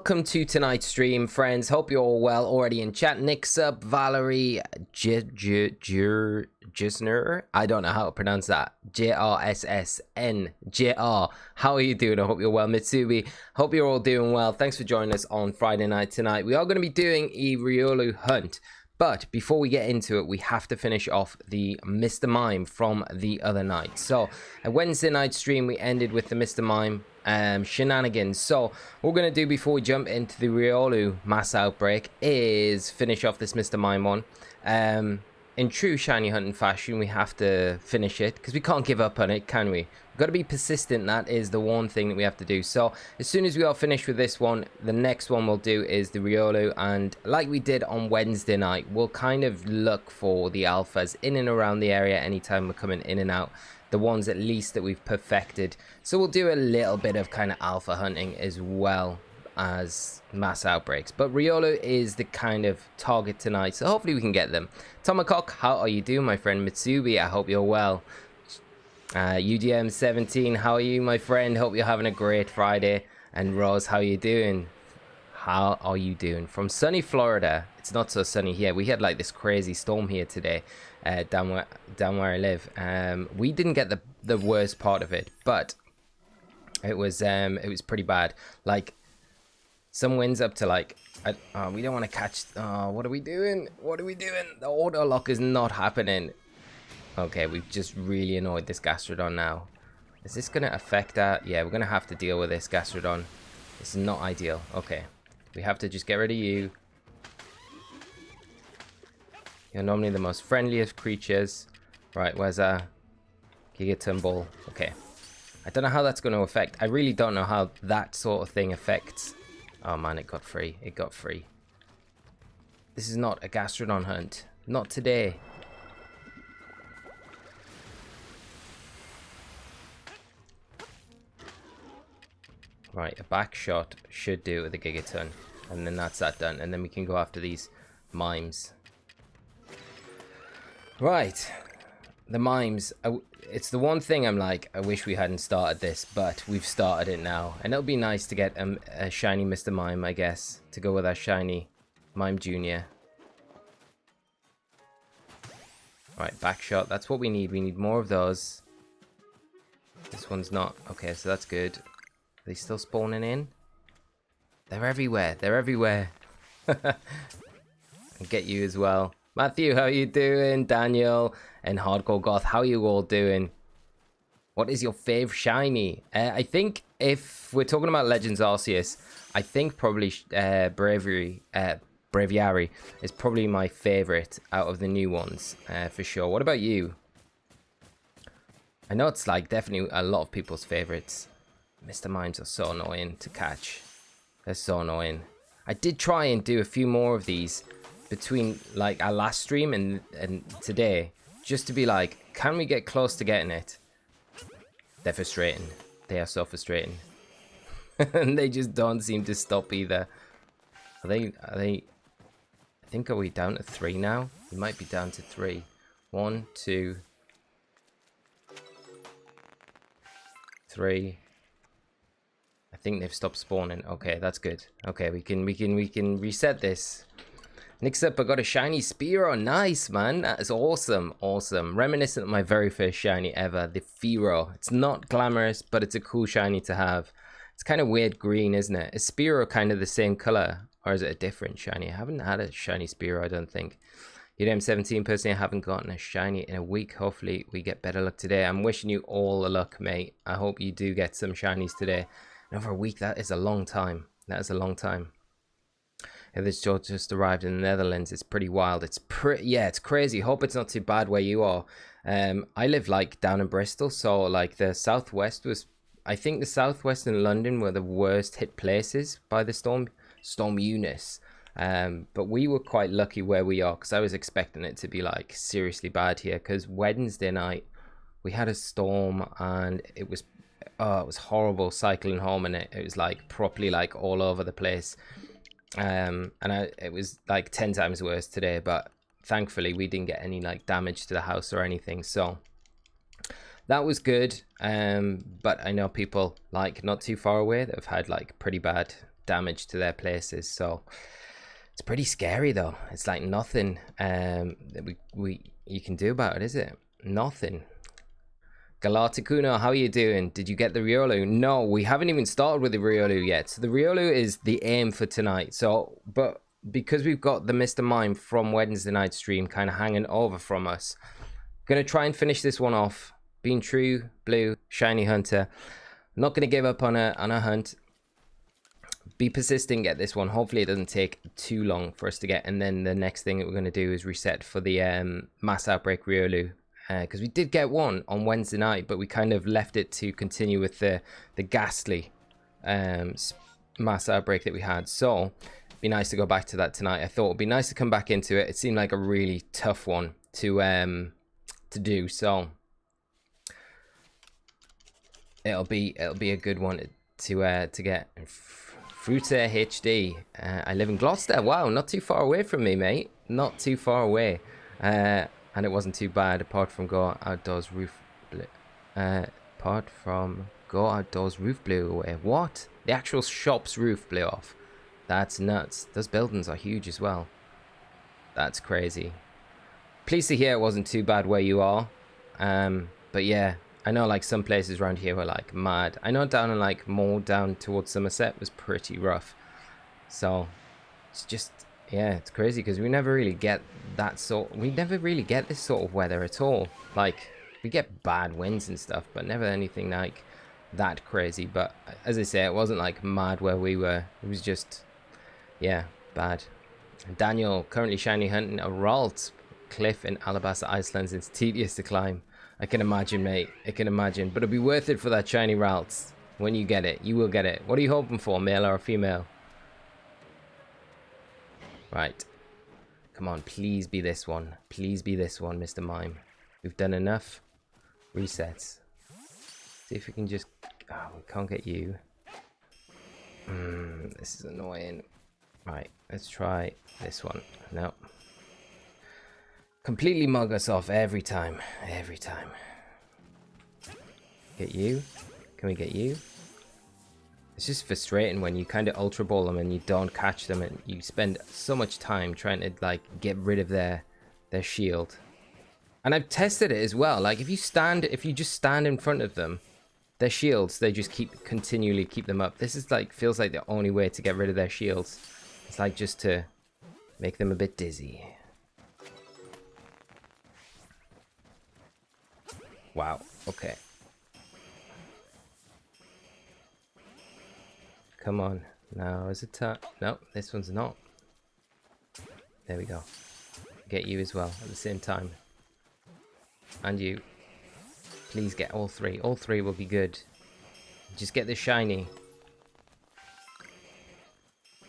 Welcome to tonight's stream, friends. Hope you're all well. Already in chat. Nick's up, Valerie, Gisner. I don't know how to pronounce that. JRSSNJR. How are you doing? I hope you're well. Mitsubi, hope you're all doing well. Thanks for joining us on Friday night tonight. We are going to be doing a Riolu hunt. But before we get into it, we have to finish off the Mr. Mime from the other night. So, a Wednesday night stream, we ended with the Mr. Mime shenanigans. So, what we're going to do before we jump into the Riolu mass outbreak is finish off this Mr. Mime one. In true shiny hunting fashion, we have to finish it because we can't give up on it, can we? We've got to be persistent. That is the one thing that we have to do. So as soon as we are finished with this one, the next one we'll do is the Riolu, and like we did on Wednesday night, we'll kind of look for the alphas in and around the area anytime we're coming in and out, the ones at least that we've perfected. So we'll do a little bit of kind of alpha hunting as well as mass outbreaks, but Riolu is the kind of target tonight, so hopefully we can get them. Tomacock, how are you doing, my friend? Mitsubi, I hope you're well. UDM17, how are you, my friend? Hope you're having a great Friday. And Rose, how are you doing? How are you doing? From sunny Florida. It's not so sunny here. We had like this crazy storm here today, down where I live. We didn't get the worst part of it, but it was pretty bad. Like, some winds up to like, we don't want to catch, what are we doing? What are we doing? The auto lock is not happening. Okay, we've just really annoyed this Gastrodon now. Is this going to affect that? Yeah, we're going to have to deal with this Gastrodon. This is not ideal. Okay, we have to just get rid of you. You're normally the most friendliest creatures. Right, where's our Gigaton Ball? Okay. I don't know how that's going to affect. I really don't know how that sort of thing affects. Oh man, it got free. It got free. This is not a Gastrodon hunt. Not today. Right, a back shot should do it with a Gigaton. And then that's that done. And then we can go after these Mimes. Right. The Mimes. It's the one thing I'm like, I wish we hadn't started this, but we've started it now. And it'll be nice to get a shiny Mr. Mime, I guess, to go with our shiny Mime Jr. Right, back shot. That's what we need. We need more of those. This one's not. Okay, so that's good. Are they still spawning in? They're everywhere. They're everywhere. I'll get you as well. Matthew, how are you doing? Daniel and Hardcore Goth, how are you all doing? What is your fave shiny? I think if we're talking about Legends Arceus, I think probably Braviary is probably my favorite out of the new ones, for sure. What about you? I know it's like definitely a lot of people's favorites. Mr. Mimes are so annoying to catch. They're so annoying. I did try and do a few more of these between like our last stream and today, just to be like, can we get close to getting it? They're frustrating. They are so frustrating. And they just don't seem to stop either. Are they I think, are we down to 3 now? We might be down to 3. 1, 2, 3. I think they've stopped spawning. Okay, that's good. Okay, we can reset this. Next up, I got a shiny Spearow. Nice, man. That is awesome. Awesome. Reminiscent of my very first shiny ever, the Fearow. It's not glamorous, but it's a cool shiny to have. It's kind of weird green, isn't it? Is Spearow kind of the same color? Or is it a different shiny? I haven't had a shiny Spearow, I don't think. UDM17, personally, I haven't gotten a shiny in a week. Hopefully, we get better luck today. I'm wishing you all the luck, mate. I hope you do get some shinies today. Over a week, that is a long time. That is a long time. Yeah, this just arrived in the Netherlands. It's pretty wild. It's it's crazy. Hope it's not too bad where you are. I live like down in Bristol, so like the southwest was, I think the southwest and London were the worst hit places by the Storm Eunice. But we were quite lucky where we are, because I was expecting it to be like seriously bad here, because Wednesday night we had a storm and it was horrible cycling home, and it was like properly like all over the place. It was like 10 times worse today, but thankfully we didn't get any like damage to the house or anything, so that was good. But I know people like not too far away that have had like pretty bad damage to their places. So it's pretty scary though. It's like nothing that you can do about it, is it? Nothing. Galacticuno, how are you doing? Did you get the Riolu? No, we haven't even started with the Riolu yet. So the Riolu is the aim for tonight. So, but because we've got the Mr. Mime from Wednesday night stream kind of hanging over from us, gonna try and finish this one off. Being true, blue, shiny hunter. Not gonna give up on a hunt. Be persisting, get this one. Hopefully it doesn't take too long for us to get. And then the next thing that we're gonna do is reset for the mass outbreak Riolu. Because we did get one on Wednesday night, but we kind of left it to continue with the ghastly mass outbreak that we had. So it'd be nice to go back to that tonight. I thought it'd be nice to come back into it. It seemed like a really tough one to do. So it'll be a good one to get. Fruta HD. I live in Gloucester. Wow, not too far away from me, mate. Not too far away. And it wasn't too bad apart from Go Outdoors roof blew. Blew away. What? The actual shop's roof blew off. That's nuts. Those buildings are huge as well. That's crazy. Pleased to hear it wasn't too bad where you are. But yeah, I know like some places around here were like mad. I know down in like more down towards Somerset was pretty rough. So it's just, yeah, it's crazy because we never really get this sort of weather at all. Like we get bad winds and stuff, but never anything like that crazy. But as I say, it wasn't like mad where we were. It was just, yeah, bad. Daniel, currently shiny hunting a Ralt cliff in Alabasta, Iceland. It's tedious to climb. I can imagine, mate. I can imagine. But it'll be worth it for that shiny Ralts. When you get it, you will get it. What are you hoping for, male or female? Right. Come on, please be this one. Please be this one, Mr. Mime. We've done enough resets. See if we can just... Oh, we can't get you. This is annoying. Right, let's try this one. No. Completely mug us off every time. Every time. Get you. Can we get you? It's just frustrating when you kind of ultra ball them and you don't catch them and you spend so much time trying to like get rid of their shield. And I've tested it as well. Like if you just stand in front of them, their shields, they just continually keep them up. This is like, feels like the only way to get rid of their shields. It's like just to make them a bit dizzy. Wow, okay. Come on. Now is it time? No, this one's not. There we go. Get you as well at the same time. And you. Please get all three. All three will be good. Just get the shiny.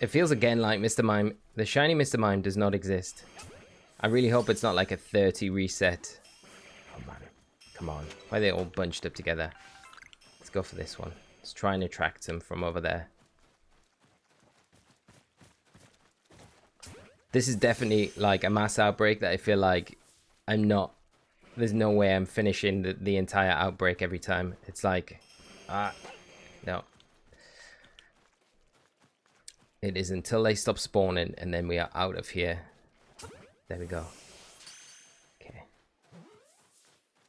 It feels again like Mr. Mime. The shiny Mr. Mime does not exist. I really hope it's not like a 30 reset. Oh man. Come on. Why are they all bunched up together? Let's go for this one. Let's try and attract them from over there. This is definitely like a mass outbreak that I feel like I'm not... There's no way I'm finishing the entire outbreak every time. It's like... no. It is until they stop spawning and then we are out of here. There we go. Okay.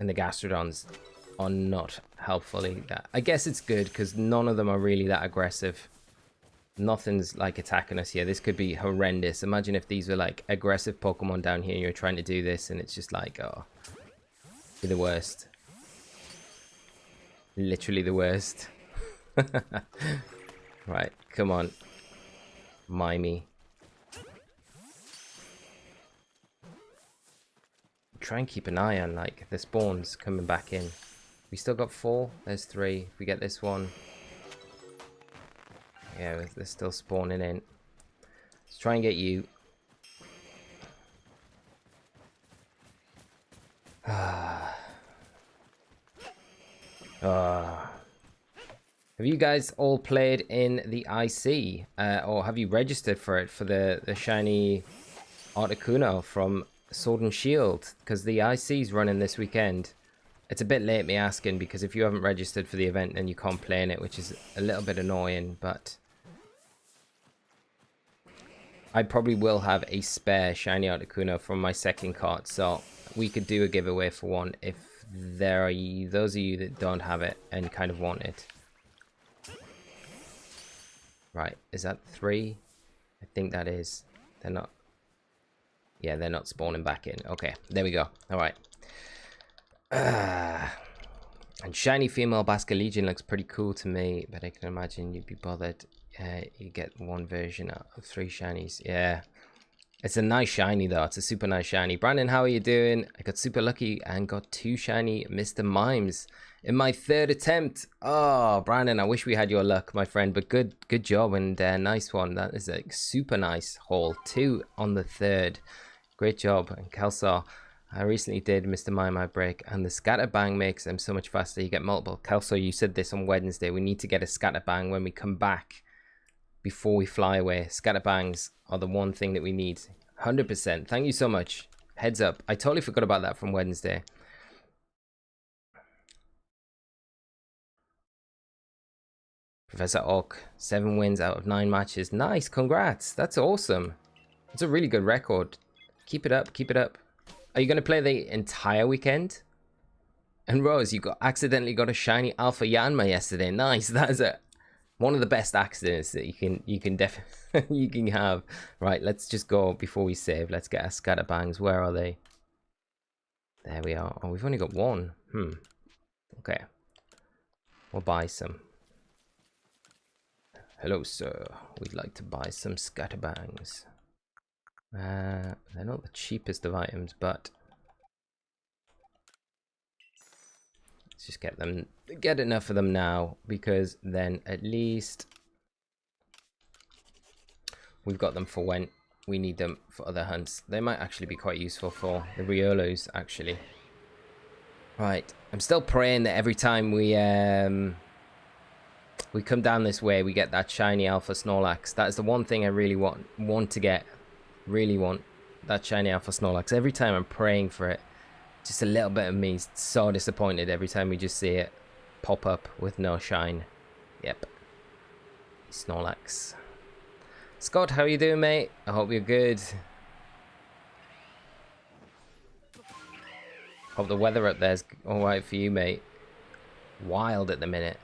And the Gastrodons are not helpfully that. I guess it's good because none of them are really that aggressive. Nothing's like attacking us here. This could be horrendous. Imagine if these were like aggressive Pokemon down here and you're trying to do this and it's just like, oh, be the worst. Literally the worst. Right, come on. Mimey. Try and keep an eye on like the spawns coming back in. We still got 4. There's 3. If we get this one. Yeah, they're still spawning in. Let's try and get you. Have you guys all played in the IC? Or have you registered for it for the shiny Articuno from Sword and Shield? Because the IC's running this weekend. It's a bit late me asking because if you haven't registered for the event then you can't play in it, which is a little bit annoying, but I probably will have a spare shiny Articuno from my second cart, so we could do a giveaway for one if there are those of you that don't have it and kind of want it. Right, is that 3? I think that is. They're not. Yeah, they're not spawning back in. Okay, there we go. All right. And shiny female Basket Legion looks pretty cool to me, but I can imagine you'd be bothered. You get one version of 3 shinies. Yeah. It's a nice shiny though. It's a super nice shiny. Brandon, how are you doing? I got super lucky and got 2 shiny Mr. Mimes in my 3rd attempt. Oh, Brandon, I wish we had your luck, my friend. But good job and nice one. That is a super nice haul. 2 on the 3rd. Great job. And Kelso, I recently did Mr. Mime Outbreak, and the scatterbang makes them so much faster. You get multiple. Kelso, you said this on Wednesday. We need to get a scatterbang when we come back before we fly away. Scatterbangs are the one thing that we need. 100%. Thank you so much. Heads up. I totally forgot about that from Wednesday. Professor Oak, 7 wins out of 9 matches. Nice. Congrats. That's awesome. It's a really good record. Keep it up. Keep it up. Are you going to play the entire weekend? And Rose, you accidentally got a shiny Alpha Yanma yesterday. Nice. That is one of the best accidents that you can definitely you can have. Right, let's just go before we save. Let's get our scatterbangs. Where are they? There we are. Oh, we've only got 1. Okay. We'll buy some. Hello, sir. We'd like to buy some scatterbangs. They're not the cheapest of items, but let's just get enough of them now, because then at least we've got them for when we need them for other hunts. They might actually be quite useful for the Riolus, actually. Right, I'm still praying that every time we come down this way, we get that shiny Alpha Snorlax. That is the one thing I really want to get. Really want that shiny Alpha Snorlax. Every time I'm praying for it, just a little bit of me is so disappointed every time we just see it pop up with no shine. Yep. Snorlax. Scott, how you doing, mate? I hope you're good. Hope the weather up there's alright for you, mate. Wild at the minute.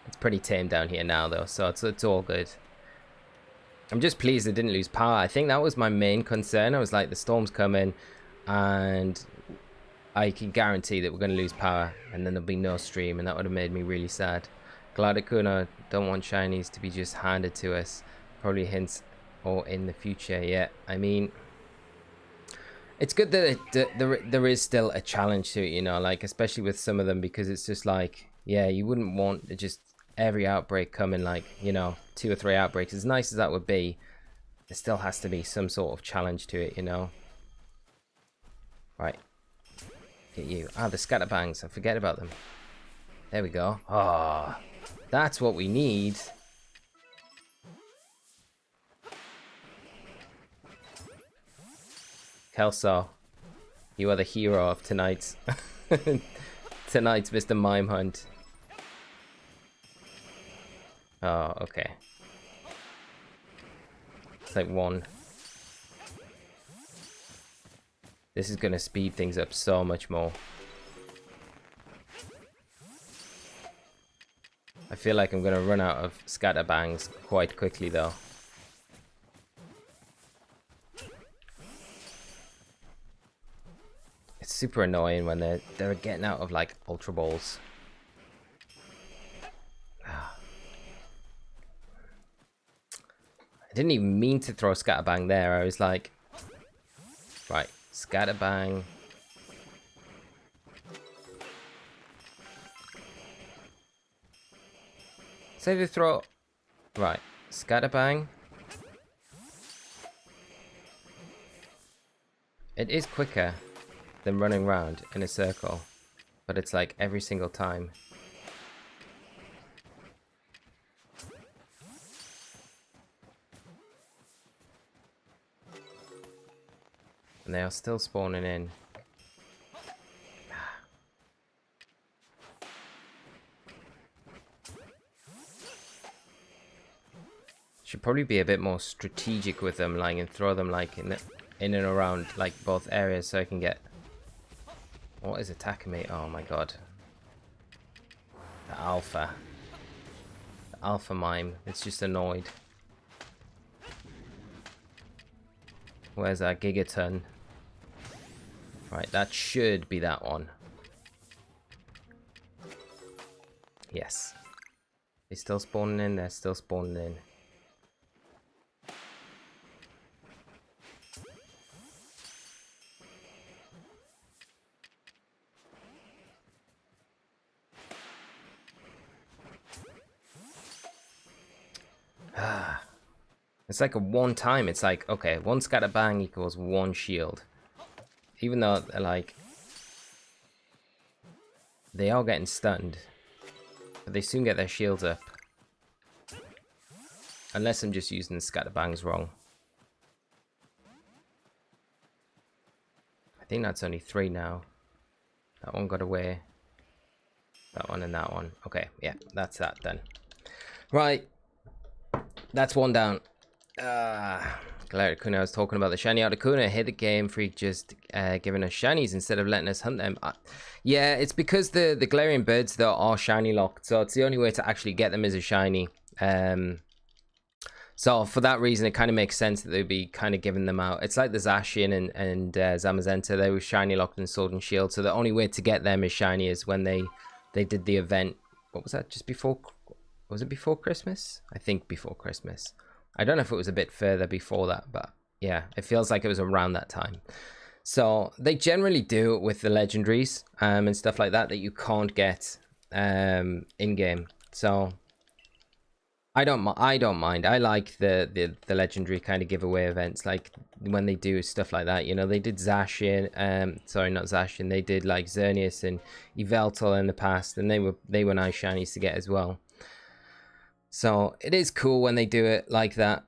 It's pretty tame down here now, though, so it's all good. I'm just pleased I didn't lose power. I think that was my main concern. I was like, the storm's coming, and I can guarantee that we're going to lose power, and then there'll be no stream, and that would have made me really sad. Gladakuna don't want shinies to be just handed to us. Probably hints or in the future. Yeah, I mean, it's good that there is still a challenge to it, you know, like especially with some of them, because it's just like, yeah, you wouldn't want to just every outbreak coming, like, you know, 2 or 3 outbreaks. As nice as that would be, there still has to be some sort of challenge to it, you know. Right, get you. Ah, the scatterbangs, I forget about them. There we go. Ah, that's what we need. Kelso, you are the hero of tonight's Mr. Mime hunt. Oh, okay. It's like 1. This is gonna speed things up so much more. I feel like I'm gonna run out of scatterbangs quite quickly, though. It's super annoying when they're getting out of like Ultra Balls. I didn't even mean to throw Scatterbang there. I was like, right, Scatterbang. Save the throw. Right, Scatterbang. It is quicker than running around in a circle, but it's like every single time. And they are still spawning in. Should probably be a bit more strategic with them, like, and throw them like in and around like both areas so I can get. What is attacking me? Oh my god. The alpha. The alpha mime. It's just annoyed. Where's that gigaton? Right, that should be that one. Yes. They're still spawning in, they're still spawning in. It's like a one time. It's like, okay, one scatter bang equals one shield. Even though, like, they are getting stunned. But they soon get their shields up. Unless I'm just using the scatter bangs wrong. I think that's only 3 now. That one got away. That one and that one. Okay, yeah, that's that then. Right. That's one down. Galacticuna, I was talking about the shiny Articuno. Hit the Game Freak just giving us shinies instead of letting us hunt them. Yeah, it's because the Galarian birds though are shiny locked, so it's the only way to actually get them as a shiny. So for that reason, it kind of makes sense that they'd be kind of giving them out. It's like the Zacian and Zamazenta. They were shiny locked in Sword and Shield, so the only way to get them as shiny is when they did the event. What was that? Just before? Was it before Christmas? I think before Christmas. I don't know if it was a bit further before that, but yeah, it feels like it was around that time. So they generally do it with the legendaries and stuff like that you can't get in game. So I don't mind. I like the legendary kind of giveaway events, like when they do stuff like that. You know, they did Zacian, sorry, not Zacian. They did like Xerneas and Yveltal in the past, and they were nice shinies to get as well. So it is cool when they do it like that.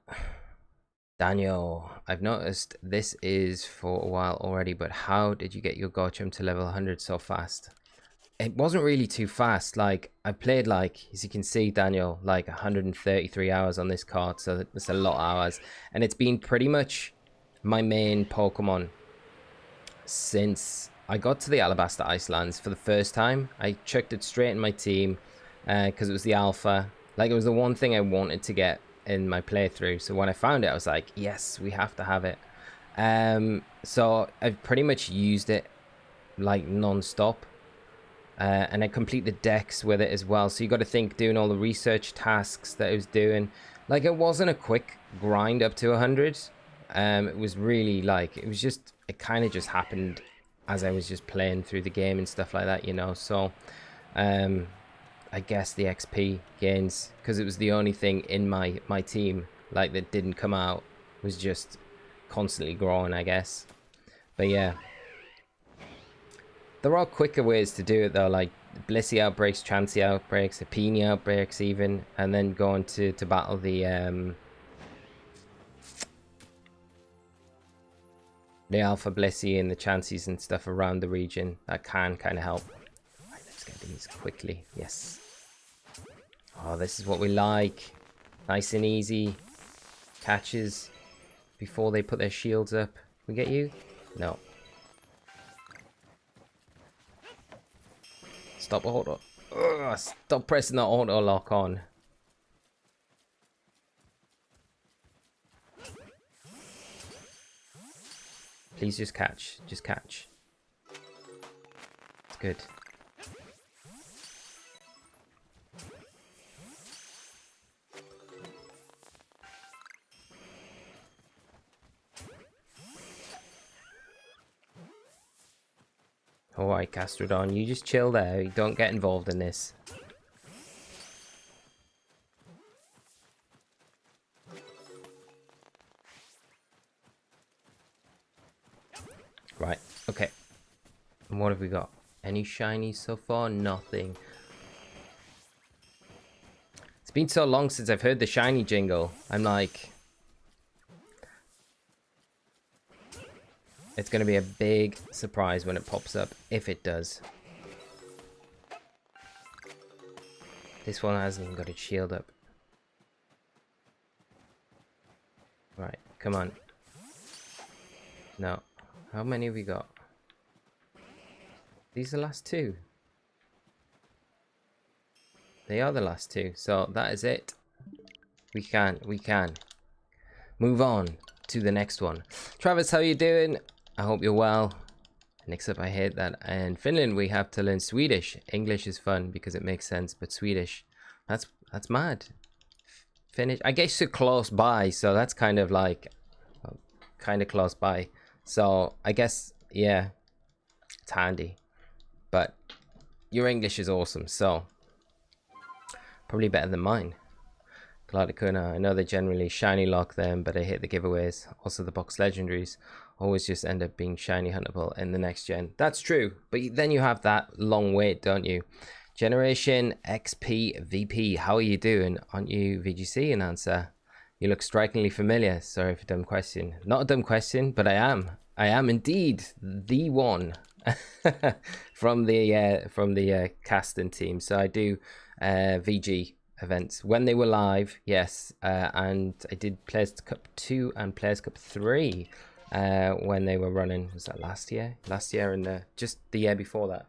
Daniel, I've noticed this is for a while already, but how did you get your Garchomp to level 100 so fast? It wasn't really too fast. Like, I played, like, as you can see, Daniel, like 133 hours on this card, so that's a lot of hours. And it's been pretty much my main Pokemon since I got to the Alabaster Icelands for the first time. I chucked it straight in my team because it was the alpha. Like, it was the one thing I wanted to get in my playthrough. So when I found it, I was like, yes, we have to have it. So I've pretty much used it like non-stop. And I complete the decks with it as well. So you got to think, doing all the research tasks that I was doing. Like, it wasn't a quick grind up to 100. It was really like, it kind of just happened as I was just playing through the game and stuff like that, you know. So I guess the XP gains, because it was the only thing in my team like that didn't come out, was just constantly growing, I guess. But yeah, there are quicker ways to do it though, like Blissey outbreaks, Chansey outbreaks, Apini outbreaks even, and then going to battle the Alpha Blissey and the Chanseys and stuff around the region. That can kind of help. Right, let's get these quickly. Yes. Oh, this is what we like. Nice and easy. Catches before they put their shields up. We get you? No. Stop auto. Ugh, stop pressing the auto lock on. Please just catch. Just catch. It's good. Alright, Castrodon, you just chill there. You don't get involved in this. Right, okay. And what have we got? Any shinies so far? Nothing. It's been so long since I've heard the shiny jingle. I'm like... It's going to be a big surprise when it pops up, if it does. This one hasn't even got its shield up. Come on. No. How many have we got? These are the last two. They are the last two. So that is it. We can move on to the next one. Travis, how you doing? I hope you're well. Next up, I hate that. In Finland, we have to learn Swedish. English is fun because it makes sense, but Swedish, that's mad. Finnish, I guess you're close by, so that's kind of like, kind of close by. So I guess, yeah, it's handy. But your English is awesome, so probably better than mine. Gladikuna, I know they generally shiny lock them, but I hate the giveaways. Also, the box legendaries always just end up being shiny huntable in the next gen. That's true, but then you have that long wait, don't you? Generation XP VP, how are you doing? Aren't you VGC announcer? You look strikingly familiar. Sorry for a dumb question. Not a dumb question, but I am. I am indeed the one from the casting team. So I do VG events when they were live, yes, and I did Players Cup 2 and Players Cup 3 when they were running. Was that last year? Last year and just the year before that.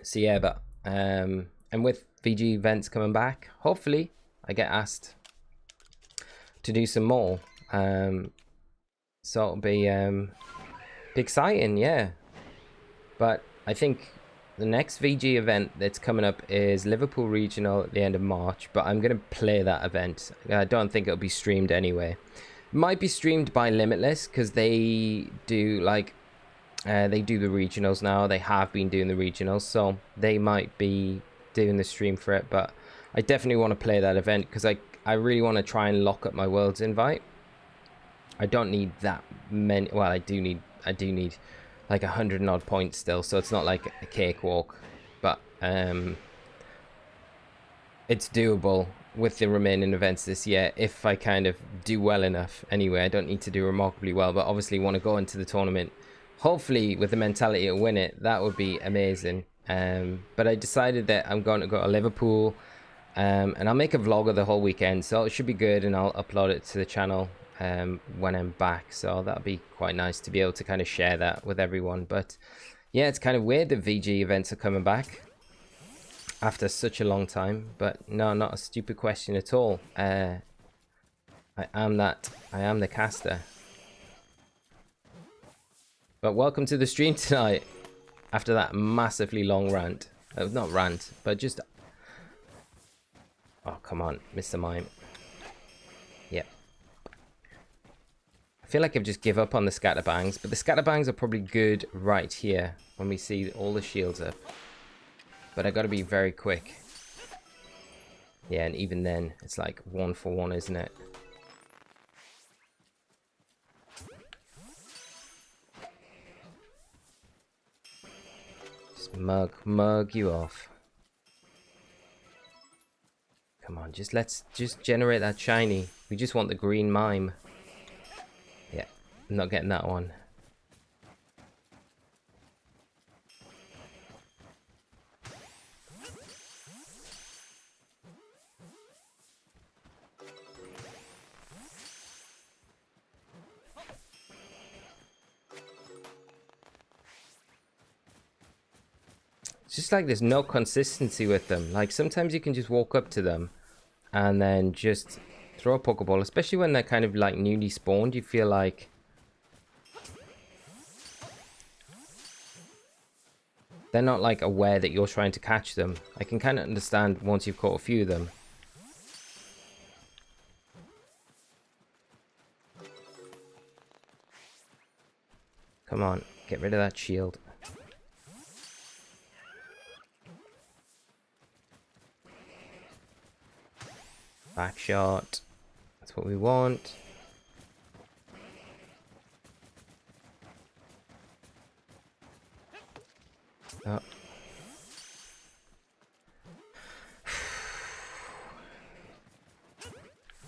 So yeah, but and with VG events coming back, hopefully I get asked to do some more. So it'll be exciting, yeah. But I think the next VG event that's coming up is Liverpool Regional at the end of March, but I'm going to play that event. I don't think it'll be streamed anyway. It might be streamed by Limitless because they do like they do the regionals now. They have been doing the regionals, so they might be doing the stream for it. But I definitely want to play that event because I really want to try and lock up my Worlds invite. I don't need that many. Well, I do need like 100 and odd points still, so it's not like a cakewalk, but it's doable with the remaining events this year if I kind of do well enough. Anyway, I don't need to do remarkably well, but obviously want to go into the tournament hopefully with the mentality to win it. That would be amazing. But I decided that I'm going to go to Liverpool, and I'll make a vlog of the whole weekend, so it should be good, and I'll upload it to the channel when I'm back. So that'll be quite nice to be able to kind of share that with everyone. But yeah, it's kind of weird that VG events are coming back after such a long time. But no, not a stupid question at all. I am the caster. But welcome to the stream tonight after that massively long rant. Not rant, but just, oh come on, Mr. Mime. Yep. I feel like I've just give up on the scatterbangs, but the scatterbangs are probably good right here when we see all the shields up. But I gotta be very quick. Yeah, and even then, it's like 1 for 1, isn't it? Just mug you off. Come on, let's generate that shiny. We just want the green Mime. Yeah, I'm not getting that one. It's just like there's no consistency with them. Like sometimes you can just walk up to them and then just throw a Pokeball, especially when they're kind of like newly spawned. You feel like they're not like aware that you're trying to catch them. I can kind of understand once you've caught a few of them. Come on, get rid of that shield. Back shot. That's what we want. Oh.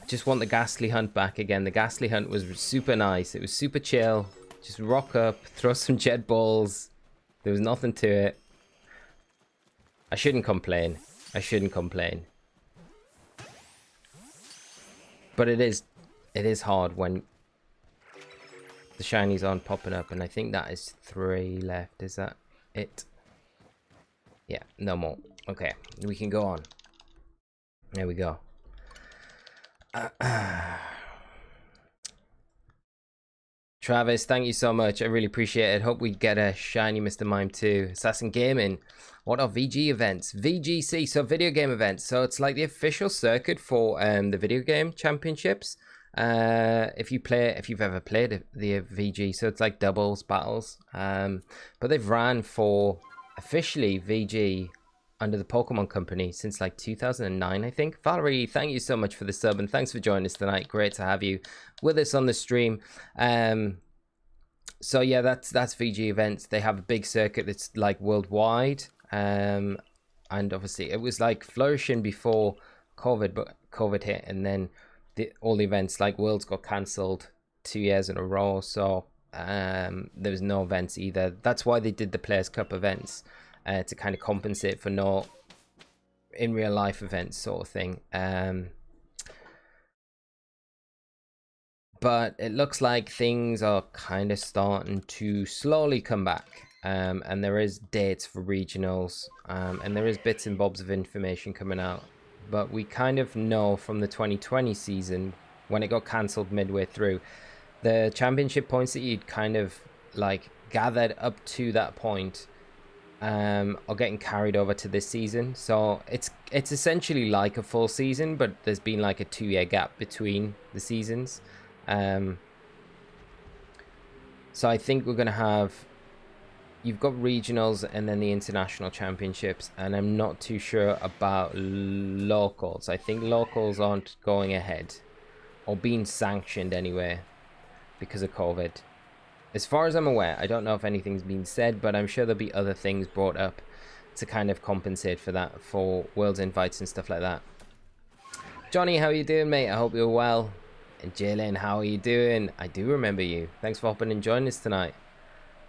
I just want the Ghastly Hunt back again. The Ghastly Hunt was super nice. It was super chill. Just rock up, throw some jet balls. There was nothing to it. I shouldn't complain. I shouldn't complain. But it is it is hard when the shinies aren't popping up, and I think that is 3 left. Is that it? Yeah, no more. Okay, we can go on. There we go. Travis, thank you so much. I really appreciate it. Hope we get a shiny Mr. Mime too. Assassin Gaming. What are VG events? VGC, so video game events. So it's like the official circuit for the video game championships. If you've ever played the VG, so it's like doubles battles. But they've ran for officially VG under the Pokemon Company since like 2009, I think. Valerie, thank you so much for the sub, and thanks for joining us tonight. Great to have you with us on the stream. So yeah, that's VG events. They have a big circuit that's like worldwide, and obviously it was like flourishing before COVID, but COVID hit, and then all the events like Worlds got cancelled 2 years in a row. So there was no events either. That's why they did the Players Cup events. To kind of compensate for no in real life events sort of thing. But it looks like things are kind of starting to slowly come back. And there is dates for regionals, and there is bits and bobs of information coming out. But we kind of know from the 2020 season, when it got cancelled midway through, the championship points that you'd kind of like gathered up to that point are getting carried over to this season. So it's essentially like a full season, but there's been like a 2-year gap between the seasons. So I think we're gonna have, you've got regionals and then the international championships, and I'm not too sure about locals. I think locals aren't going ahead or being sanctioned anyway because of COVID. As far as I'm aware, I don't know if anything's been said, but I'm sure there'll be other things brought up to kind of compensate for that, for Worlds invites and stuff like that. Johnny, how are you doing, mate? I hope you're well. And Jalen, how are you doing? I do remember you. Thanks for hopping and joining us tonight.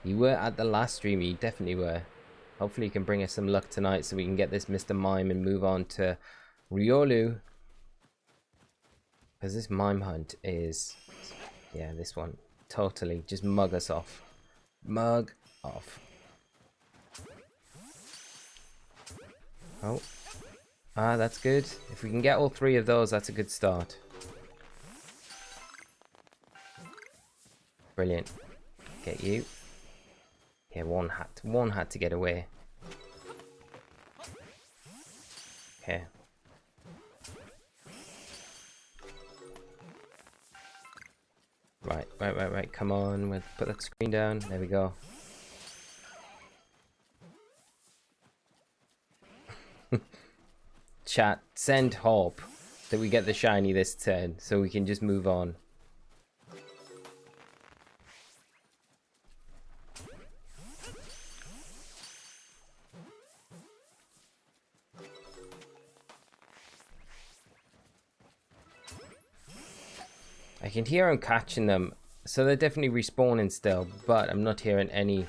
You were at the last stream, you definitely were. Hopefully you can bring us some luck tonight so we can get this Mr. Mime and move on to Riolu. Because this Mime hunt is, yeah, this one. Totally, just mug us off. Mug off. Oh. Ah, that's good. If we can get all 3 of those, that's a good start. Brilliant. Get you. Yeah, one had to get away. Okay. Right. Come on, we'll put that screen down. There we go. Chat, send hope that we get the shiny this turn so we can just move on. I can hear them catching them, so they're definitely respawning still, but I'm not hearing any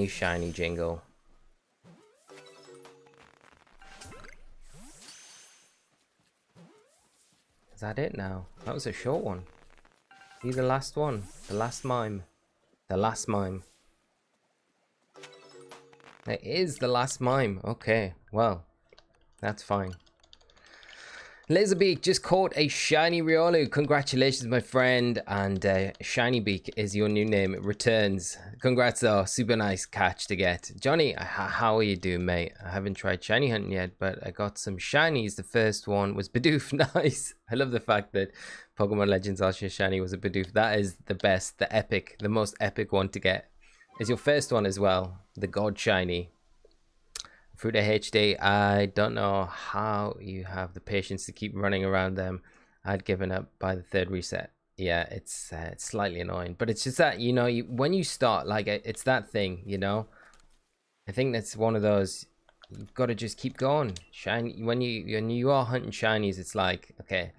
shiny jingle. Is that it now? That was a short one. Be the last one. The last mime. The last mime. It is the last mime. Okay, well, that's fine. Laserbeak just caught a shiny Riolu. Congratulations, my friend. And Shiny Beak is your new name. It returns. Congrats, though. Super nice catch to get. Johnny, how are you doing, mate? I haven't tried shiny hunting yet, but I got some shinies. The first one was Bidoof. Nice. I love the fact that Pokemon Legends Arceus shiny was a Bidoof. That is the best, the epic, the most epic one to get. Is your first one as well. The God Shiny. Fruit HD, I don't know how you have the patience to keep running around them. I'd given up by the 3rd reset. Yeah, it's slightly annoying, but it's just that, you know, when you start, like, it's that thing, you know. I think that's one of those, you've got to just keep going. Shiny, when you are hunting shinies, it's like, okay,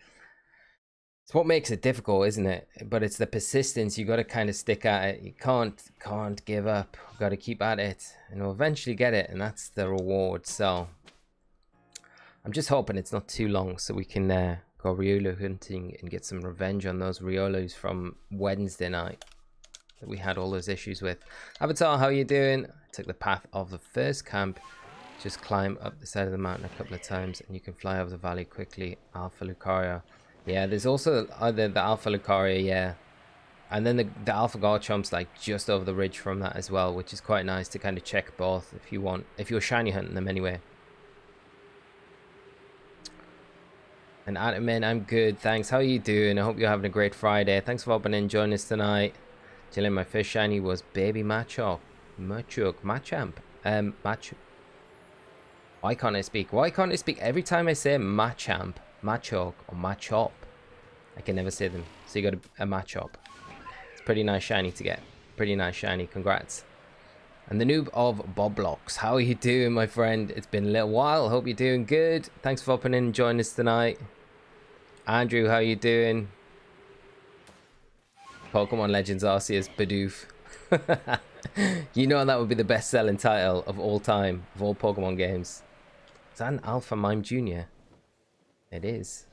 it's what makes it difficult, isn't it? But it's the persistence. You got to kind of stick at it. You can't give up. Got to keep at it, and you'll eventually get it, and that's the reward. So I'm just hoping it's not too long, so we can Go Riolu hunting and get some revenge on those Riolus from Wednesday night that we had all those issues with. Avatar, how you doing? I took the path of the first camp. Just climb up the side of the mountain a couple of times and you can fly over the valley quickly. Alpha Lucaria. Yeah, there's also either the Alpha Lucaria, yeah. And then the Alpha Garchomp's like just over the ridge from that as well, which is quite nice to kind of check both if you want, if you're shiny hunting them anyway. And Ataman, I'm good, thanks. How are you doing? I hope you're having a great Friday. Thanks for hopping in and joining us tonight. Chilling, my first shiny was Baby Machop. Machamp. Why can't I speak? Why can't I speak? Every time I say Machamp, Machop, or Machop, I can never say them. So you got a Machop. It's pretty nice shiny to get. Pretty nice shiny. Congrats. And the noob of Boblocks. How are you doing, my friend? It's been a little while. Hope you're doing good. Thanks for hopping in and joining us tonight. Andrew, how are you doing? Pokemon Legends Arceus Bidoof. You know that would be the best-selling title of all time, of all Pokemon games. Is that an Alpha Mime Jr.? It is.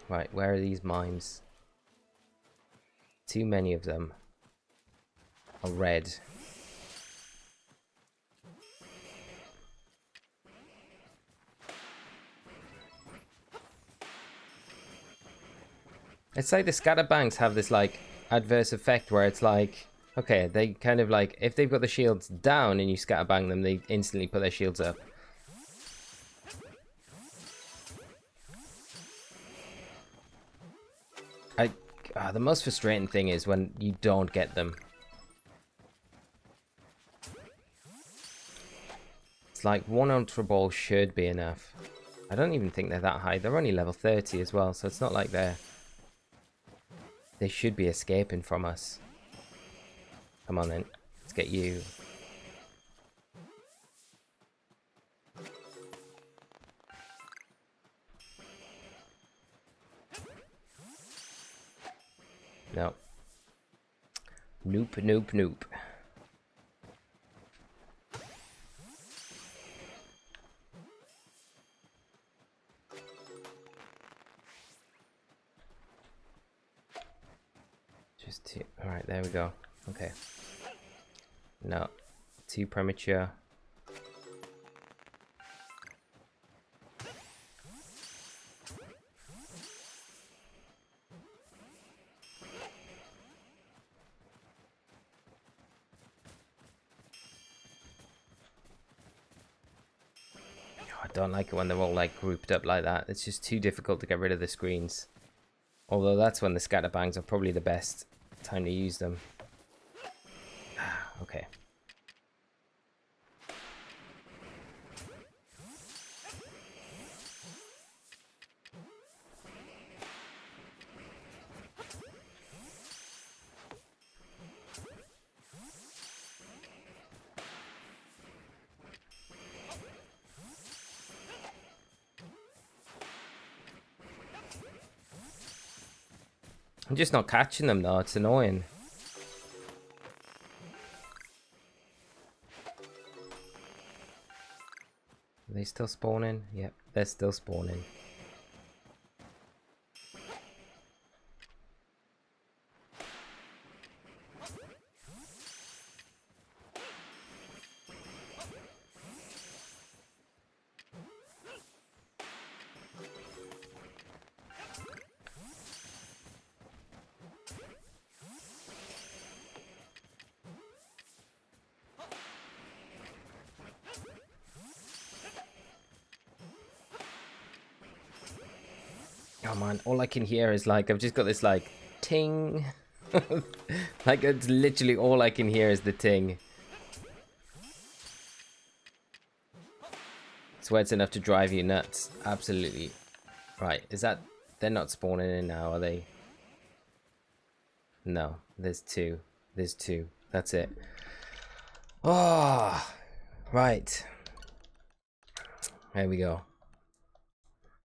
Right, where are these mimes? Too many of them are red. It's like the scatterbangs have this like adverse effect where it's like, okay, they kind of like, if they've got the shields down and you scatterbang them, they instantly put their shields up. The most frustrating thing is when you don't get them. It's like one Ultra Ball should be enough. I don't even think they're that high. They're only level 30 as well, so it's not like they should be escaping from us. Come on then, let's get you. No. Nope, nope, nope. Just two. Alright, there we go. Okay. No. Too premature. I don't like it when they're all like grouped up like that. It's just too difficult to get rid of the screens. Although that's when the scatterbangs are probably the best time to use them. Okay. I'm just not catching them though, it's annoying. Are they still spawning? Yep, they're still spawning. Oh man, all I can hear is like, I've just got this like ting. Like it's literally all I can hear is the ting. Swear it's enough to drive you nuts. Absolutely. Right, is that, they're not spawning in now, are they? No, there's two. There's two. That's it. Oh, right. There we go.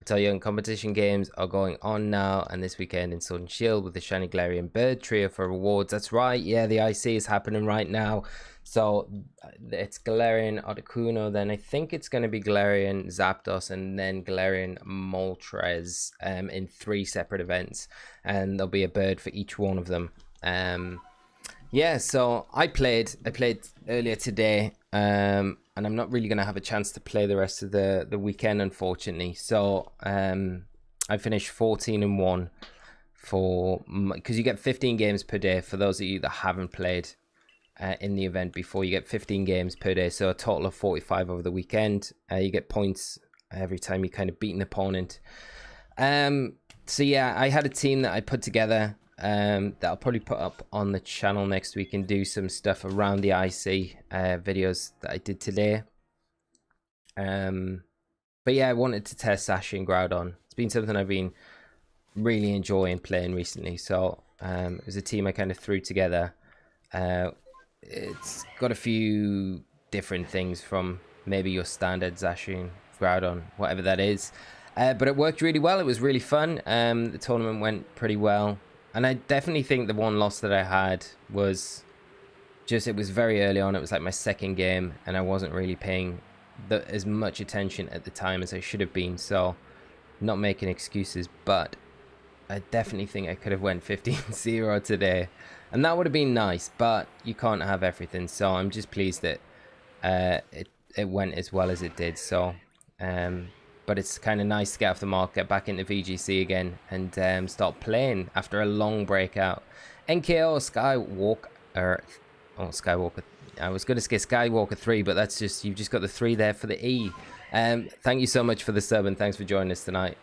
I tell you, competition games are going on now, and this weekend in Sword and Shield with the Shiny Galarian Bird Trio for rewards. That's right, yeah, the IC is happening right now. So it's Galarian Articuno, then I think it's going to be Galarian Zapdos, and then Galarian Moltres in 3 separate events, and there'll be a bird for each one of them. Yeah, so I played earlier today, and I'm not really going to have a chance to play the rest of the weekend, unfortunately. So I finished 14-1 for, because you get 15 games per day for those of you that haven't played in the event before. You get 15 games per day, so a total of 45 over the weekend. You get points every time you kind of beat an opponent. So yeah, I had a team that I put together that I'll probably put up on the channel next week and do some stuff around the IC videos that I did today. But yeah, I wanted to test Sash and Groudon. It's been something I've been really enjoying playing recently, so it was a team I kind of threw together. It's got a few different things from maybe your standard Zacian, Groudon, whatever that is, but it worked really well. It was really fun. The tournament went pretty well, and I definitely think the one loss that I had was just, it was very early on. It was like my second game, and I wasn't really paying as much attention at the time as I should have been, so not making excuses, but I definitely think I could have went 15-0 today, and that would have been nice, but you can't have everything, so I'm just pleased that it went as well as it did. So but it's kind of nice to get off the mark, get back into VGC again, and start playing after a long breakout. NKO Skywalker, Skywalker, I was going to say Skywalker 3, but that's just, you've just got the 3 there for the E. Thank you so much for the sub, and thanks for joining us tonight.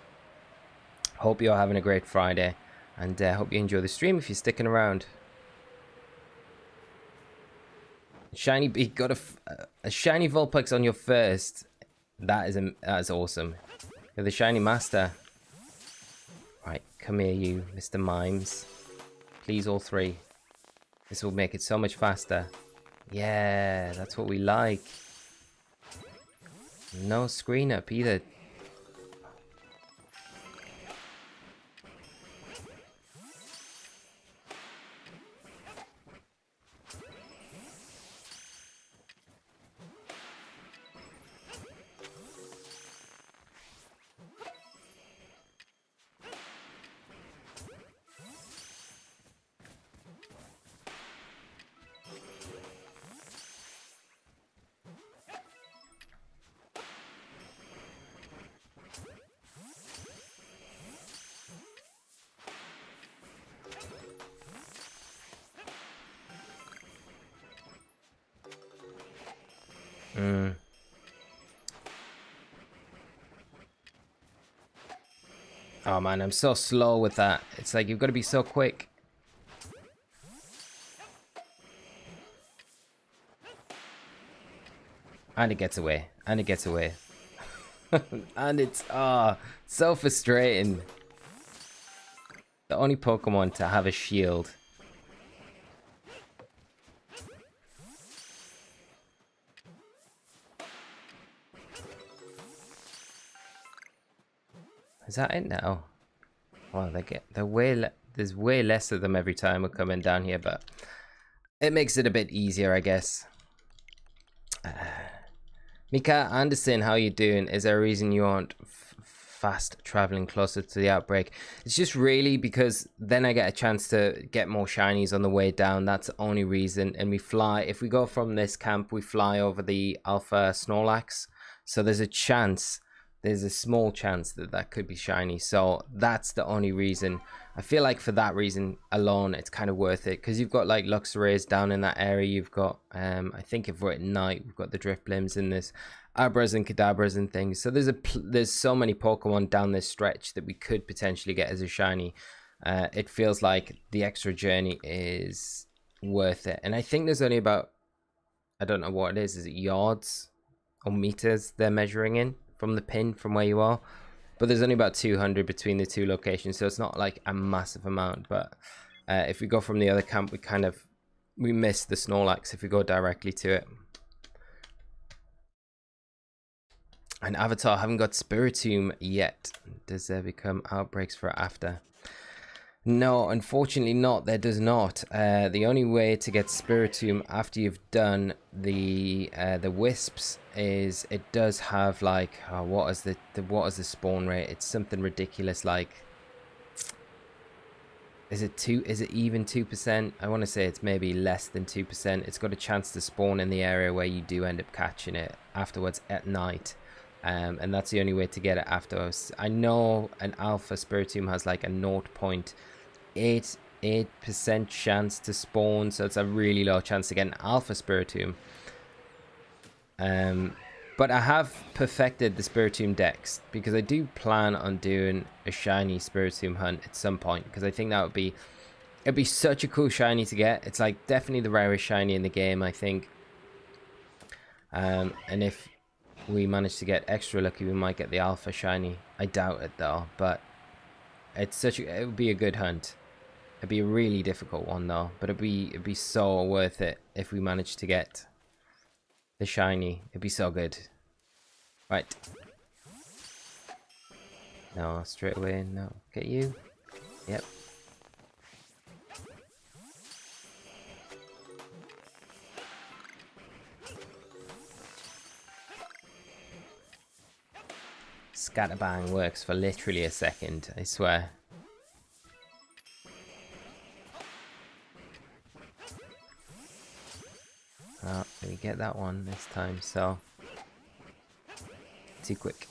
Hope you're having a great Friday, and hope you enjoy the stream if you're sticking around. Shiny B, got a shiny Vulpix on your first. That is awesome. You're the shiny master. Right, come here, you Mr. Mimes. Please, all 3. This will make it so much faster. Yeah, that's what we like. No screen up either. Oh man, I'm so slow with that. It's like, you've got to be so quick. And it gets away. And it gets away. And it's, so frustrating. The only Pokemon to have a shield. Is that it now? Well, there's way less of them every time we're coming down here, but it makes it a bit easier, I guess. Mika Anderson, how you doing? Is there a reason you aren't fast traveling closer to the Outbreak? It's just really because then I get a chance to get more shinies on the way down. That's the only reason. And we fly, if we go from this camp, we fly over the Alpha Snorlax. So there's a chance, there's a small chance that that could be shiny. So that's the only reason. I feel like for that reason alone, it's kind of worth it, because you've got like Luxrays down in that area. You've got, I think if we're at night, we've got the Drifblims and this Abras and Kadabras and things. So there's so many Pokemon down this stretch that we could potentially get as a shiny. It feels like the extra journey is worth it. And I think there's only about, I don't know what it is it yards or meters they're measuring in from the pin from where you are? But there's only about 200 between the two locations, so it's not like a massive amount. But if we go from the other camp, we miss the Snorlax if we go directly to it. And Avatar, haven't got Spiritomb yet. Does there become outbreaks for after? No, unfortunately not. There does not. The only way to get Spiritomb after you've done the wisps is it does have like what is the spawn rate? It's something ridiculous. Like, is it even 2%? I want to say it's maybe less than 2%. It's got a chance to spawn in the area where you do end up catching it afterwards at night. And that's the only way to get it afterwards. I know an alpha Spiritomb has like a 0.88% chance to spawn, so it's a really low chance to get an alpha Spiritomb. But I have perfected the Spiritomb dex because I do plan on doing a shiny Spiritomb hunt at some point, because I think that it'd be such a cool shiny to get. It's like definitely the rarest shiny in the game, I think. And if we manage to get extra lucky, we might get the alpha shiny. I doubt it though, but it would be a good hunt. It'd be a really difficult one though, but it'd be so worth it if we manage to get the shiny. It'd be so good. Right. No, straight away. No, get you. Yep. Scatterbang works for literally a second, I swear. Oh, we get that one this time, so too quick.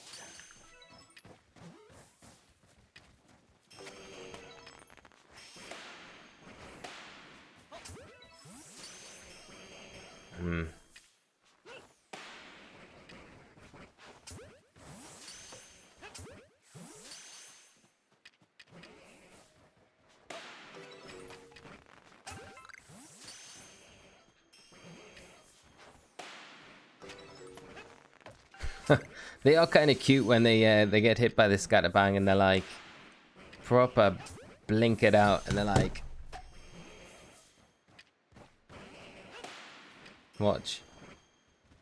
They are kind of cute when they get hit by the scatterbang and they're like proper blink it out and they're like, watch,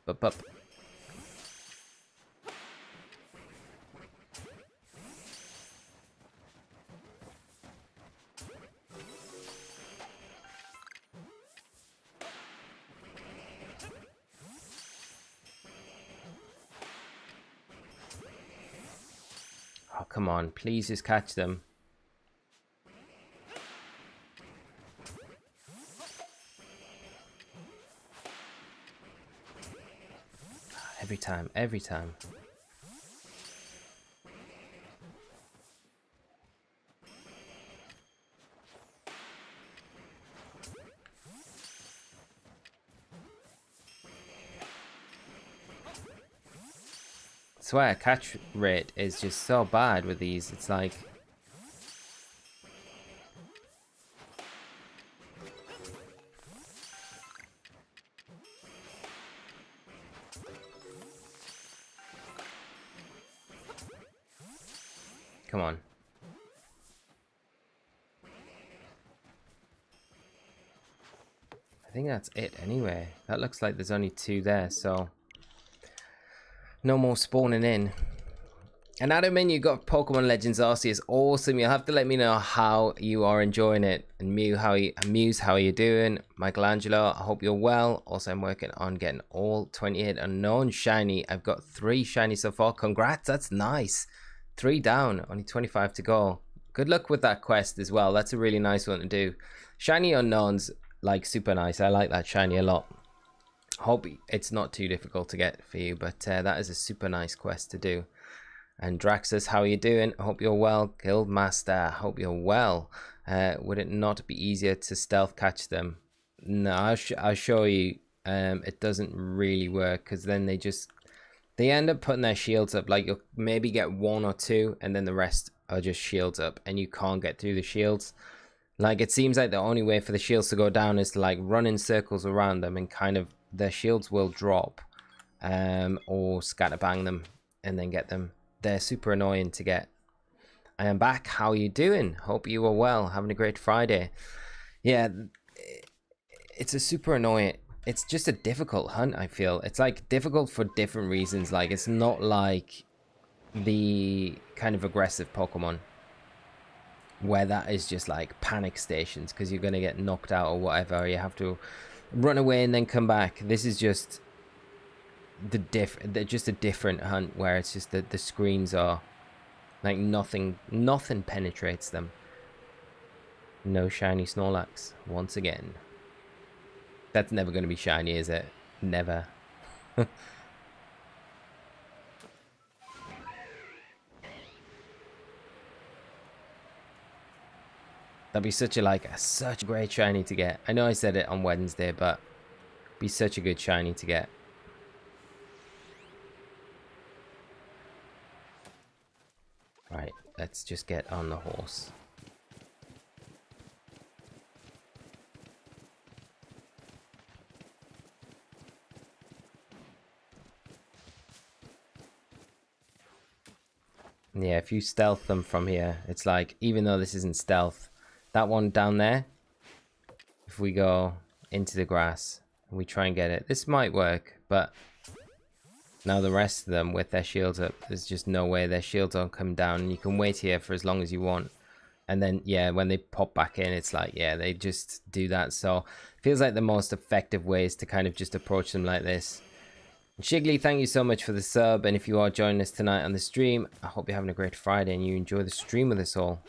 up. Oh, come on, please just catch them. Every time. I swear, catch rate is just so bad with these. It's like, come on. I think that's it anyway. That looks like there's only 2 there, so no more spawning in. And Adam, you got Pokemon Legends Arceus. Awesome. You'll have to let me know how you are enjoying it. And Muse, how are you doing? Michelangelo, I hope you're well. Also, I'm working on getting all 28 unknown shiny. I've got 3 shiny so far. Congrats, that's nice. 3 down, only 25 to go. Good luck with that quest as well. That's a really nice one to do. Shiny unknowns, like, super nice. I like that shiny a lot. Hope it's not too difficult to get for you, but that is a super nice quest to do. And Draxus, how are you doing? I hope you're well. Guildmaster, hope you're well. Would it not be easier to stealth catch them? No, I'll show you. It doesn't really work, because then they end up putting their shields up. Like, you'll maybe get 1 or 2, and then the rest are just shields up, and you can't get through the shields. Like, it seems like the only way for the shields to go down is to, like, run in circles around them, and kind of their shields will drop, or scatterbang them and then get them. They're super annoying to get. I am back. How are you doing? Hope you are well. Having a great Friday. Yeah, it's a super annoying. It's just a difficult hunt, I feel. It's like difficult for different reasons. Like, it's not like the kind of aggressive Pokemon, where that is just like panic stations because you're going to get knocked out or whatever, or you have to run away and then come back. This is just just a different hunt where it's just that the screens are like nothing penetrates them. No shiny Snorlax once again. That's never going to be shiny, is it? Never. That'd be such a great shiny to get. I know I said it on Wednesday, but be such a good shiny to get. Right, let's just get on the horse. Yeah, if you stealth them from here, it's like, even though this isn't stealth, that one down there, if we go into the grass and we try and get it, this might work, but now the rest of them with their shields up, there's just no way their shields don't come down, and you can wait here for as long as you want. And then, yeah, when they pop back in, it's like, yeah, they just do that. So feels like the most effective way is to kind of just approach them like this. Shigley, thank you so much for the sub, and if you are joining us tonight on the stream, I hope you're having a great Friday and you enjoy the stream with us all.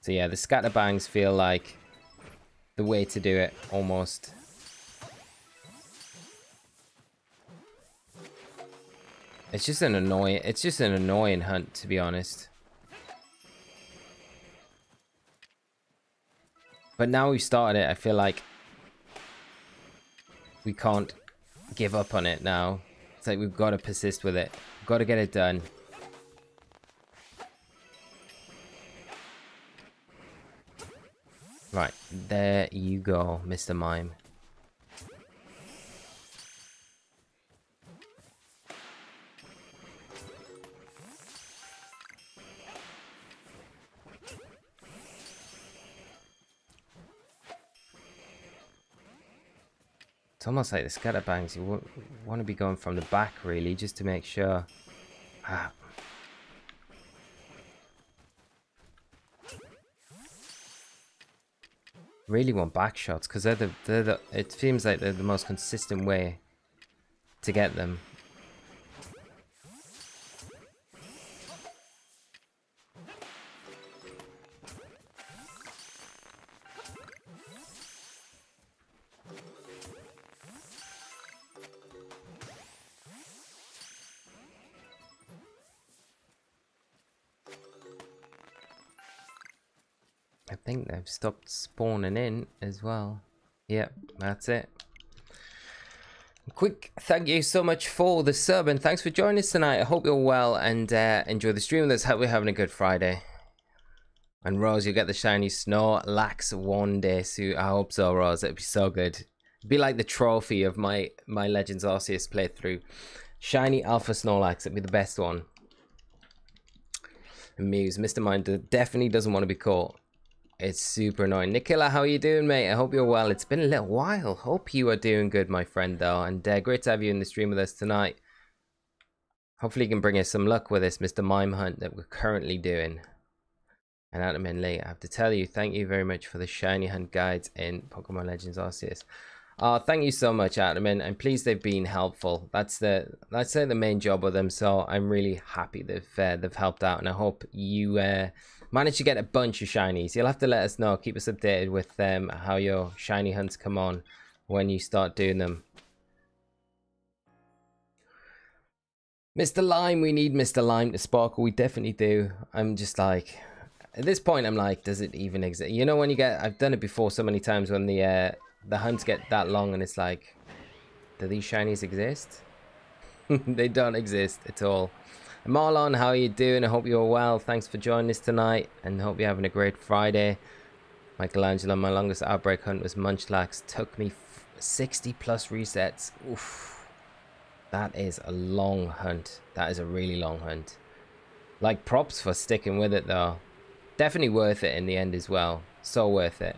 So yeah, the scatterbangs feel like the way to do it, almost. It's just an annoying hunt, to be honest. But now we've started it, I feel like we can't give up on it now. It's like we've got to persist with it. We've got to get it done. Right, there you go, Mr. Mime. It's almost like the scatterbangs. You want to be going from the back, really, just to make sure. Ah. Really want back shots because it seems like they're the most consistent way to get them. I think they've stopped spawning in as well. Yep, that's it. Quick thank you so much for the sub, and thanks for joining us tonight. I hope you're well and enjoy the stream with us. Hope we're having a good Friday. And Rose, you'll get the shiny Snorlax one day soon. I hope so, Rose. It'd be so good. It'd be like the trophy of my Legends Arceus playthrough. Shiny Alpha Snorlax. It'd be the best one. And Muse, Mr. Mind definitely doesn't want to be caught. It's super annoying. Nicola, how are you doing, mate? I hope you're well. It's been a little while. Hope you are doing good, my friend, though. And great to have you in the stream with us tonight. Hopefully you can bring us some luck with this Mr. Mime hunt that we're currently doing. And Admin Lee, I have to tell you, thank you very much for the shiny hunt guides in Pokemon Legends Arceus. Thank you so much, Admin. I'm pleased they've been helpful. That's the main job of them. So I'm really happy they've helped out, and I hope you managed to get a bunch of shinies. You'll have to let us know. Keep us updated with how your shiny hunts come on when you start doing them. Mr. Lime, we need Mr. Lime to sparkle. We definitely do. I'm just like, at this point, I'm like, does it even exist? You know, when you get, I've done it before so many times when the hunts get that long, and it's like, do these shinies exist? They don't exist at all. Marlon, how are you doing? I hope you're well. Thanks for joining us tonight, and hope you're having a great Friday. Michelangelo, my longest Outbreak hunt was Munchlax. Took me 60 plus resets. Oof. That is a long hunt. That is a really long hunt. Like, props for sticking with it, though. Definitely worth it in the end as well. So worth it.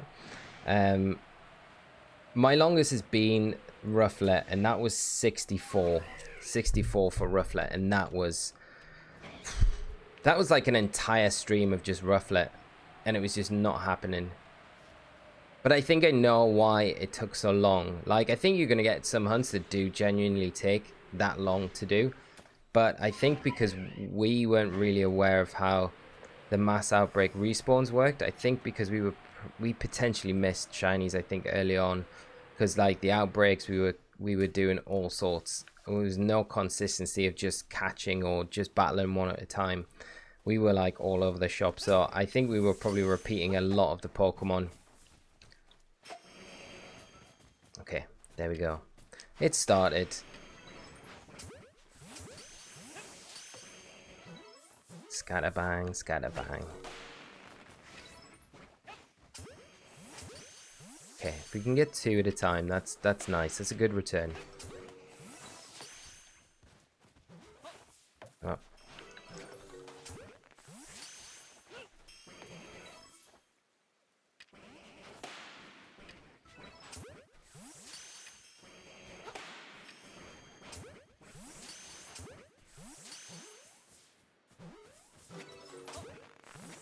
My longest has been Rufflet, and that was 64. 64 for Rufflet, and that was like an entire stream of just Rufflet, and it was just not happening. But I think I know why it took so long. Like, I think you're going to get some hunts that do genuinely take that long to do, but I think because we weren't really aware of how the mass outbreak respawns worked, I think because we potentially missed shinies, I think, early on, because like the outbreaks we were doing all sorts. There was no consistency of just catching or just battling one at a time. We were like all over the shop, so I think we were probably repeating a lot of the Pokemon. Okay, there we go. It started. Scatterbang, scatterbang. Okay, if we can get 2 at a time, that's nice. That's a good return. Oh.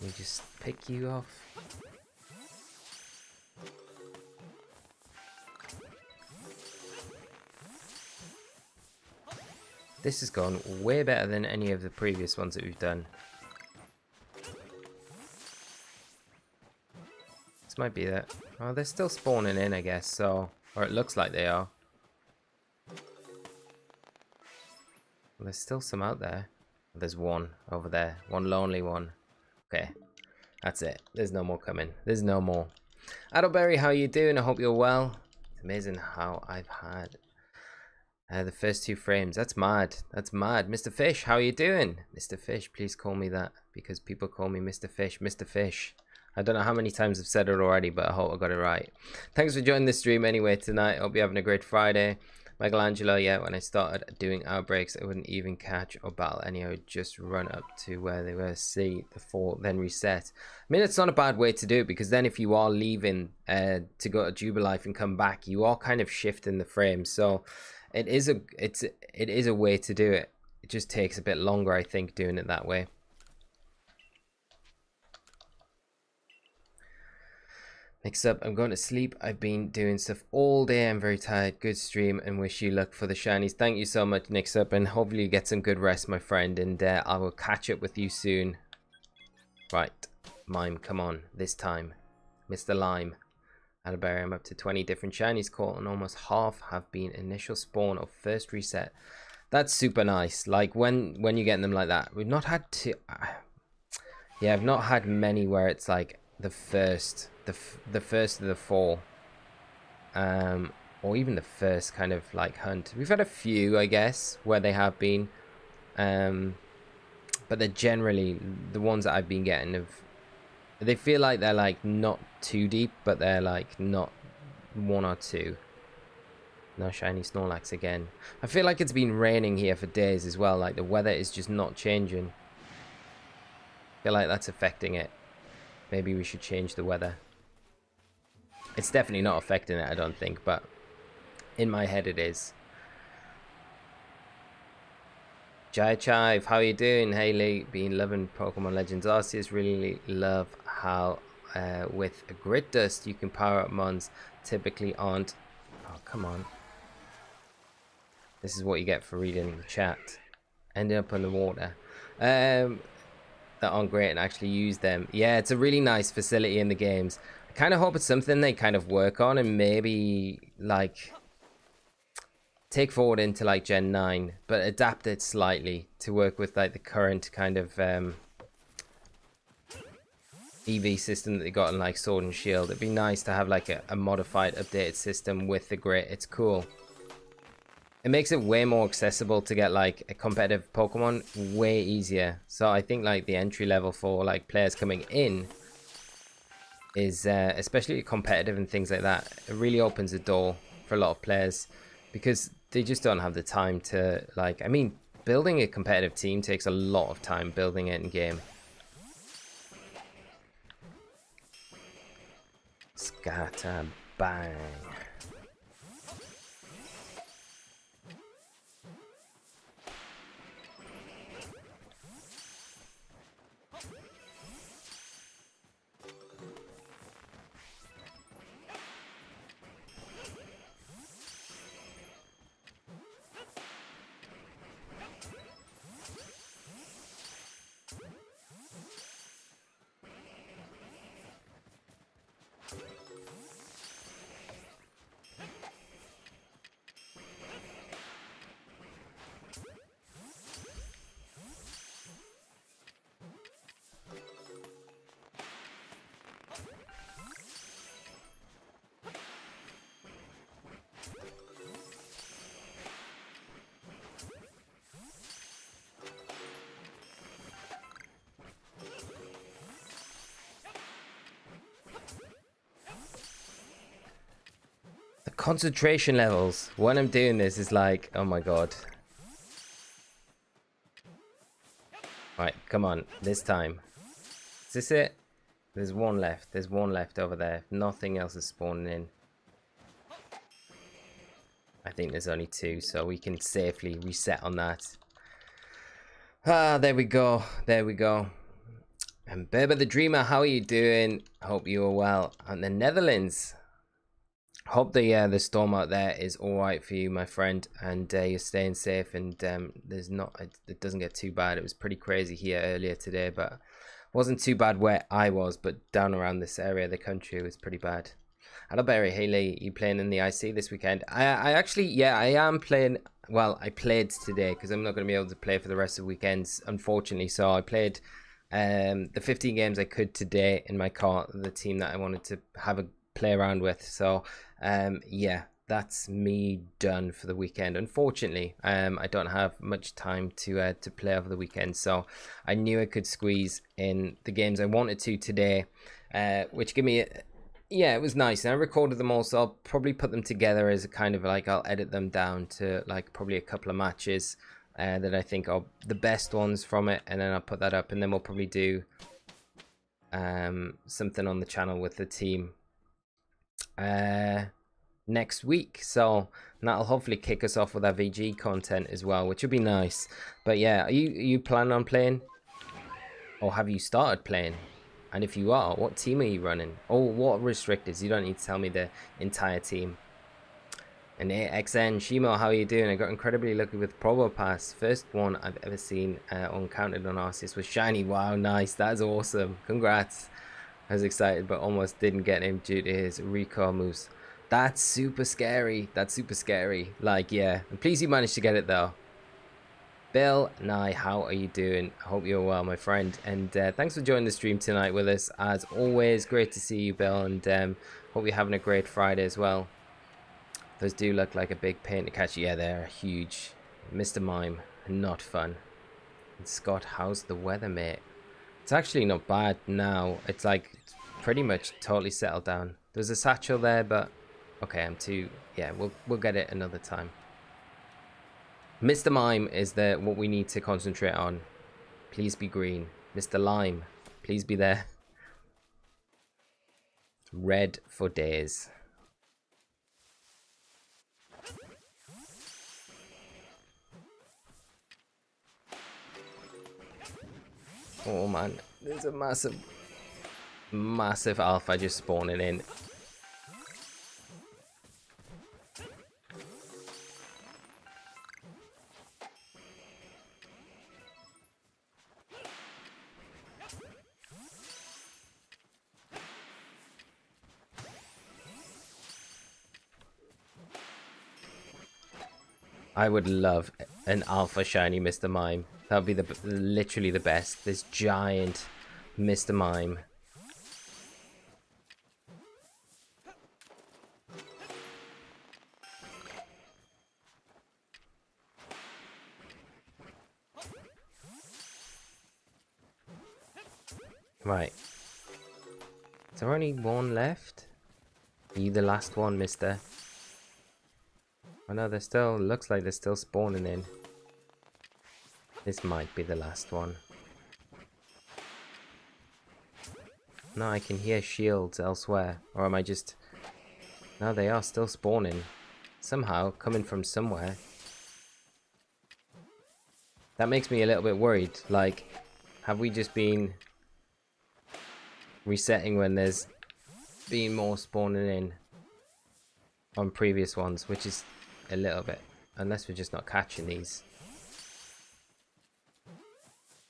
Let me just pick you off. This has gone way better than any of the previous ones that we've done. This might be that. Oh, they're still spawning in, I guess, so... Or it looks like they are. Well, there's still some out there. There's one over there. One lonely one. Okay. That's it. There's no more coming. There's no more. Adelberry, how are you doing? I hope you're well. It's amazing how I've had... the first 2 frames. That's mad. That's mad. Mr. Fish, how are you doing? Mr. Fish, please call me that, because people call me Mr. Fish. Mr. Fish. I don't know how many times I've said it already, but I hope I got it right. Thanks for joining the stream anyway tonight. Hope you're having a great Friday. Michelangelo, yeah, when I started doing outbreaks, I wouldn't even catch or battle any. I would just run up to where they were, see the fall, then reset. I mean, it's not a bad way to do it, because then if you are leaving to go to Jubilife and come back, you are kind of shifting the frame. So it is a way to do it. It just takes a bit longer, I think, doing it that way. Next up, I'm going to sleep. I've been doing stuff all day. I'm very tired. Good stream, and wish you luck for the shinies. Thank you so much, Next up, and hopefully you get some good rest, my friend, and I will catch up with you soon. Right, Mime, come on, this time. Mr. Lime. Atterbury, I'm up to 20 different shinies caught, and almost half have been initial spawn or first reset. That's super nice. Like when you're getting them like that. We've not had yeah, I've not had many where it's like the first of the 4, or even the first kind of like hunt. We've had a few, I guess, where they have been, but they're generally the ones that I've been getting of. They feel like they're like not too deep, but they're like not 1 or 2. No shiny Snorlax again. I feel like it's been raining here for days as well. Like the weather is just not changing. I feel like that's affecting it. Maybe we should change the weather. It's definitely not affecting it, I don't think, but in my head it is. Jai Chive, how are you doing? Haley, been loving Pokemon Legends Arceus. Really love how with a grit dust you can power up mons typically aren't. Oh, come on. This is what you get for reading the chat. Ending up in the water. That aren't great and actually use them. Yeah, it's a really nice facility in the games. I kind of hope it's something they kind of work on and maybe like take forward into like Gen 9, but adapt it slightly to work with like the current kind of EV system that they got in like Sword and Shield. It'd be nice to have like a modified, updated system with the grit. It's cool. It makes it way more accessible to get like a competitive Pokemon way easier. So I think like the entry level for like players coming in is especially competitive and things like that. It really opens the door for a lot of players because they just don't have the time to like. I mean, building a competitive team takes a lot of time building it in game. Scatter bang. concentration levels when I'm doing this is like, oh my god. Right, come on, this time. Is this it? There's one left. There's one left over there. Nothing else is spawning in. I think there's only two, so we can safely reset on that. Ah, there we go. There we go. And Berber the Dreamer, how are you doing? Hope you are well. And the Netherlands. Hope the storm out there is all right for you, my friend, and you're staying safe. And it doesn't get too bad. It was pretty crazy here earlier today, but wasn't too bad where I was. But down around this area of the country, it was pretty bad. Hello, Barry. Hey, Lee. You playing in the IC this weekend? I actually, yeah, I am playing. Well, I played today because I'm not going to be able to play for the rest of the weekends, unfortunately. So I played the 15 games I could today in my car, the team that I wanted to have a play around with. So yeah, that's me done for the weekend. Unfortunately, I don't have much time to play over the weekend, so I knew I could squeeze in the games I wanted to today, which give me yeah, it was nice. And I recorded them all, so I'll probably put them together as a kind of like, I'll edit them down to like probably a couple of matches that I think are the best ones from it, and then I'll put that up, and then we'll probably do something on the channel with the team next week. So that'll hopefully kick us off with our VG content as well, which would be nice. But yeah, are you planning on playing, or have you started playing? And if you are, what team are you running? Oh, what restrictors? You don't need to tell me the entire team. And XN Shimo, how are you doing? I got incredibly lucky with Probo Pass. First one I've ever seen uncounted on Arceus was shiny. Wow, nice. That's awesome. Congrats. I was excited, but almost didn't get him due to his recall moves. That's super scary. That's super scary. Like, yeah. I'm pleased you managed to get it, though. Bill Nye, how are you doing? I hope you're well, my friend. And thanks for joining the stream tonight with us. As always, great to see you, Bill. And hope you're having a great Friday as well. Those do look like a big pain to catch. Yeah, they're huge. Mr. Mime, not fun. And Scott, how's the weather, mate? It's actually not bad now. It's like pretty much totally settled down. There's a satchel there, but okay, I'm too... Yeah, we'll get it another time. Mr. Mime is what we need to concentrate on. Please be green. Mr. Lime, please be there. Red for days. Oh man, there's a massive alpha just spawning in. I would love an alpha shiny Mr. Mime. That would be literally the best. This giant Mr. Mime. Right. Is there only one left? Are you the last one, mister? Oh no, they're still... Looks like they're still spawning in. This might be the last one. No, I can hear shields elsewhere. Or am I just... No, they are still spawning. Somehow, coming from somewhere. That makes me a little bit worried. Like, have we just been resetting when there's been more spawning in on previous ones, which is a little bit... Unless we're just not catching these.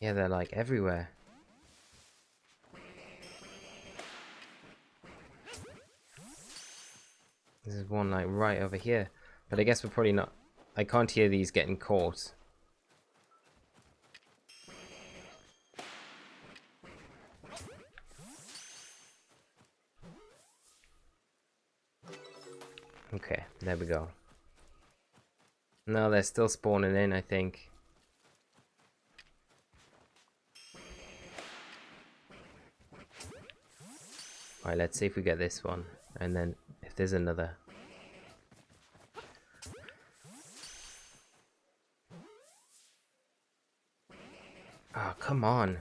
Yeah, they're like everywhere. There's one like right over here. But I guess we're probably not... I can't hear these getting caught. Okay, there we go. No, they're still spawning in, I think. Alright, let's see if we get this one. And then if there's another. Oh, come on.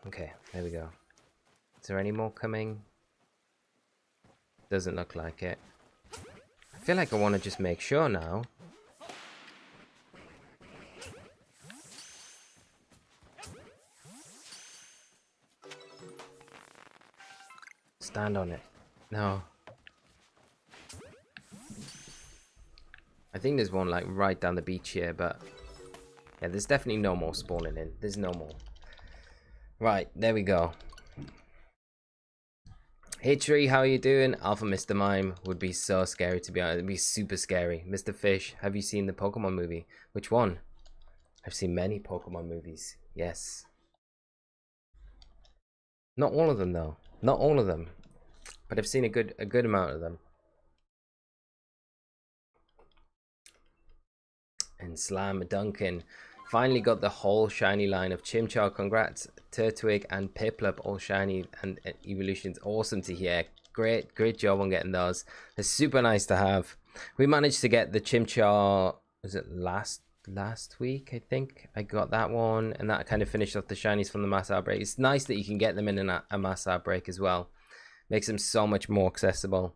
Okay, there we go. Is there any more coming? Doesn't look like it. I feel like I want to just make sure now. Stand on it. No. I think there's one like right down the beach here, but yeah, there's definitely no more spawning in. There's no more. Right, there we go. Hey Tree, how are you doing? Alpha Mr. Mime would be so scary, to be honest. It'd be super scary. Mr. Fish, have you seen the Pokemon movie? Which one? I've seen many Pokemon movies. Yes. Not all of them though. Not all of them. But I've seen a good amount of them. And Slam Duncan finally got the whole shiny line of Chimchar. Congrats, Turtwig and Piplup, all shiny and evolutions. Awesome to hear. Great job on getting those. It's super nice to have. We managed to get the Chimchar, was it last week? I think I got that one, and that kind of finished off the shinies from the mass outbreak. It's nice that you can get them in a mass outbreak as well. Makes them so much more accessible.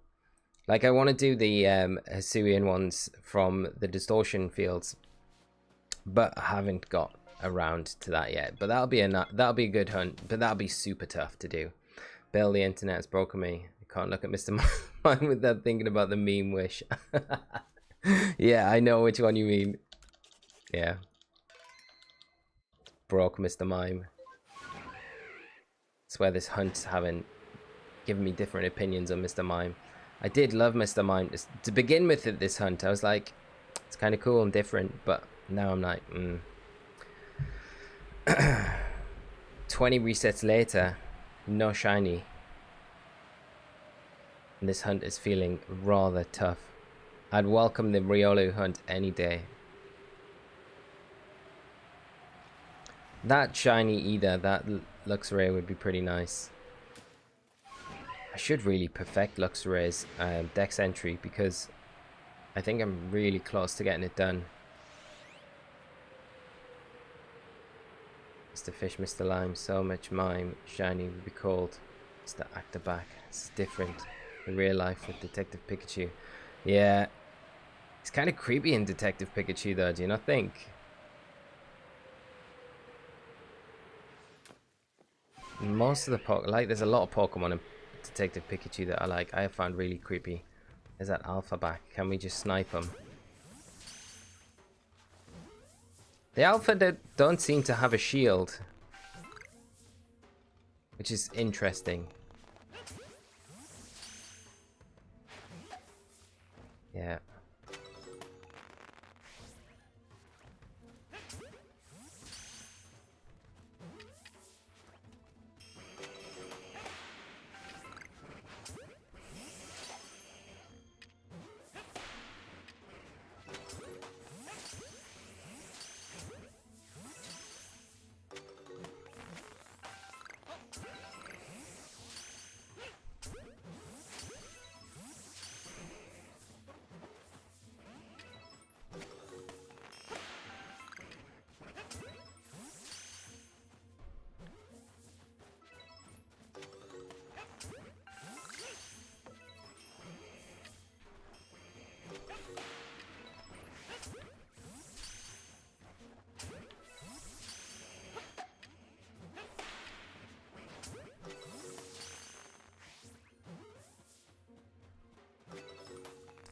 Like, I want to do the Hisuian ones from the distortion fields, but I haven't got around to that yet. But that'll be a good hunt, but that'll be super tough to do. Bill, the internet has broken me. I can't look at Mr. Mime without thinking about the meme wish. Yeah, I know which one you mean. Yeah. Broke Mr. Mime. Swear this hunt's haven't given me different opinions on Mr. Mime. I did love Mr. Mime. To begin with at this hunt, I was like, it's kind of cool and different, but now I'm like, 20 resets later, no shiny. And this hunt is feeling rather tough. I'd welcome the Riolu hunt any day. That shiny either, that Luxray would be pretty nice. I should really perfect Luxray's Dex entry, because I think I'm really close to getting it done. Mr. Fish, Mr. Lime, so much Mime shiny would be called. It's the actor back. It's different in real life with Detective Pikachu. Yeah, it's kind of creepy in Detective Pikachu though, do you not think? Most of the there's a lot of Pokemon in Detective Pikachu that I have found really creepy. There's that alpha back. Can we just snipe him? The alpha don't seem to have a shield, which is interesting. Yeah.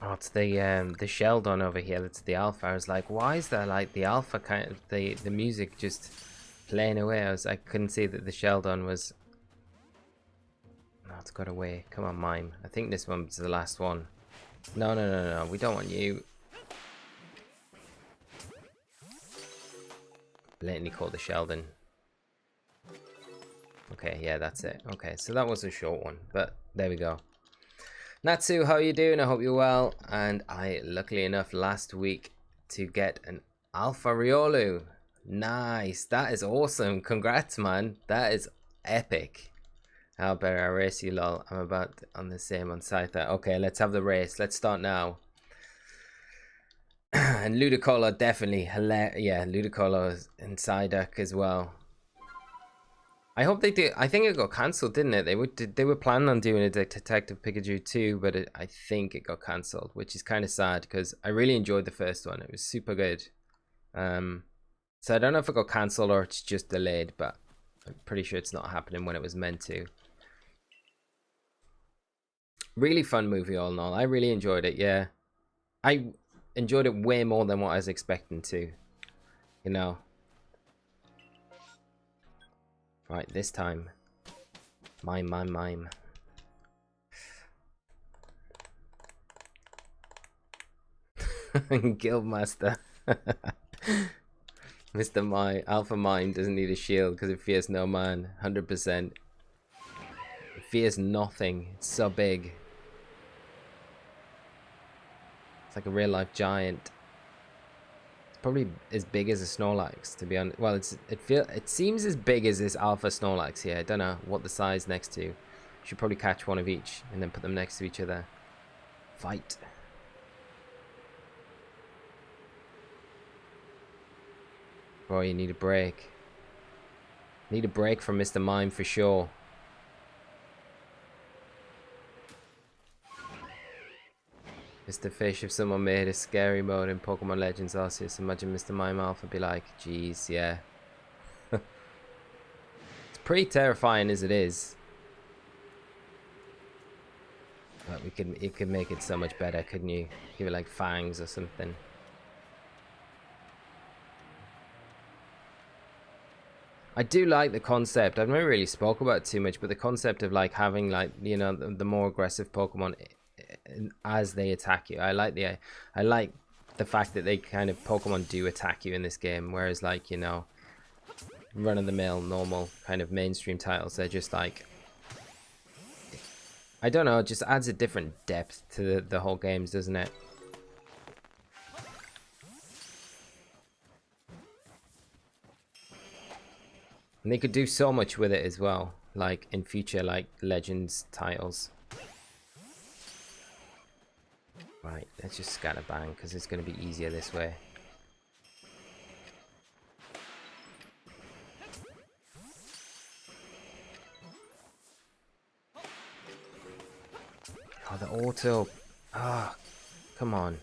Oh, it's the Sheldon over here. That's the alpha. I was like, why is there like the alpha kind of the music just playing away? I couldn't see that the Sheldon was. No, it's got away. Come on, Mime. I think this one's the last one. No. We don't want you. Blatantly called the Sheldon. Okay, yeah, that's it. Okay, so that was a short one, but there we go. Natsu, how are you doing? I hope you're well. And I, luckily enough, last week to get an Alpha Riolu. Nice. That is awesome. Congrats, man. That is epic. How about I race you, lol? I'm about on the same on Scyther. Okay, let's have the race. Let's start now. And Ludicolo definitely hilarious. Yeah, Ludicolo and Psyduck as well. I hope they do. I think it got cancelled, didn't it? They were planning on doing a Detective Pikachu 2, but I think it got cancelled, which is kind of sad because I really enjoyed the first one. It was super good. So I don't know if it got cancelled or it's just delayed, but I'm pretty sure it's not happening when it was meant to. Really fun movie all in all. I really enjoyed it. Yeah, I enjoyed it way more than what I was expecting to. You know. Right, this time. Mime. Guildmaster. Mr. Mime, Alpha Mime doesn't need a shield because it fears no man. 100%. It fears nothing. It's so big. It's like a real life giant. Probably as big as a Snorlax, to be honest. Well, it seems as big as this Alpha Snorlax here. I don't know what the size next to. Should probably catch one of each and then put them next to each other. Fight. Bro, you need a break. Need a break from Mr. Mime for sure. Mr. Fish, if someone made a scary mode in Pokemon Legends Arceus, imagine Mr. Mime Alpha be like, geez, yeah. It's pretty terrifying as it is. But you could make it so much better, couldn't you? Give it like fangs or something. I do like the concept. I've never really spoke about it too much, but the concept of like having like, you know, the more aggressive Pokemon as they attack you. I like the fact that they kind of Pokemon do attack you in this game, whereas like, you know, run-of-the-mill normal kind of mainstream titles, they're just like, I don't know, it just adds a different depth to the whole games, doesn't it? And they could do so much with it as well, like in future like Legends titles. Right, let's just scatterbang because it's going to be easier this way. Oh, the auto. Ah, oh, come on.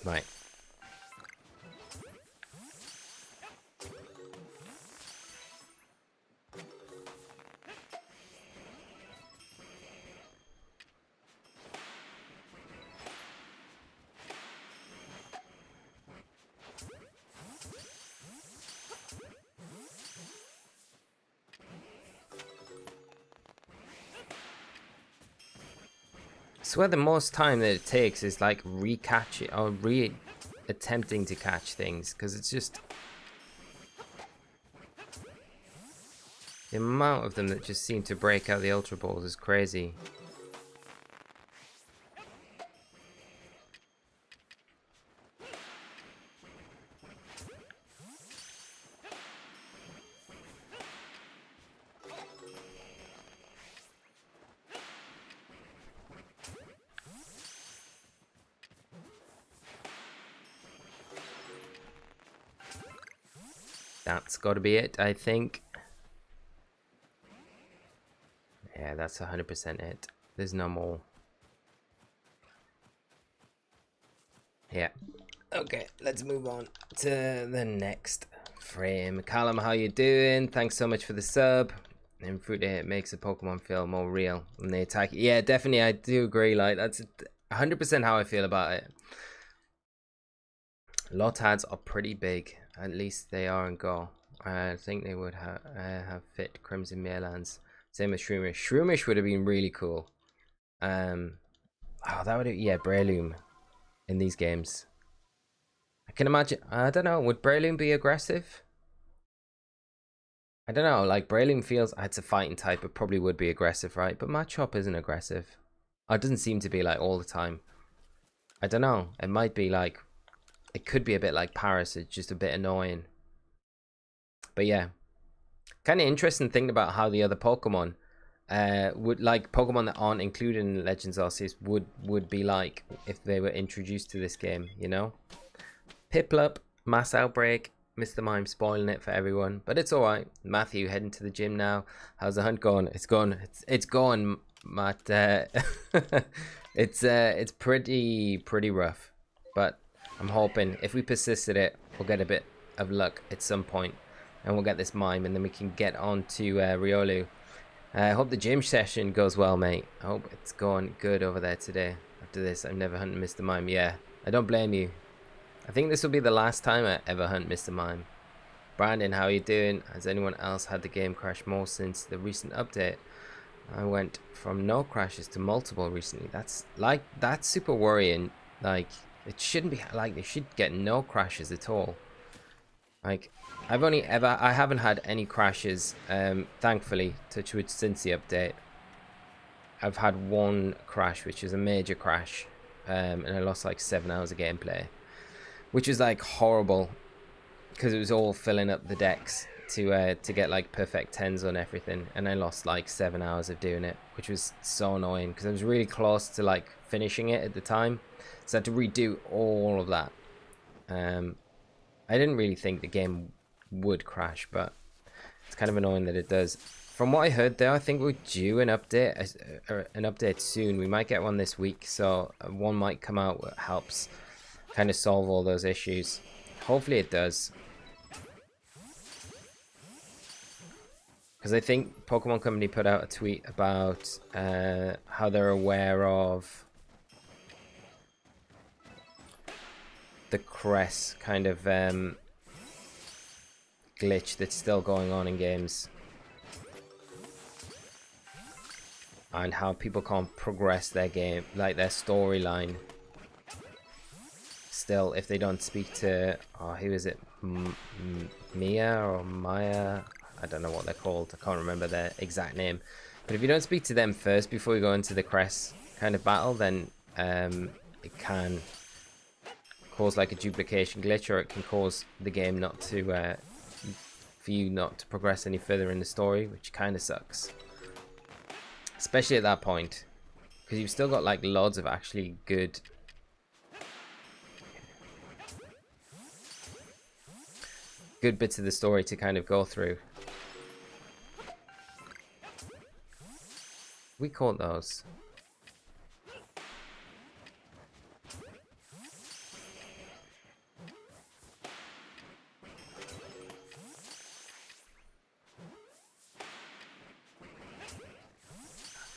Right. I swear the most time that it takes is like re-catch it or attempting to catch things, because it's just the amount of them that just seem to break out the Ultra Balls is crazy. That's got to be it, I think. Yeah, that's 100% it. There's no more. Yeah. Okay, let's move on to the next frame. Callum, how you doing? Thanks so much for the sub. And Fruit It makes a Pokemon feel more real when they attack. Yeah, definitely, I do agree. Like, that's 100% how I feel about it. Lotads are pretty big. At least they are in Go. I think they would have fit Crimson Merelands. Same as Shroomish. Shroomish would have been really cool. Oh, that would have, yeah, Breloom in these games. I can imagine. I don't know. Would Breloom be aggressive? I don't know. Like Breloom feels it's a fighting type. It probably would be aggressive, right? But Machop isn't aggressive. It doesn't seem to be like all the time. I don't know. It might be like it could be a bit like Paris. It's just a bit annoying. But yeah, kind of interesting thinking about how the other Pokemon would, like Pokemon that aren't included in Legends Arceus, would be like if they were introduced to this game, you know? Piplup, Mass Outbreak, Mr. Mime spoiling it for everyone, but it's alright. Matthew heading to the gym now. How's the hunt going? It's going, Matt. It's pretty rough, but I'm hoping if we persisted it, we'll get a bit of luck at some point, and we'll get this Mime, and then we can get on to Riolu. I hope the gym session goes well, mate. I hope it's going good over there today. After this, I'm never hunting Mr. Mime. Yeah, I don't blame you. I think this will be the last time I ever hunt Mr. Mime. Brandon, how are you doing? Has anyone else had the game crash more since the recent update? I went from no crashes to multiple recently. That's super worrying. Like, it shouldn't be like, they should get no crashes at all. Like, I haven't had any crashes, thankfully, touch wood, since the update. I've had one crash, which is a major crash, and I lost like 7 hours of gameplay, which was like horrible, because it was all filling up the decks to get like perfect 10s on everything, and I lost like 7 hours of doing it, which was so annoying, because I was really close to like finishing it at the time, so I had to redo all of that. I didn't really think the game would crash, but it's kind of annoying that it does. From what I heard though, I think we're due an update soon. We might get one this week, so one might come out that helps kind of solve all those issues. Hopefully it does, because I think Pokemon Company put out a tweet about how they're aware of the Cress kind of glitch that's still going on in games, and how people can't progress their game, like their storyline, still if they don't speak to, oh, who is it, Mia or Maya, I don't know what they're called, I can't remember their exact name, but if you don't speak to them first before you go into the Cress kind of battle, then it can cause like a duplication glitch, or it can cause the game not to for you not to progress any further in the story, which kind of sucks, especially at that point, because you've still got like loads of actually good bits of the story to kind of go through. We caught those.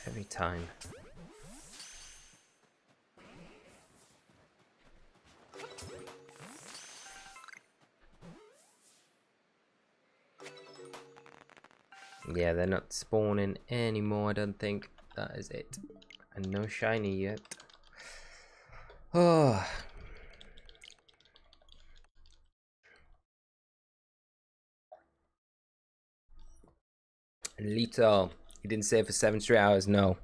Every time. Yeah, they're not spawning anymore, I don't think. That is it. And no shiny yet. Oh. And Lito, he didn't save for 7 straight hours, no.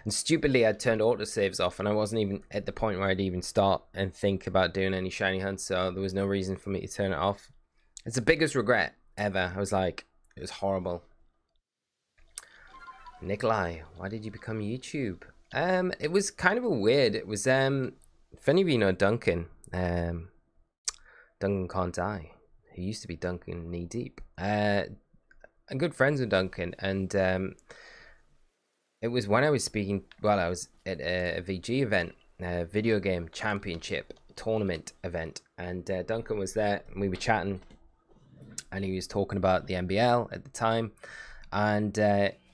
And stupidly, I turned autosaves off, and I wasn't even at the point where I'd even start and think about doing any shiny hunts, so there was no reason for me to turn it off. It's the biggest regret ever. I was like, it was horrible. Nikolai, why did you become YouTube? It was kind of a weird. It was if any of you know Duncan, Duncan Can't Die, who used to be Duncan Knee Deep. I'm good friends with Duncan, and it was when I was speaking. Well, I was at a VG event, a video game championship tournament event, and Duncan was there, and we were chatting, and he was talking about the NBL at the time, and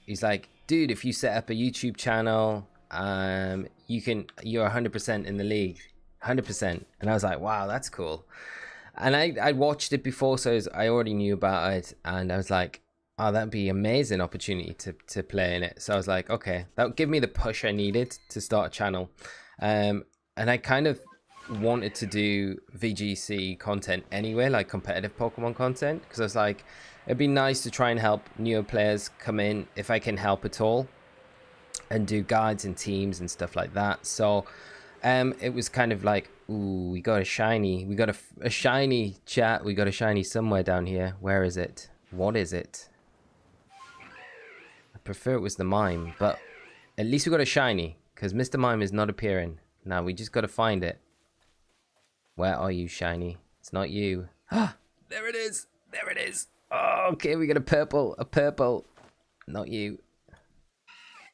he's like, dude, if you set up a YouTube channel, you're 100% in the league, 100%. And I was like, wow, that's cool. And I watched it before, so I already knew about it, and I was like, oh, that'd be an amazing opportunity to play in it. So I was like, okay, that would give me the push I needed to start a channel. And I kind of wanted to do VGC content anyway, like competitive Pokemon content, because I was like, it'd be nice to try and help newer players come in if I can help at all, and do guides and teams and stuff like that. So It was kind of like, ooh, we got a shiny. We got a shiny, chat. We got a shiny somewhere down here. Where is it? What is it? I prefer it was the Mime, but at least we got a shiny, because Mr. Mime is not appearing. Now we just got to find it. Where are you, shiny? It's not you. Ah, there it is. There it is. Oh, okay, we got a purple. A purple. Not you.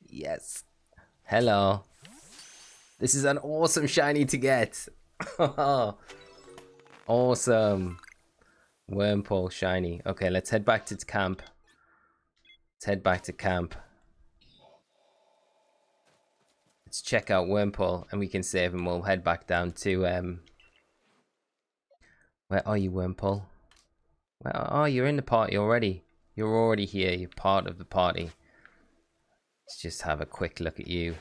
Yes. Hello. This is an awesome shiny to get. Awesome. Wormpole shiny. Okay, let's head back to camp. Let's head back to camp. Let's check out Wormpole and we can save and we'll head back down to where are you, Wormpole? Oh, you're in the party already. You're already here. You're part of the party. Let's just have a quick look at you.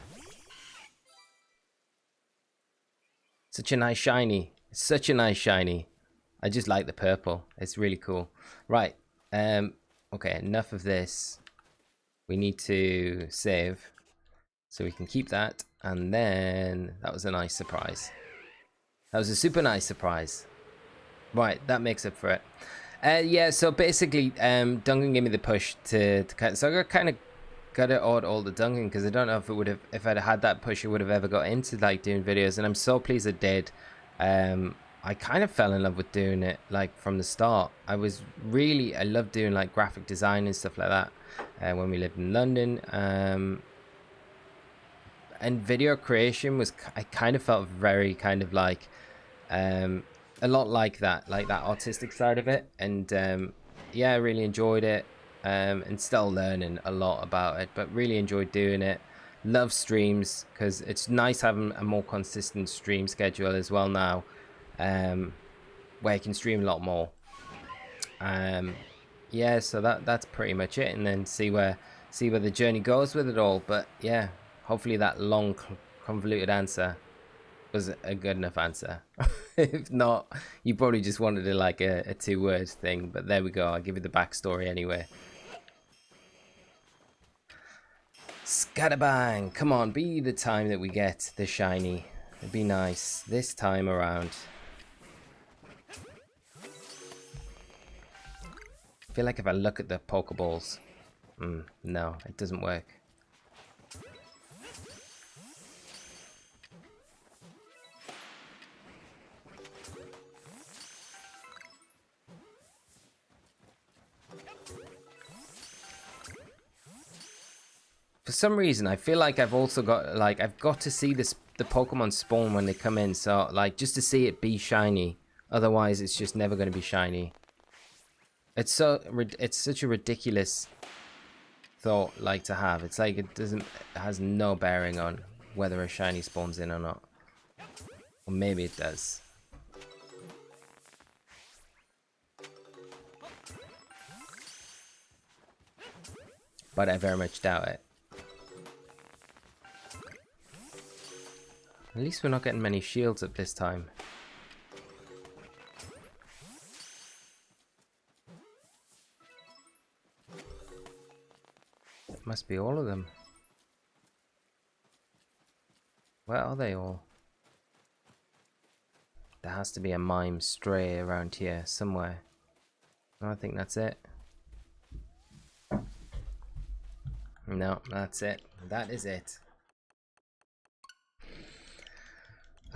Such a nice shiny. Such a nice shiny. I just like the purple. It's really cool. Right. Okay, enough of this. We need to save. So we can keep that. And then that was a nice surprise. That was a super nice surprise. Right, that makes up for it. Yeah, so basically, Duncan gave me the push to so I kind of got it all the Duncan, because I don't know if it would have, if I'd had that push, it would have ever got into like doing videos, and I'm so pleased it did. I kind of fell in love with doing it like from the start. I loved doing like graphic design and stuff like that when we lived in London. And video creation was, I kind of felt very kind of like a lot like that artistic side of it, and yeah, I really enjoyed it, and still learning a lot about it, but really enjoyed doing it. Love streams, because it's nice having a more consistent stream schedule as well now, where you can stream a lot more. Yeah, so that's pretty much it, and then see where the journey goes with it all. But yeah, hopefully that long convoluted answer was a good enough answer. If not, you probably just wanted it like a 2-word thing, but there we go. I'll give you the backstory anyway. Scatterbang, come on, be the time that we get the shiny. It'd be nice this time around. I feel like if I look at the Pokeballs, no, it doesn't work. For some reason, I feel like I've also got, like, I've got to see the Pokemon spawn when they come in, so, like, just to see it be shiny. Otherwise, it's just never going to be shiny. It's such a ridiculous thought, like, to have. It's like it has no bearing on whether a shiny spawns in or not. Or maybe it does. But I very much doubt it. At least we're not getting many shields up this time. It must be all of them. Where are they all? There has to be a Mime stray around here somewhere. No, I think that's it. No, that's it. That is it.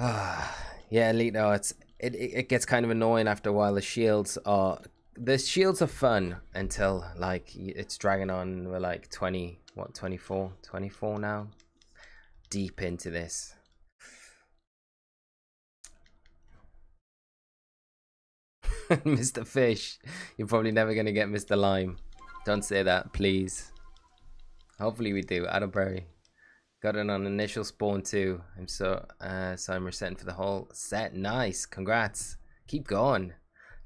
Yeah, Lito, it gets kind of annoying after a while. The shields are fun until like it's dragging on. We're like 24 now, deep into this. Mr. Fish, you're probably never gonna get Mr. Lime. Don't say that, please. Hopefully we do. Atterbury. Got it on initial spawn too. So I'm resetting for the whole set. Nice, congrats. Keep going.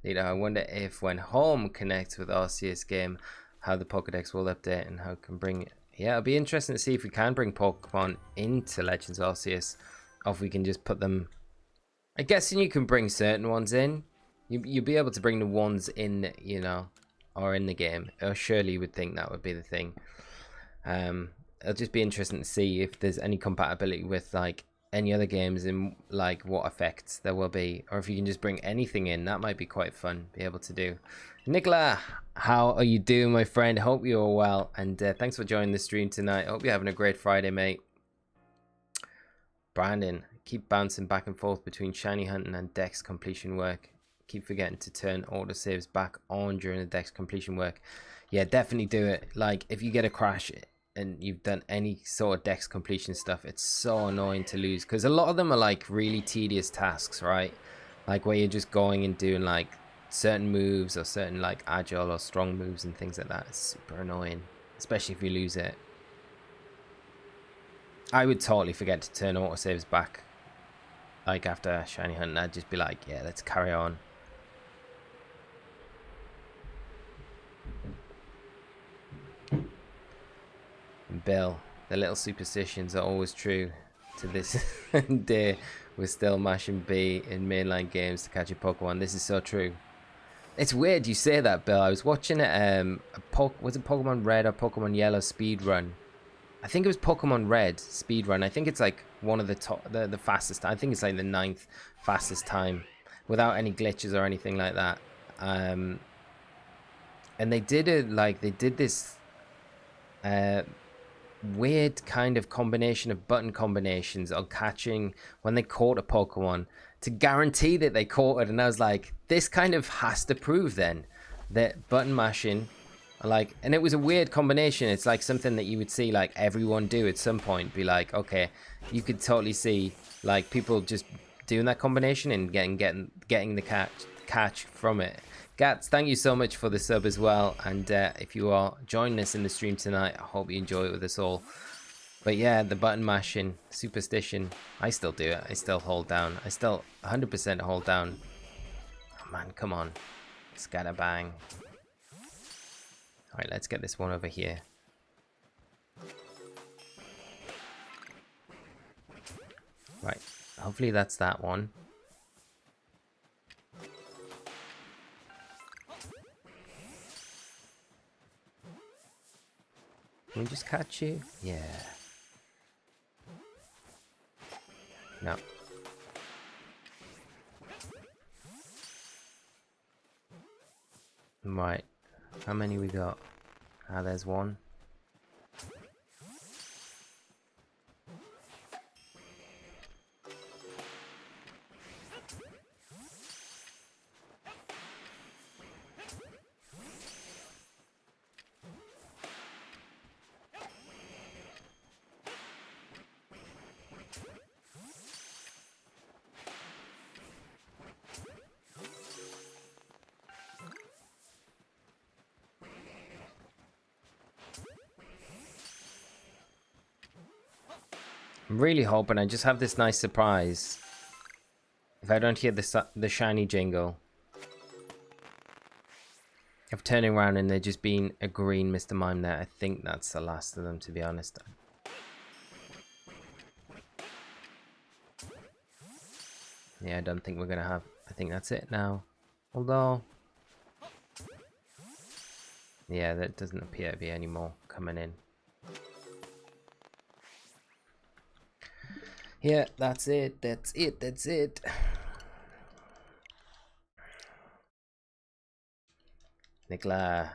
Later, I wonder if when home connects with Arceus game, how the Pokedex will update and how it can bring it. Yeah, it'll be interesting to see if we can bring Pokemon into Legends Arceus, or if we can just put them. I guess you can bring certain ones in. You'll be able to bring the ones in, you know, or in the game. Or surely you would think that would be the thing. It'll just be interesting to see if there's any compatibility with like any other games and like what effects there will be, or if you can just bring anything in, that might be quite fun be able to do. Nicola, how are you doing, my friend? Hope you're well, and thanks for joining the stream tonight. Hope you're having a great Friday, mate. Brandon, keep bouncing back and forth between shiny hunting and dex completion work. Keep forgetting to turn autosaves back on during the dex completion work. Yeah, definitely do it. Like, if you get a crash and you've done any sort of dex completion stuff, it's so annoying to lose, because a lot of them are like really tedious tasks, right? Like where you're just going and doing like certain moves or certain like agile or strong moves and things like that. It's super annoying, especially if you lose it. I would totally forget to turn autosaves back. Like after shiny hunting, I'd just be like, yeah, let's carry on. Bill, the little superstitions are always true to this day. We're still mashing B in mainline games to catch a Pokemon. This is so true. It's weird you say that, Bill. I was watching was it Pokemon Red or Pokemon Yellow speed run? I think it was Pokemon Red speed run. I think it's like one of the top, the fastest. I think it's like the 9th fastest time, without any glitches or anything like that. And they did it like they did this weird kind of combination of button combinations on catching when they caught a Pokemon to guarantee that they caught it. And I was like, this kind of has to prove then that button mashing, like, and it was a weird combination. It's like something that you would see like everyone do at some point. Be like, okay, you could totally see like people just doing that combination and getting the catch from it. Gats, thank you so much for the sub as well, and if you are joining us in the stream tonight, I hope you enjoy it with us all. But yeah, the button mashing superstition, I still do it. I still hold down. I still 100% hold down. Oh man, come on, scatter bang. All right, let's get this one over here. Right, hopefully that's that one. Can we just catch you? Yeah. No. Right. How many we got? Ah, there's one. I'm really hoping I just have this nice surprise. If I don't hear the shiny jingle of turning around and there just being a green Mr. Mime there, I think that's the last of them, to be honest. Yeah, I don't think we're gonna have. I think that's it now. Although, yeah, that doesn't appear to be any more coming in. Yeah, that's it. That's it. That's it. Nicola,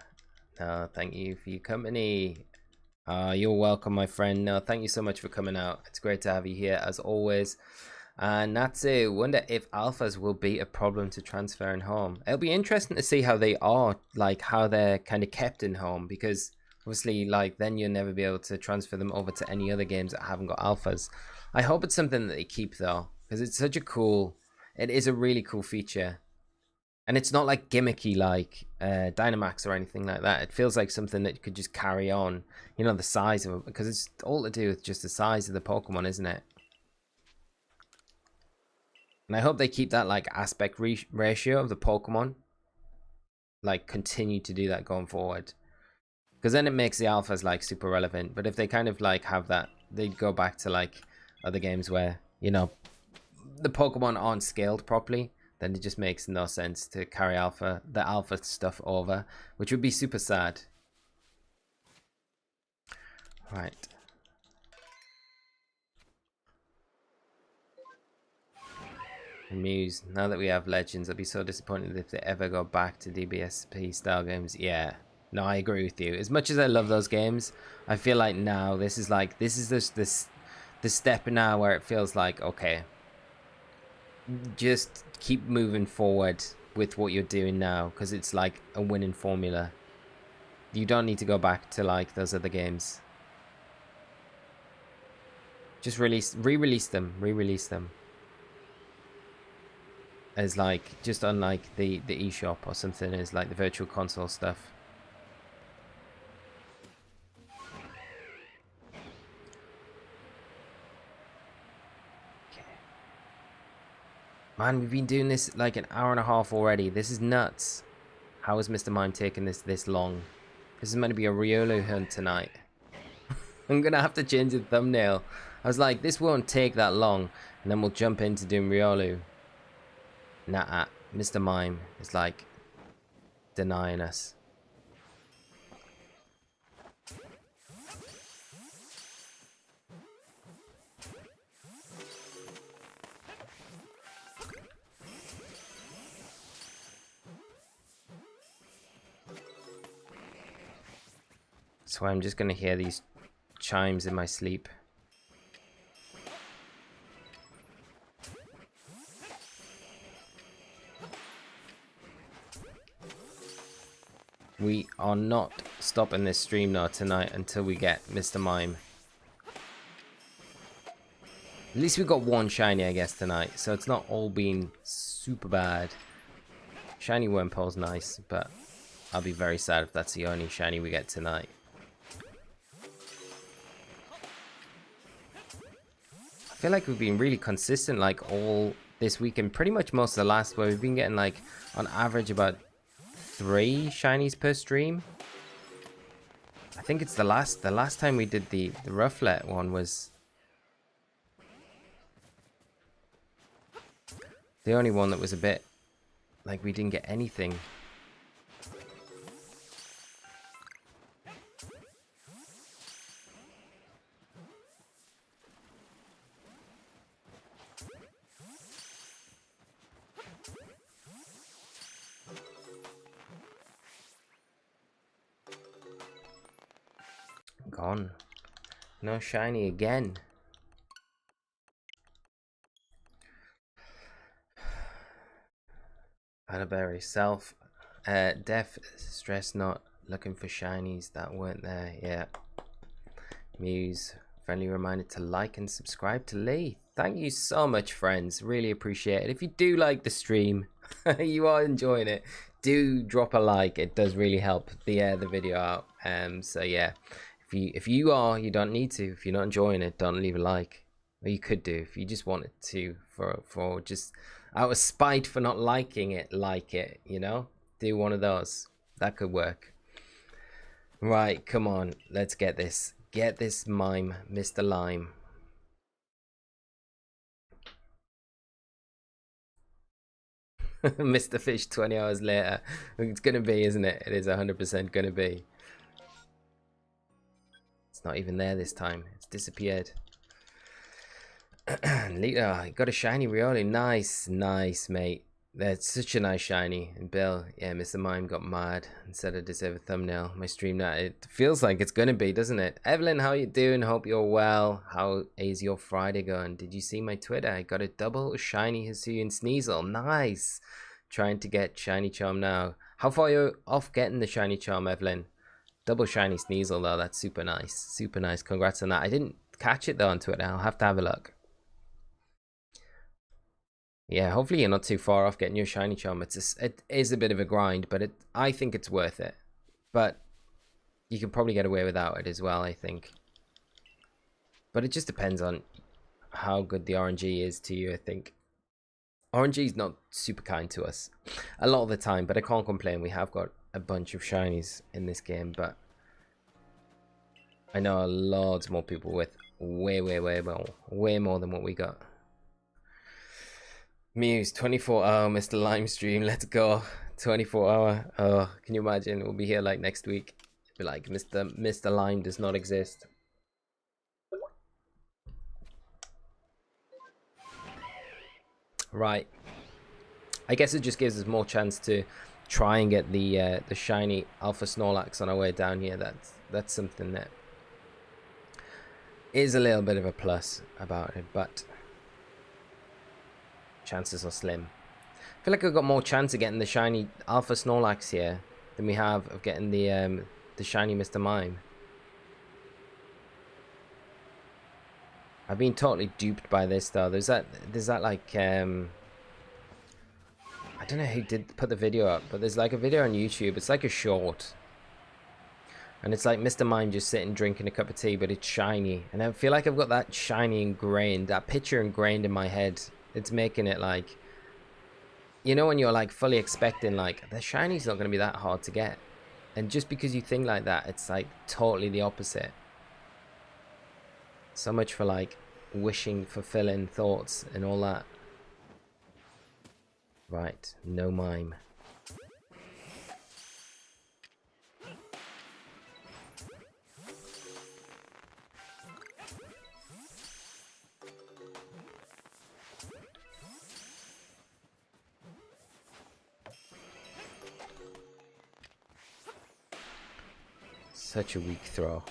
no, thank you for your company. You're welcome, my friend. No, thank you so much for coming out. It's great to have you here as always. And that's it. Wonder if alphas will be a problem to transferring home. It'll be interesting to see how they are, like how they're kind of kept in home, because obviously, like, then you'll never be able to transfer them over to any other games that haven't got alphas. I hope it's something that they keep though, because it's such a cool, it is a really cool feature. And it's not like gimmicky like Dynamax or anything like that. It feels like something that could just carry on, you know, the size of it, because it's all to do with just the size of the Pokemon, isn't it? And I hope they keep that like aspect ratio of the Pokemon, like continue to do that going forward, because then it makes the alphas like super relevant. But if they kind of like have that, they'd go back to like other games where, you know, the Pokemon aren't scaled properly, then it just makes no sense to carry the alpha stuff over, which would be super sad. Right. Muse. Now that we have Legends, I'd be so disappointed if they ever go back to DBSP style games. Yeah. No, I agree with you. As much as I love those games, I feel like now this is the step now where it feels like, okay, just keep moving forward with what you're doing now, because it's like a winning formula. You don't need to go back to like those other games. Just re-release them as like just on like the eShop or something, as like the virtual console stuff. Man, we've been doing this like an hour and a half already. This is nuts. How is Mr. Mime taking this long? This is meant to be a Riolu hunt tonight. I'm gonna have to change the thumbnail. I was like, this won't take that long, and then we'll jump into doing Riolu. Nah, Mr. Mime is like denying us. So I'm just gonna hear these chimes in my sleep. We are not stopping this stream now tonight until we get Mr. Mime. At least we got one shiny, I guess, tonight, so it's not all been super bad. Shiny Wormpole's nice, but I'll be very sad if that's the only shiny we get tonight. I feel like we've been really consistent like all this week, and pretty much most of the last, where we've been getting like on average about 3 shinies per stream. I think it's the last time we did the Rufflet one was the only one that was a bit like we didn't get anything. Gone. No shiny again. Atterbury self. Def stress not looking for shinies that weren't there. Yeah. Muse. Friendly reminder to like and subscribe to Lee. Thank you so much, friends. Really appreciate it. If you do like the stream, you are enjoying it, do drop a like. It does really help the video out. So yeah. If you are, you don't need to. If you're not enjoying it, don't leave a like. Or you could do if you just wanted to, for just out of spite for not liking it, like it, you know? Do one of those. That could work. Right, come on. Let's get this. Get this Mime, Mr. Lime. Mr. Fish 20 hours later. It's gonna be, isn't it? It is 100% gonna be. It's not even there this time. It's disappeared. Lita, got a shiny Riolu. Nice, nice, mate. That's such a nice shiny. And Bill, yeah, Mr. Mime got mad and said I deserve a thumbnail. My stream now, it feels like it's gonna be, doesn't it? Evelyn, how you doing? Hope you're well. How is your Friday going? Did you see my Twitter? I got a double shiny Hisuian Sneasel. Nice. Trying to get shiny charm now. How far are you off getting the shiny charm, Evelyn? Double shiny Sneasel though. That's super nice. Super nice. Congrats on that. I didn't catch it though on Twitter. I'll have to have a look. Yeah, hopefully you're not too far off getting your shiny charm. It is a bit of a grind, but I think it's worth it. But you can probably get away without it as well, I think. But it just depends on how good the RNG is to you, I think. RNG is not super kind to us a lot of the time, but I can't complain. We have got a bunch of shinies in this game, but I know loads more people with way more than what we got. Muse 24-hour Mr. Lime stream. Let's go. 24-hour. Oh, can you imagine? We'll be here like next week. Be like, Mr. Lime does not exist. Right. I guess it just gives us more chance to try and get the shiny Alpha Snorlax on our way down here. That's something that is a little bit of a plus about it, but chances are slim. I feel like I've got more chance of getting the shiny Alpha Snorlax here than we have of getting the shiny Mr. Mime. I've been totally duped by this though. There's that like I don't know who did put the video up, but there's like a video on YouTube. It's like a short, and it's like Mr. Mime just sitting drinking a cup of tea, but it's shiny, and I feel like I've got that shiny ingrained, that picture ingrained in my head. It's making it like, you know, when you're like fully expecting like the shiny's not going to be that hard to get, and just because you think like that, it's like totally the opposite. So much for like wishing, fulfilling thoughts and all that. Right, no Mime. Such a weak throw.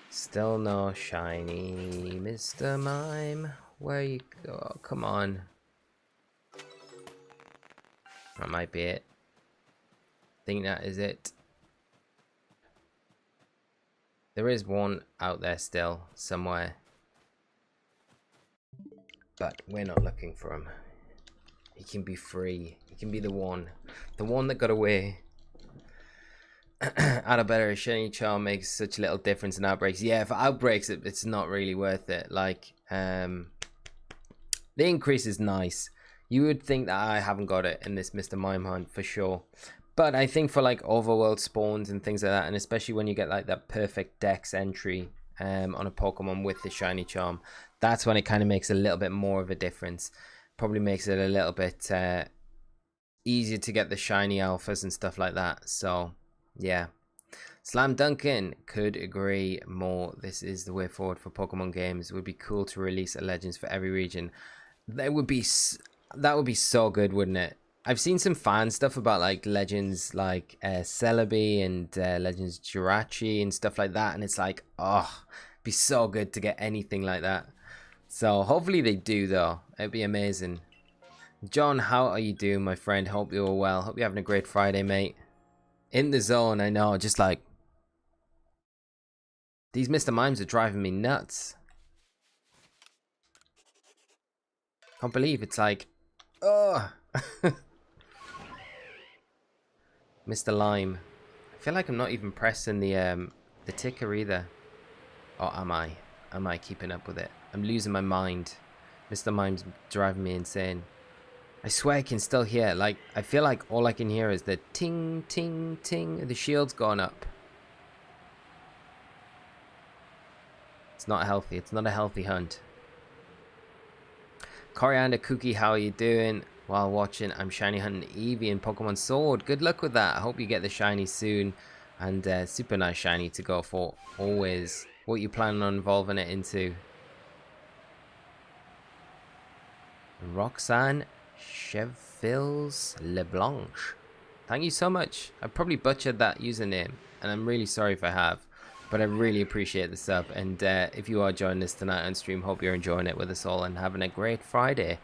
Still no shiny Mr. Mime. Where you go? Oh, come on. That might be it. Think that is it. There is one out there still somewhere, but we're not looking for him. He can be free. He can be the one that got away. Add a better shiny charm makes such little difference in outbreaks. Yeah, for outbreaks it's not really worth it. Like the increase is nice. You would think that I haven't got it in this Mr. Mime hunt for sure, but I think for like overworld spawns and things like that, and especially when you get like that perfect dex entry on a Pokemon with the shiny charm, that's when it kind of makes a little bit more of a difference. Probably makes it a little bit easier to get the shiny alphas and stuff like that. So yeah, Slam Duncan could agree more. This is the way forward for Pokemon games. It would be cool to release a Legends for every region. That would be so good, wouldn't it? I've seen some fan stuff about like Legends like Celebi and Legends Jirachi and stuff like that, and it's like, oh, it'd be so good to get anything like that. So hopefully they do though. It'd be amazing. John, how are you doing, my friend? Hope you're well. Hope you're having a great Friday, mate. In the zone, I know, just like these Mr. Mimes are driving me nuts. Can't believe it's like, oh, Mr. Lime. I feel like I'm not even pressing the ticker either. Or am I? Am I keeping up with it? I'm losing my mind. Mr. Mime's driving me insane. I swear I can still hear, like, I feel like all I can hear is the ting, ting, ting. The shield's gone up. It's not healthy. It's not a healthy hunt. Coriander Cookie, how are you doing? While watching, I'm shiny hunting Eevee in Pokemon Sword. Good luck with that. I hope you get the shiny soon. And super nice shiny to go for. Always. What you planning on evolving it into? Roxanne Chev Phil's LeBlanche. Thank you so much. I probably butchered that username, and I'm really sorry if I have, but I really appreciate the sub. And if you are joining us tonight on stream, hope you're enjoying it with us all and having a great Friday.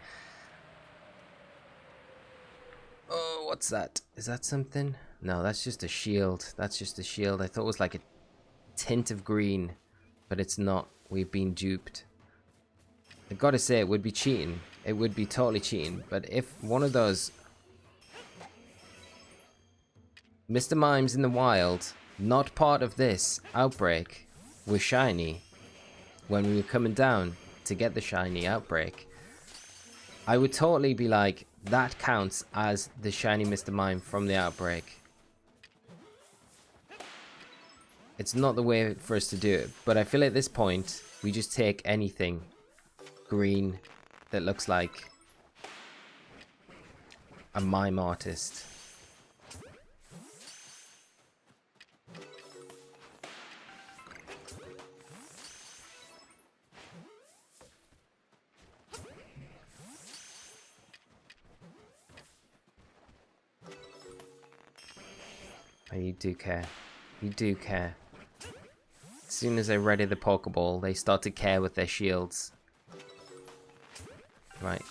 Oh, what's that? Is that something? No, that's just a shield. That's just a shield. I thought it was like a tint of green, but it's not. We've been duped. I gotta say, it would be cheating. It would be totally cheating. But if one of those Mr. Mimes in the wild, not part of this Outbreak, were shiny when we were coming down to get the shiny Outbreak, I would totally be like, that counts as the shiny Mr. Mime from the Outbreak. It's not the way for us to do it, but I feel at this point, we just take anything green that looks like a mime artist. Oh, you do care. You do care. As soon as I ready the Pokeball, they start to care with their shields. Right.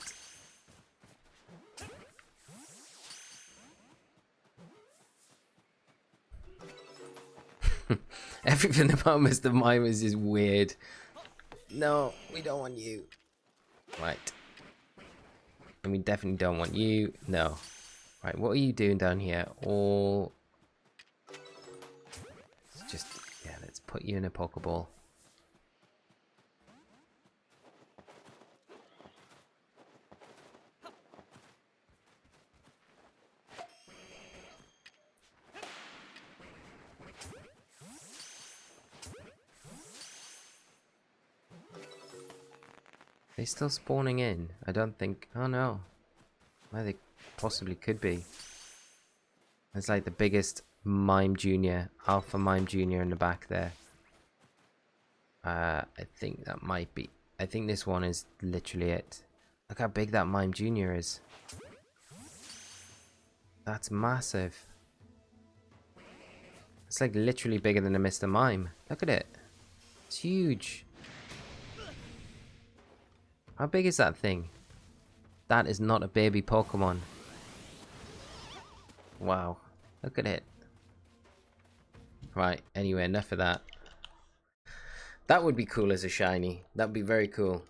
Everything about Mr. Mime is just weird. No, we don't want you. Right. And we definitely don't want you. No. Right, what are you doing down here? All... Just, yeah, let's put you in a Pokeball. They still spawning in? I don't think... Oh no. Well, they possibly could be. It's like the biggest Mime Junior, Alpha Mime Junior in the back there. I think that might be... I think this one is literally it. Look how big that Mime Junior is. That's massive. It's like literally bigger than a Mr. Mime. Look at it. It's huge. How big is that thing? That is not a baby Pokemon. Wow. Look at it. Right, anyway, enough of that. That would be cool as a shiny. That would be very cool.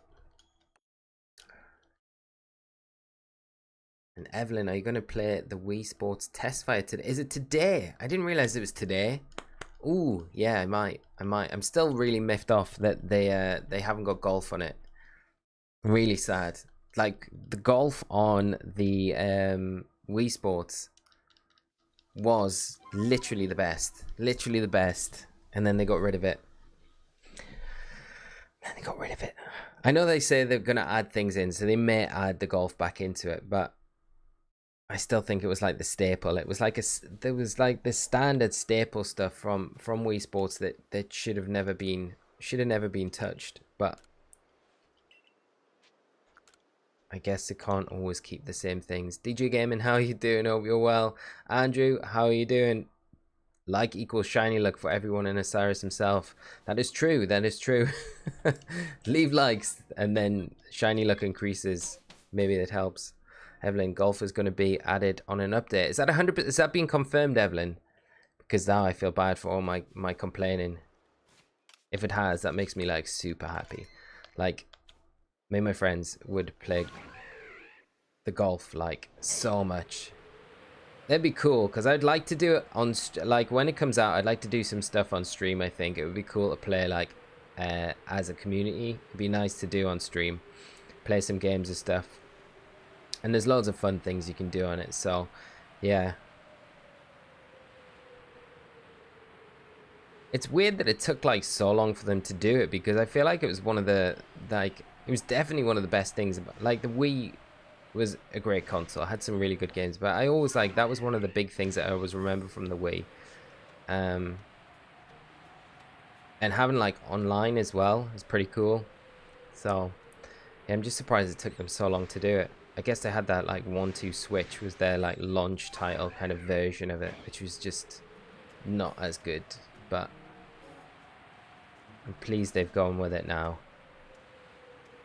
And Evelyn, are you going to play the Wii Sports Test Fire today? Is it today? I didn't realize it was today. Ooh, yeah, I might. I'm still really miffed off that they haven't got golf on it. Really sad. Like, the golf on the Wii Sports was literally the best. Literally the best. And then they got rid of it. I know they say they're going to add things in, so they may add the golf back into it, but I still think it was like the staple. It was like there was like the standard staple stuff from Wii Sports that should have never been touched, but I guess it can't always keep the same things. DJ Gaming, how are you doing? Hope you're well. Andrew, how are you doing? Like equals shiny luck for everyone and Osirus himself. That is true. That is true. Leave likes and then shiny luck increases. Maybe that helps. Evelyn, golf is going to be added on an update. Is that 100%? Is that being confirmed, Evelyn? Because now I feel bad for all my complaining. If it has, that makes me like super happy. Like, me and my friends would play the golf like so much. That'd be cool because I'd like to do it on like when it comes out. I'd like to do some stuff on stream. I think it would be cool to play like as a community. It'd be nice to do on stream, play some games and stuff. And there's loads of fun things you can do on it. So yeah, it's weird that it took like so long for them to do it because I feel like it was one of the it was definitely one of the best things about, like, the Wii was a great console. I had some really good games, but I always like that was one of the big things that I always remember from the Wii. And having like online as well is pretty cool. So yeah, I'm just surprised it took them so long to do it. I guess they had that like 1-2 switch was their like launch title kind of version of it, which was just not as good, but I'm pleased they've gone with it now.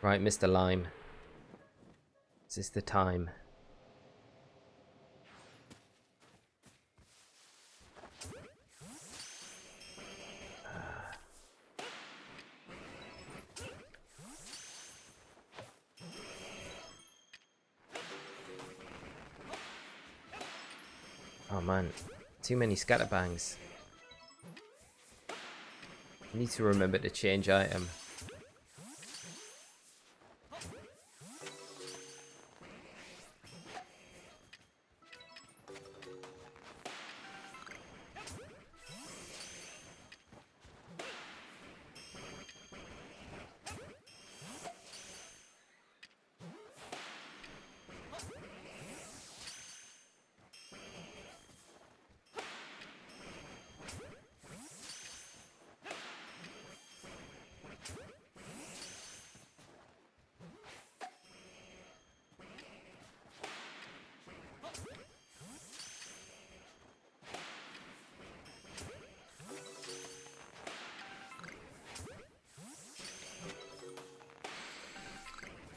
Right, Mr. Lime, is this the time? Oh man, too many scatterbangs. Need to remember to change item.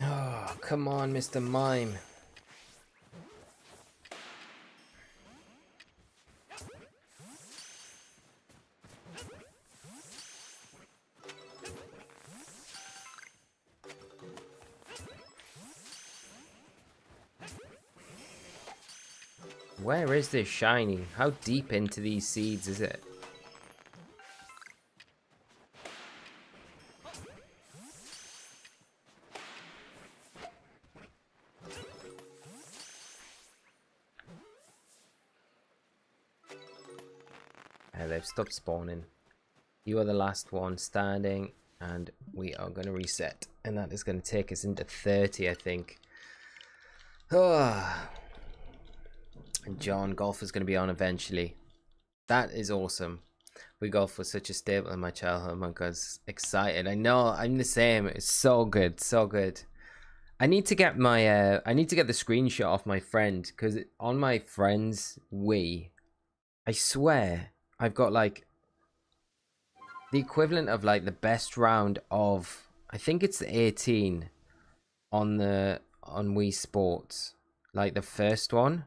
Oh, come on, Mr. Mime. Where is this shiny? How deep into these seeds is it? They've stopped spawning. You are the last one standing, and we are going to reset. And that is going to take us into 30, I think. Oh. And John Golf is going to be on eventually. That is awesome. Wii Golf was such a staple in my childhood. Oh my god, excited. I know, I'm the same. It's so good, so good. I need to get my I need to get the screenshot off my friend, because on my friend's Wii, I swear I've got like the equivalent of like the best round of, I think it's the 18 on Wii Sports, like the first one,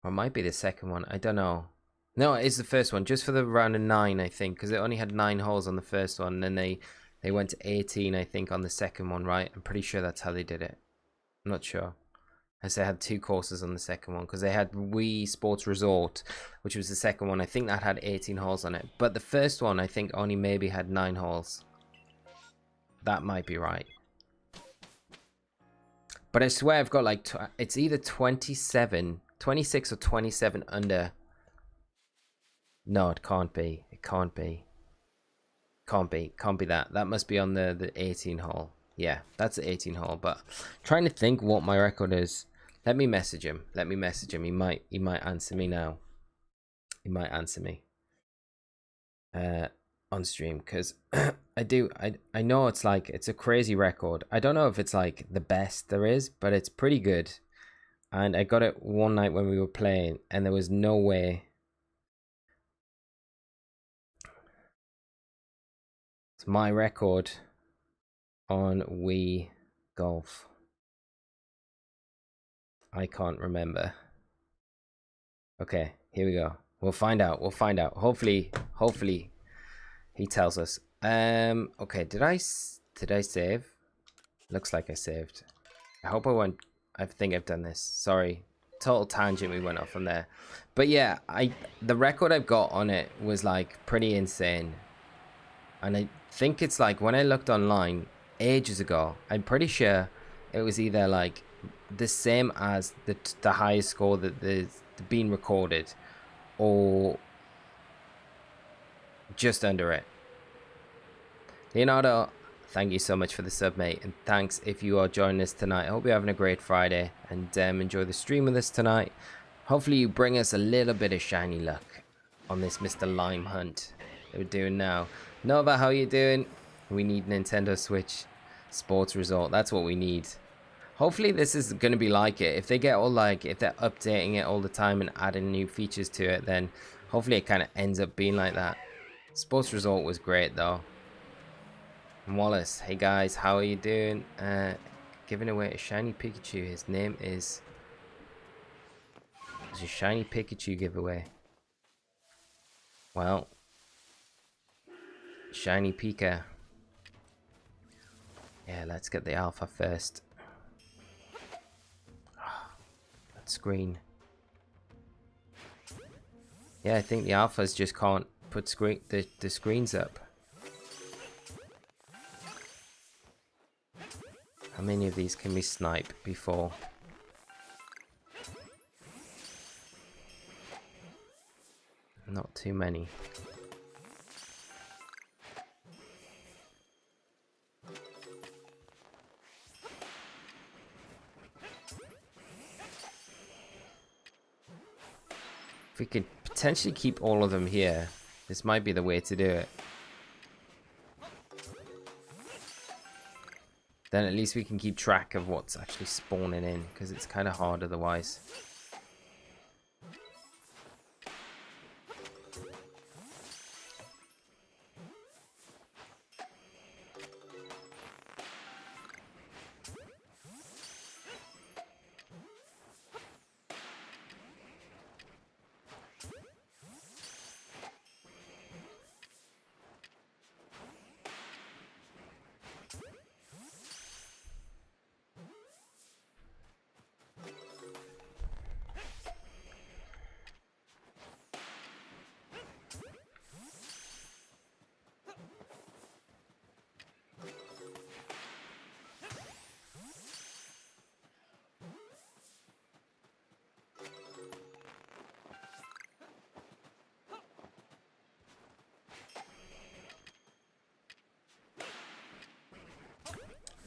or it might be the second one. I don't know. No, it is the first one, just for the round of 9, I think, because it only had 9 holes on the first one, and then they went to 18, I think, on the second one, right? I'm pretty sure that's how they did it. I'm not sure. As they had 2 courses on the second one, because they had Wii Sports Resort, which was the second one. I think that had 18 holes on it. But the first one, I think, only maybe had 9 holes. That might be right. But I swear I've got like, it's either 26 or 27 under. No, it can't be. It can't be. Can't be that. That must be on the 18 hole. Yeah, that's the 18 hole. But trying to think what my record is. Let me message him. Let me message him. He might answer me now. He might answer me on stream, because I know it's like, it's a crazy record. I don't know if it's like the best there is, but it's pretty good. And I got it one night when we were playing, and there was no way. It's my record on Wii Golf. I can't remember. Okay, here we go. We'll find out. We'll find out. Hopefully he tells us. Okay, did I save? Looks like I saved. I hope I went. I think I've done this. Sorry, total tangent we went off from there. But yeah, the record I've got on it was like pretty insane. And I think it's like, when I looked online ages ago, I'm pretty sure it was either like the same as the highest score that is being recorded, or just under it. Leonardo, thank you so much for the sub, mate, and thanks if you are joining us tonight. I hope you're having a great Friday, and enjoy the stream with us tonight. Hopefully you bring us a little bit of shiny luck on this Mr. Lime hunt that we're doing now. Nova, how you doing? We need Nintendo Switch Sports Resort. That's what we need. Hopefully this is going to be like it. If they get all like, if they're updating it all the time and adding new features to it, then hopefully it kind of ends up being like that. Sports Resort was great though. And Wallace, hey guys, how are you doing? Giving away a shiny Pikachu. His name is... It's a shiny Pikachu giveaway. Well, shiny Pika. Yeah, let's get the alpha first. That screen. Yeah, I think the alphas just can't put the screens up. How many of these can we snipe before? Not too many. If we could potentially keep all of them here, this might be the way to do it. Then at least we can keep track of what's actually spawning in, because it's kind of hard otherwise.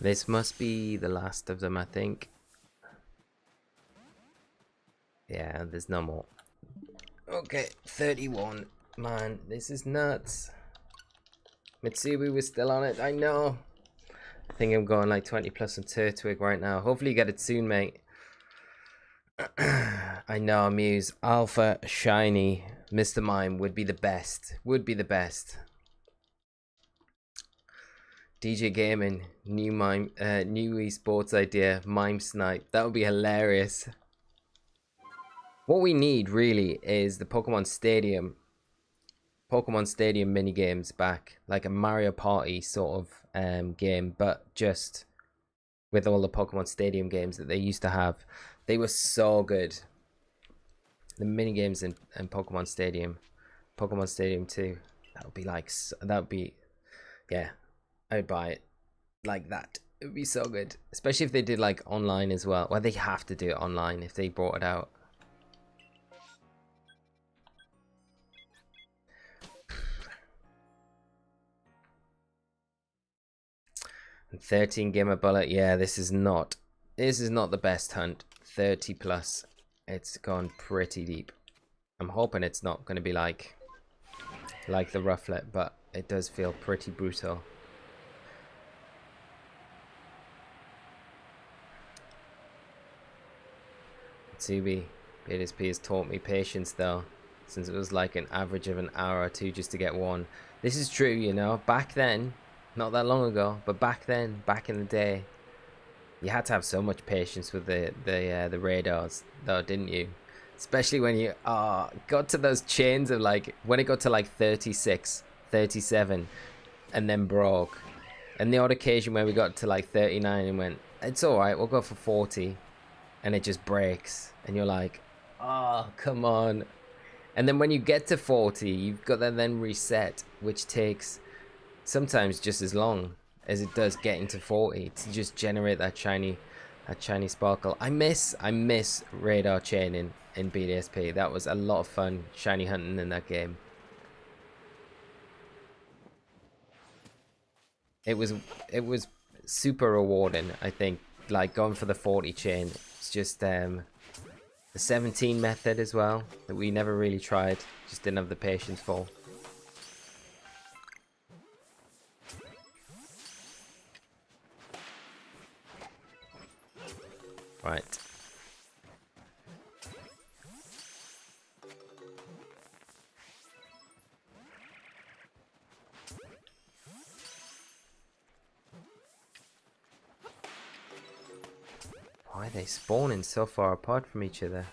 This must be the last of them, I think. Yeah, there's no more. Okay, 31. Man, this is nuts. Mitsubi was still on it, I know. I think I'm going like 20 plus on Turtwig right now. Hopefully you get it soon, mate. I know, Muse. Alpha Shiny Mr. Mime would be the best. Would be the best. DJ Gaming, new Mime, new esports idea, Mime Snipe. That would be hilarious. What we need really is the Pokemon Stadium mini games back, like a Mario Party sort of game, but just with all the Pokemon Stadium games that they used to have. They were so good. The mini games in Pokemon Stadium 2. That would be like, that would be, yeah. I would buy it like that. It would be so good, especially if they did like online as well. Well, they have to do it online if they brought it out. And 13 gamer bullet. Yeah, this is not the best hunt. 30 plus. It's gone pretty deep. I'm hoping it's not going to be like the Rufflet, but it does feel pretty brutal. Mitsubi, BSP has taught me patience though, since it was like an average of an hour or two just to get one. This is true, you know, back then, not that long ago, but back then, back in the day, you had to have so much patience with the radars though, didn't you? Especially when you got to those chains of like, when it got to like 36, 37, and then broke. And the odd occasion where we got to like 39 and went, it's alright, we'll go for 40. And it just breaks. And you're like, oh, come on. And then when you get to 40, you've got to then reset, which takes sometimes just as long as it does getting to 40 to just generate that shiny sparkle. I miss radar chaining in BDSP. That was a lot of fun, shiny hunting in that game. It was super rewarding, I think, like going for the 40 chain. It's just the 17 method as well that we never really tried, just didn't have the patience for. Why are they spawning so far apart from each other?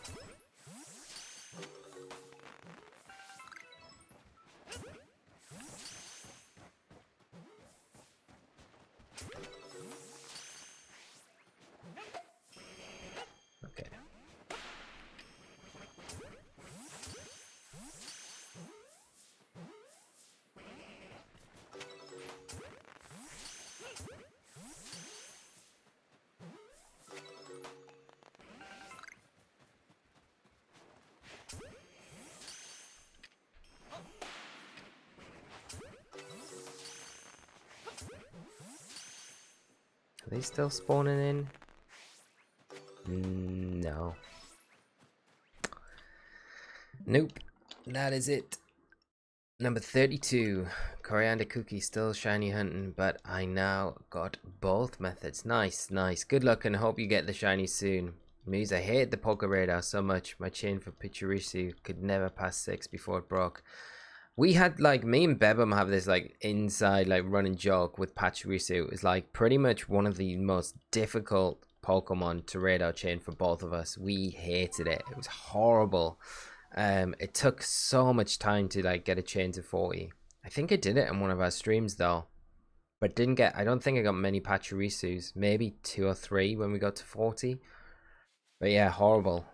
Okay. Are they still spawning in? No. Nope. That is it. Number 32. Coriander cookie, still shiny hunting, but I now got both methods. Nice, nice. Good luck and hope you get the shiny soon. Muse, I hate the Poke Radar so much. My chain for Pachirisu could never pass 6 before it broke. We had, like, me and Bebum have this, like, inside, like, running joke with Pachirisu. It's, like, pretty much one of the most difficult Pokemon to radar chain for both of us. We hated it. It was horrible. It took so much time to, like, get a chain to 40. I think I did it in one of our streams, though. But didn't get, I don't think I got many Pachirisus. Maybe 2 or 3 when we got to 40. But yeah, horrible.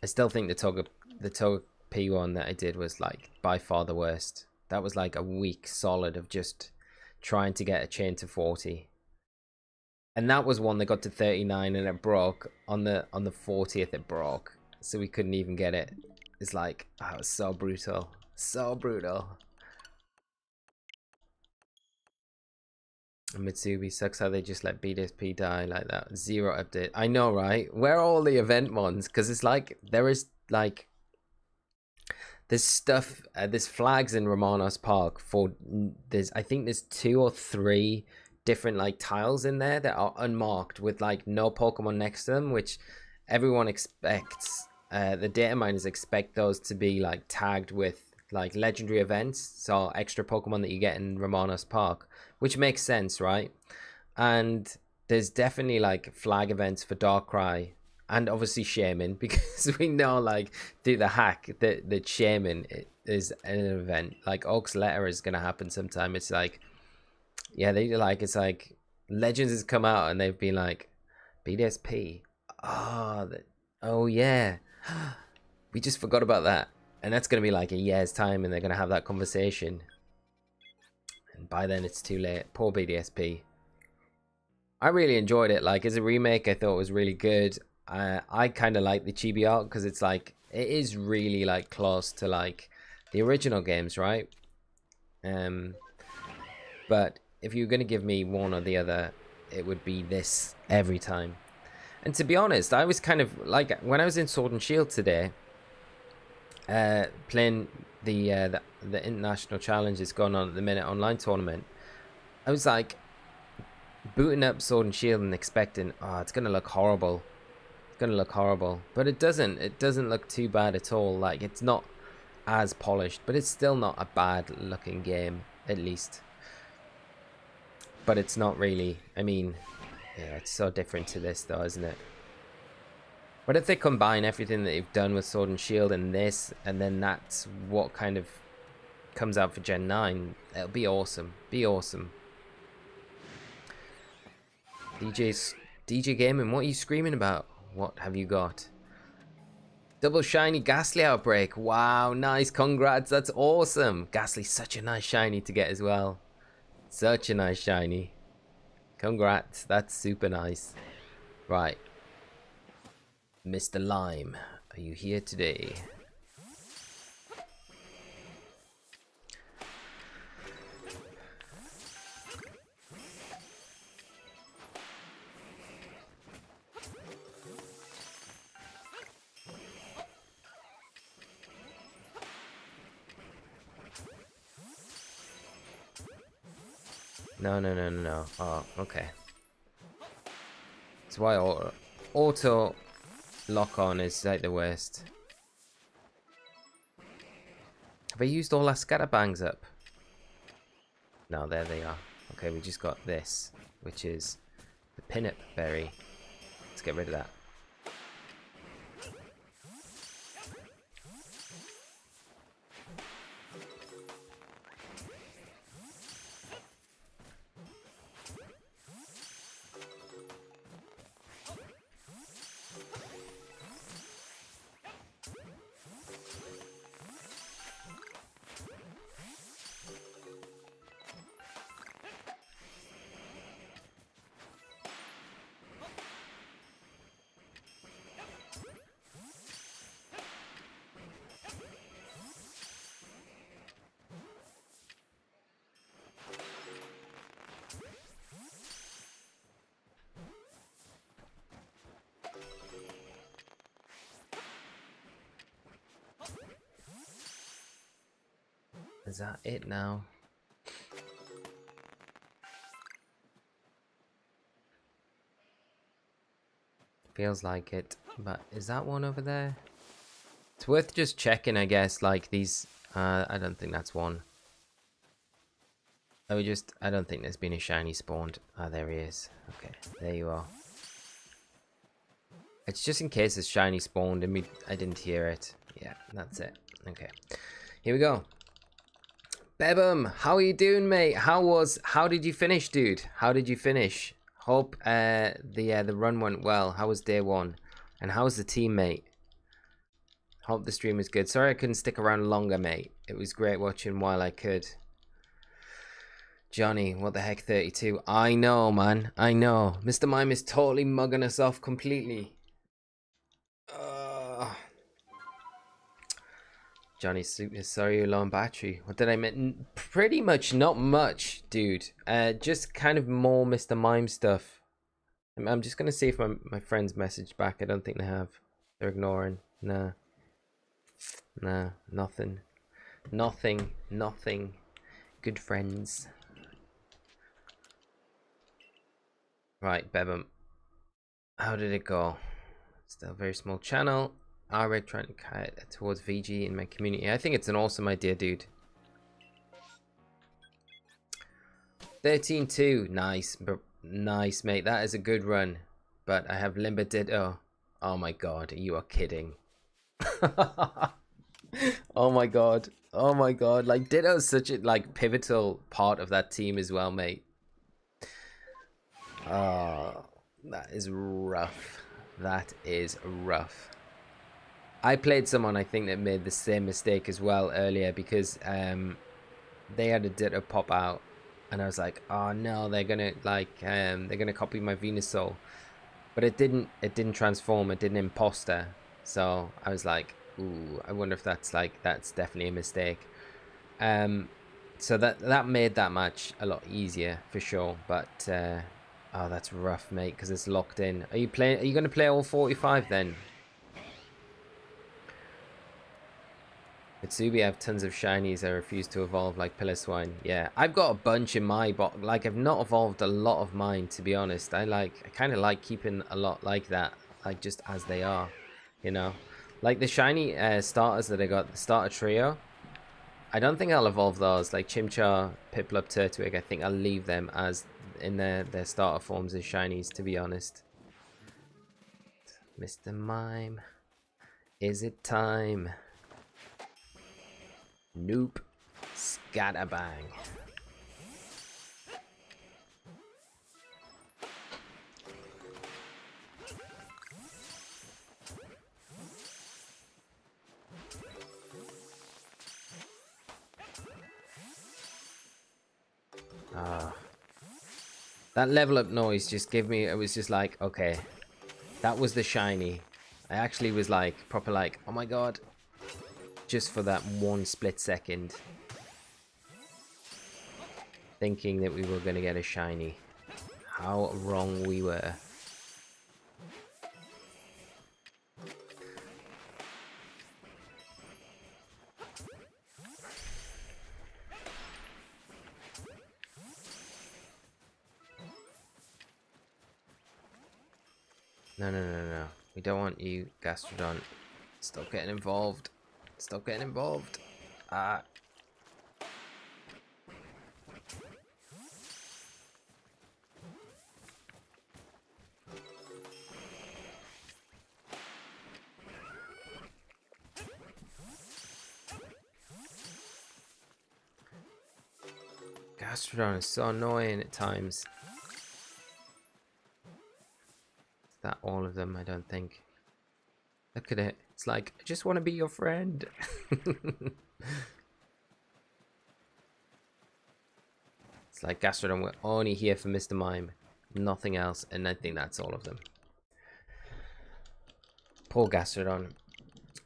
I still think the Togepi one that I did was, like, by far the worst. That was like a week solid of just trying to get a chain to 40. And that was one that got to 39 and it broke. On the 40th it broke. So we couldn't even get it. It's like, oh, it was so brutal. So brutal. And Mitsubi sucks how they just let BDSP die like that. 0 update. I know, right? Where are all the event ones? Because it's like, there is like, there's stuff, there's flags in Romanos Park for, I think there's 2 or 3 different like tiles in there that are unmarked with like no Pokemon next to them, which everyone expects. The data miners expect those to be like tagged with like legendary events, so extra Pokemon that you get in Romanos Park, which makes sense, right? And there's definitely like flag events for Darkrai and obviously Shaman, because we know like through the hack that Shaman is an event. Like Oak's Letter is gonna happen sometime. It's like, yeah, they like, it's like Legends has come out and they've been like BDSP. Oh yeah. We just forgot about that. And that's going to be like a year's time and they're going to have that conversation. And by then it's too late. Poor BDSP. I really enjoyed it. Like, as a remake, I thought it was really good. I kind of like the chibi art because it's like, it is really like close to like the original games, right? But if you're going to give me one or the other, it would be this every time. And to be honest, I was kind of like, when I was in Sword and Shield today, playing the international challenges going on at the minute online tournament, I was like booting up Sword and Shield and expecting, oh, it's gonna look horrible. It's gonna look horrible. But it doesn't. It doesn't look too bad at all. Like, it's not as polished, but it's still not a bad looking game, at least. But it's not really, I mean, yeah, it's so different to this though, isn't it? But if they combine everything that they've done with Sword and Shield and this, and then that's what kind of comes out for Gen 9, it'll be awesome. Be awesome. DJ Gaming, what are you screaming about? What have you got? Double shiny Ghastly Outbreak. Wow, nice. Congrats. That's awesome. Ghastly's such a nice shiny to get as well. Such a nice shiny. Congrats. That's super nice. Right. Mr. Lime, are you here today? No. Oh, okay. That's why auto lock on is like the worst. Have I used all our scatterbangs up? No, there they are. Okay, we just got this, which is The pinup berry. Let's get rid of that. Is that it now? Feels like it, but is that one over there? It's worth just checking, I guess, like these, I don't think that's one. I don't think there's been a shiny spawned. Ah, there he is. Okay, there you are. It's just in case it's shiny spawned and I didn't hear it. Yeah, that's it. Okay, here we go. Bebum, how are you doing, mate? How did you finish, dude? How did you finish? Hope the run went well. How was day one? And how was the team, mate? Hope the stream was good. Sorry I couldn't stick around longer, mate. It was great watching while I could. Johnny, what the heck, 32? I know, man. I know. Mr. Mime is totally mugging us off completely. Johnny, sorry you're low on battery. What did I mean? Pretty much not much, dude. Just kind of more Mr. Mime stuff. I'm just going to see if my friends messaged back. I don't think they have. They're ignoring. Nah. Nah, nothing. Nothing. Good friends. Right, Bebum. How did it go? Still a very small channel. Outbreak trying to cut towards VG in my community. I think it's an awesome idea, dude. 13-2. Nice. Nice, mate. That is a good run. But I have Limber Ditto. Oh my god. You are kidding. Oh my god. Oh my god. Like, Ditto is such a pivotal part of that team as well, mate. Oh, that is rough. That is rough. I played someone I think that made the same mistake as well earlier because they had a Ditto pop out and I was like, oh no, they're gonna they're gonna copy my Venusaur, but it didn't transform. It did an imposter, so I was like, ooh, I wonder if that's definitely a mistake. So that made that match a lot easier for sure, but oh, that's rough, mate, because it's locked in. Are you gonna play all 45 then? Mitsubi, I have tons of shinies. I refuse to evolve like Piloswine. Yeah, I've got a bunch in my box. Like, I've not evolved a lot of mine, to be honest. I kind of like keeping a lot like that, like just as they are, you know. Like the shiny starters that I got, the starter trio. I don't think I'll evolve those. Like Chimchar, Piplup, Turtwig. I think I'll leave them as in their starter forms as shinies, to be honest. Mr. Mime, is it time? Nope. Scatterbang. That level up noise just gave me, it was just like, okay, that was the shiny. I actually was like, proper like, oh my god. Just for that one split second. Thinking that we were going to get a shiny. How wrong we were. No. We don't want you, Gastrodon. Stop getting involved. Stop getting involved. Ah. Gastrodon is so annoying at times. Is that all of them? I don't think. Look at it. It's like, I just want to be your friend. It's like, Gastrodon, we're only here for Mr. Mime. Nothing else. And I think that's all of them. Poor Gastrodon.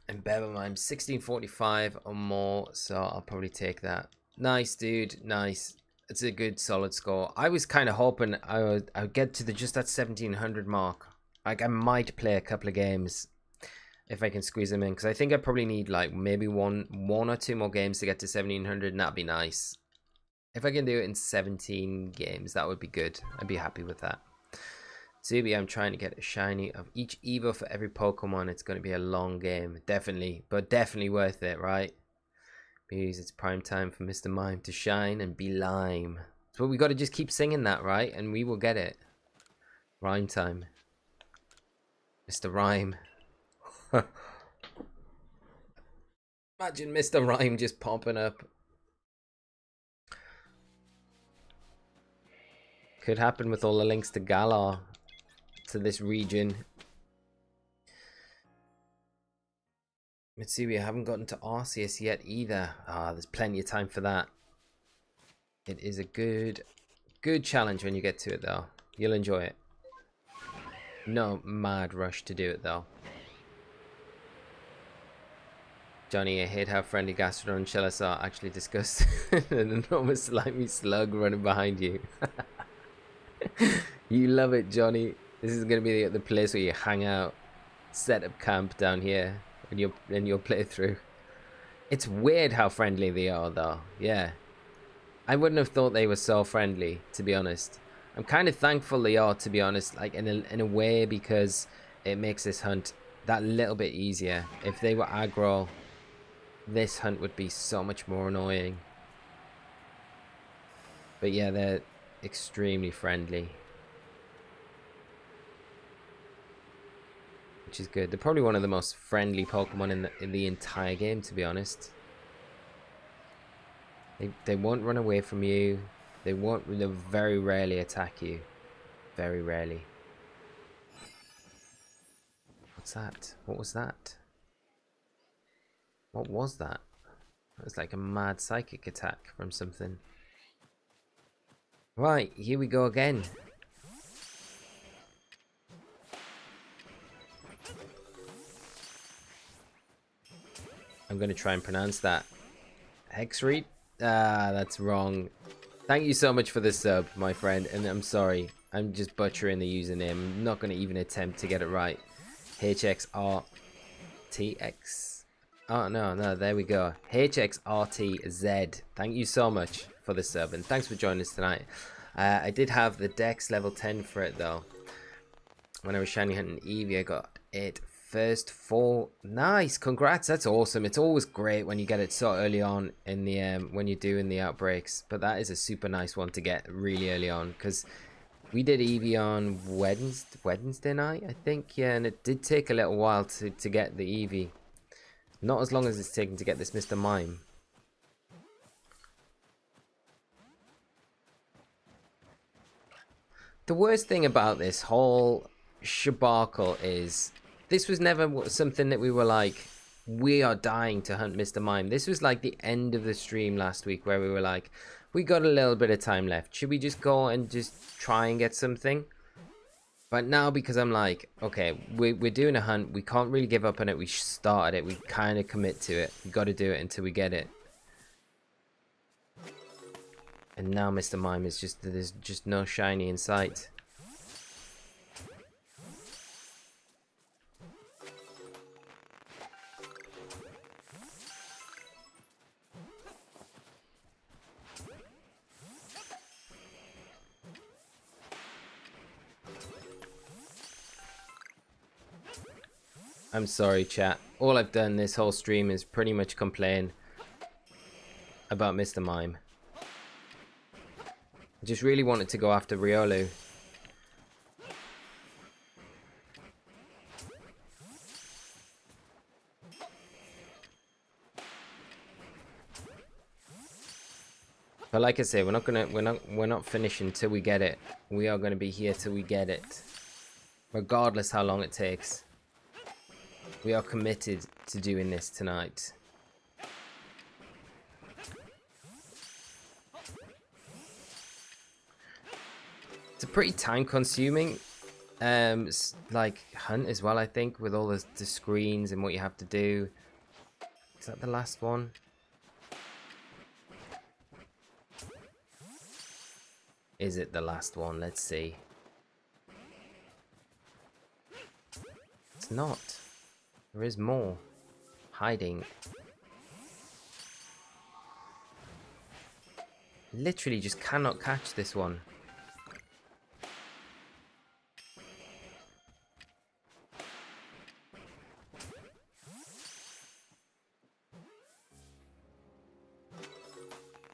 And Mime, 1645 or more. So I'll probably take that. Nice, dude. Nice. It's a good, solid score. I was kind of hoping I would get to just that 1700 mark. Like, I might play a couple of games if I can squeeze them in, because I think I probably need like maybe one or two more games to get to 1700, and that'd be nice. If I can do it in 17 games, that would be good. I'd be happy with that. Zubi, I'm trying to get a shiny of each Evo for every Pokemon. It's going to be a long game, definitely, but definitely worth it, right? Because it's prime time for Mr. Mime to shine and be lime. So we got to just keep singing that, right? And we will get it. Rhyme time. Mr. Rhyme. Imagine Mr. Rhyme just popping up. Could happen with all the links to Galar, to this region. Mitsui, I haven't gotten to Arceus yet either. There's plenty of time for that. It is a good challenge when you get to it though. You'll enjoy it. No mad rush to do it though. Johnny, I hate how friendly Gastrodon and Shellis are. Actually disgusting. An enormous slimy slug running behind you. You love it, Johnny. This is going to be the place where you hang out. Set up camp down here in your playthrough. It's weird how friendly they are though. Yeah. I wouldn't have thought they were so friendly, to be honest. I'm kind of thankful they are, to be honest, like in a way, because it makes this hunt that little bit easier. If they were aggro, this hunt would be so much more annoying. But yeah, they're extremely friendly, which is good. They're probably one of the most friendly Pokemon in the entire game, to be honest. They won't run away from you. They'll very rarely attack you. Very rarely. What's that? What was that? What was that? It was like a mad psychic attack from something. Right, here we go again. I'm going to try and pronounce that. Hexreed? That's wrong. Thank you so much for the sub, my friend, and I'm sorry. I'm just butchering the username. I'm not going to even attempt to get it right. HXRTX. Oh, no, there we go. HXRTZ. Thank you so much for the sub, and thanks for joining us tonight. I did have the Dex level 10 for it, though. When I was shiny hunting Eevee, I got it first full. Nice, congrats, that's awesome. It's always great when you get it so early on in the when you're doing the outbreaks, but that is a super nice one to get really early on, because we did Eevee on Wednesday night, I think. Yeah, and it did take a little while to get the Eevee. Not as long as it's taken to get this Mr. Mime. The worst thing about this whole shabarkle is this was never something that we were like, we are dying to hunt Mr. Mime. This was like the end of the stream last week where we were like, we got a little bit of time left. Should we just go and just try and get something? But now, because I'm like, okay, we're doing a hunt. We can't really give up on it. We started it. We kind of commit to it. We got to do it until we get it. And now Mr. Mime is just, there's just no shiny in sight. I'm sorry, chat. All I've done this whole stream is pretty much complain about Mr. Mime. I just really wanted to go after Riolu. But like I say, we're not finishing till we get it. We are gonna be here till we get it. Regardless how long it takes. We are committed to doing this tonight. It's a pretty time consuming like hunt as well, I think, with all the screens and what you have to do. Is that the last one? Is it the last one? Let's see. It's not. There is more. Hiding. Literally just cannot catch this one.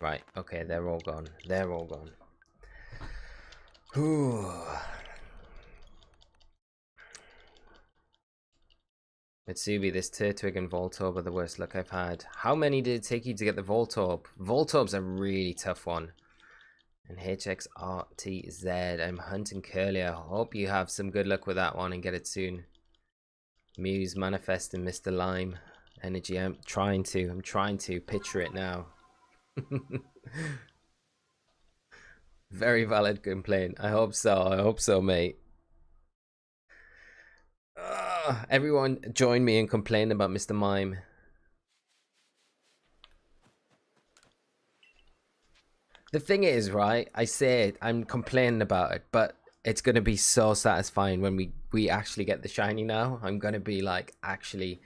Right, okay, they're all gone. They're all gone. Ooh. Mitsubi, this Turtwig and Voltorb are the worst luck I've had. How many did it take you to get the Voltorb? Voltorb's a really tough one. And HXRTZ, I'm hunting Curly. I hope you have some good luck with that one and get it soon. Muse manifesting Mr. Lime energy. I'm trying to picture it now. Very valid complaint. I hope so, mate. Everyone join me in complaining about Mr. Mime. The thing is, right, I say it, I'm complaining about it, but it's going to be so satisfying when we actually get the shiny now. I'm going to be like actually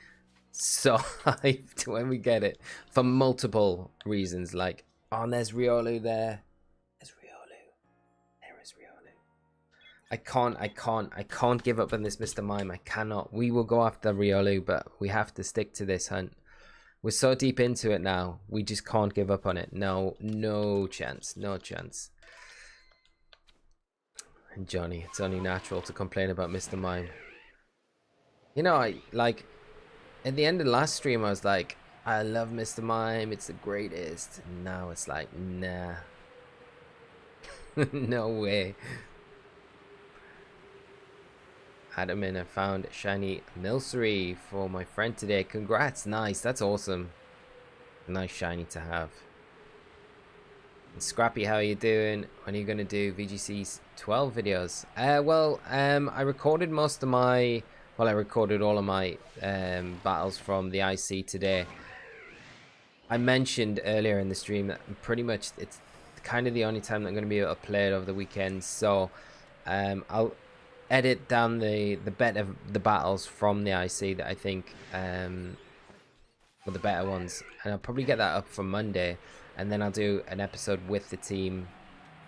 so hyped when we get it for multiple reasons. Like, oh, there's Riolu there. There's Riolu. There is Riolu. I can't give up on this Mr. Mime. I cannot. We will go after Riolu, but we have to stick to this hunt. We're so deep into it now. We just can't give up on it. No chance. No chance. And Johnny, it's only natural to complain about Mr. Mime. You know, I like at the end of the last stream I was like, I love Mr. Mime, it's the greatest. And now it's like, nah. No way. Admin, I found shiny Milcery for my friend today. Congrats, nice, that's awesome. Nice shiny to have. And Scrappy, how are you doing? When are you gonna do VGC's 12 videos? I recorded most of my, well, I recorded all of my battles from the IC today. I mentioned earlier in the stream that pretty much it's kind of the only time that I'm gonna be able to play it over the weekend. So I'll edit down the battles from the IC that I think were the better ones, and I'll probably get that up for Monday, and then I'll do an episode with the team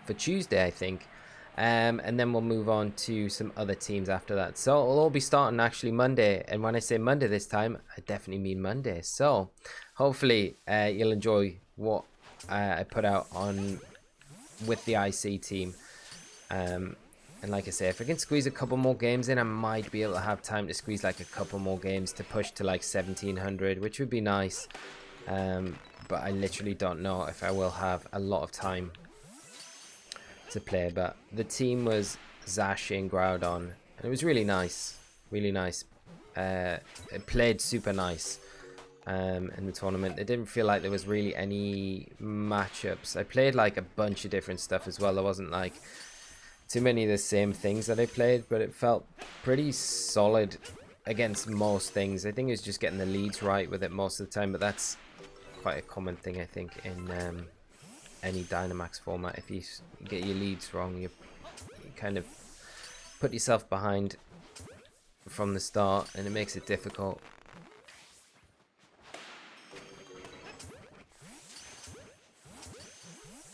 for Tuesday, I think, and then we'll move on to some other teams after that. So it'll all be starting actually Monday, and when I say Monday this time, I definitely mean Monday. So hopefully you'll enjoy what I put out on with the IC team. And like I say, if I can squeeze a couple more games in, I might be able to have time to squeeze like a couple more games to push to like 1700, which would be nice. But I literally don't know if I will have a lot of time to play. But the team was Zash and Groudon, and it was really nice. Really nice. It played super nice in the tournament. It didn't feel like there was really any matchups. I played like a bunch of different stuff as well. There wasn't like too many of the same things that I played, but it felt pretty solid against most things. I think it was just getting the leads right with it most of the time, but that's quite a common thing, I think, in any Dynamax format. If you get your leads wrong, you kind of put yourself behind from the start, and it makes it difficult.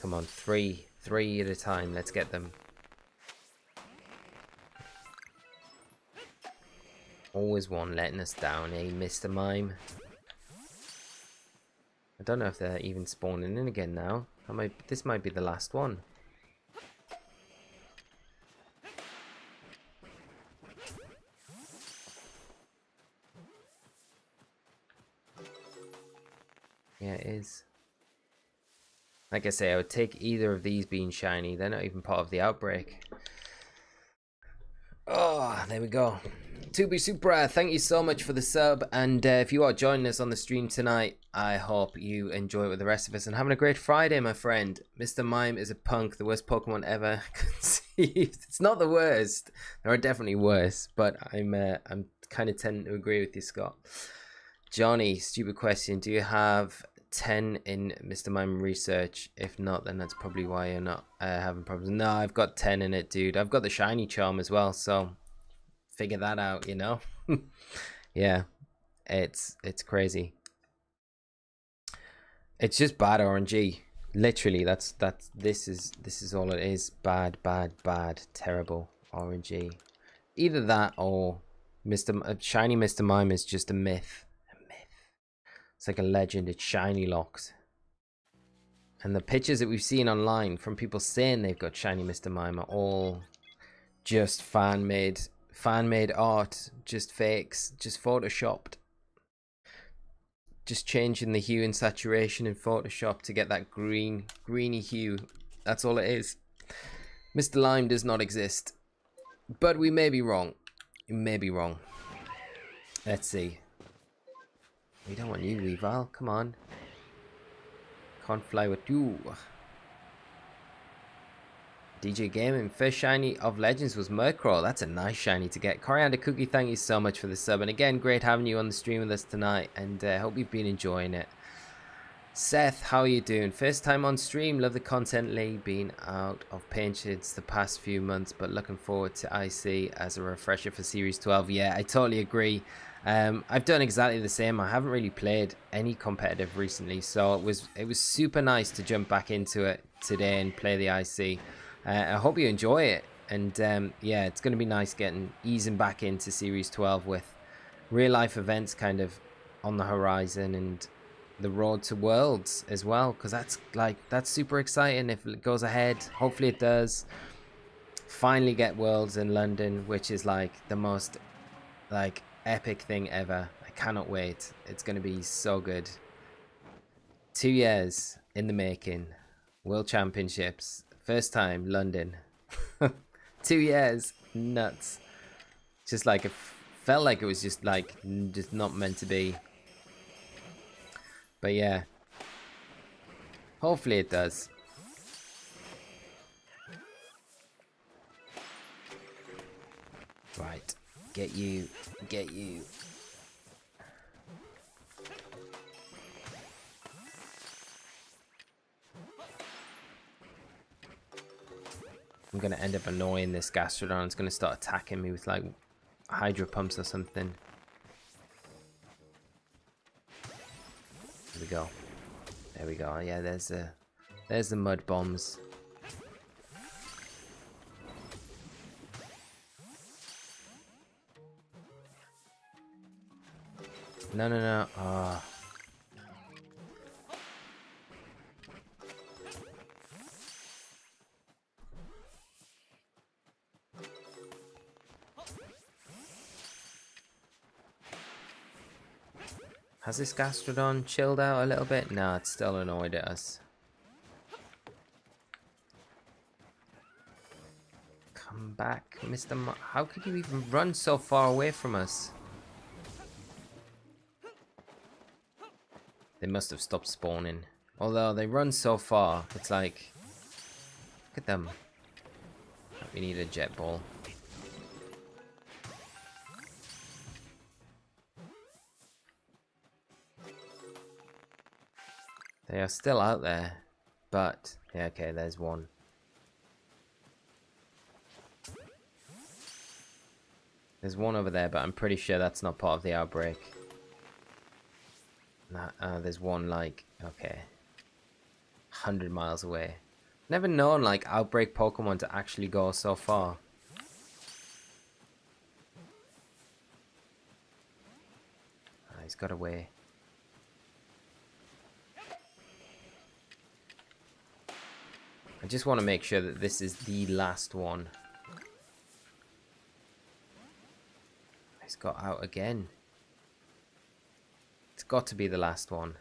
Come on, three at a time. Let's get them. Always one letting us down, eh, Mr. Mime? I don't know if they're even spawning in again now. This might be the last one. Yeah, it is. Like I say, I would take either of these being shiny. They're not even part of the Outbreak. Oh, there we go. Tubi Supra, thank you so much for the sub. And if you are joining us on the stream tonight, I hope you enjoy it with the rest of us and having a great Friday, my friend. Mr. Mime is a punk, the worst Pokemon ever conceived. It's not the worst. There are definitely worse, but I'm kind of tend to agree with you, Scott. Johnny, stupid question. Do you have 10 in Mr. Mime research? If not, then that's probably why you're not having problems. No, I've got 10 in it, dude. I've got the shiny charm as well, so figure that out, you know. Yeah, it's crazy. It's just bad RNG. Literally, this is all it is. Bad, terrible RNG. Either that or shiny Mr. Mime is just a myth. It's like a legend. It's shiny locked. And the pictures that we've seen online from people saying they've got shiny Mr. Mime are all just fan-made art, just fakes, just photoshopped. Just changing the hue and saturation in Photoshop to get that greeny hue. That's all it is. Mr. Lime does not exist. But we may be wrong. We may be wrong. Let's see. We don't want you, Weavile. Come on. Can't fly with you. DJ Gaming, first shiny of Legends was Murkrow. That's a nice shiny to get. Coriander Cookie, thank you so much for the sub. And again, great having you on the stream with us tonight. And hope you've been enjoying it. Seth, how are you doing? First time on stream. Love the content lately. Been out of Patience the past few months, but looking forward to IC as a refresher for Series 12. Yeah, I totally agree. I've done exactly the same. I haven't really played any competitive recently, so it was super nice to jump back into it today and play the IC. I hope you enjoy it, and yeah, it's going to be nice easing back into Series 12 with real life events kind of on the horizon and the road to Worlds as well, because that's super exciting if it goes ahead. Hopefully it does. Finally get Worlds in London, which is like the most epic thing ever. I cannot wait. It's going to be so good. 2 years in the making. World Championships. First time, London. 2 years. Nuts. Just like it felt like it was just not meant to be. But yeah. Hopefully it does. Right. Get you. I'm going to end up annoying this Gastrodon. It's going to start attacking me with like Hydro Pumps or something. There we go. There we go. Yeah, there's the mud bombs. No. Oh. Has this Gastrodon chilled out a little bit? No, it's still annoyed at us. Come back, Mr. How could you even run so far away from us? They must have stopped spawning. Although they run so far, it's like... Look at them. We need a jet ball. They are still out there, but yeah, okay, there's one. There's one over there, but I'm pretty sure that's not part of the Outbreak. Nah, there's one like, okay, 100 miles away. Never known like Outbreak Pokemon to actually go so far. He's got away. I just want to make sure that this is the last one. He's got out again. It's got to be the last one.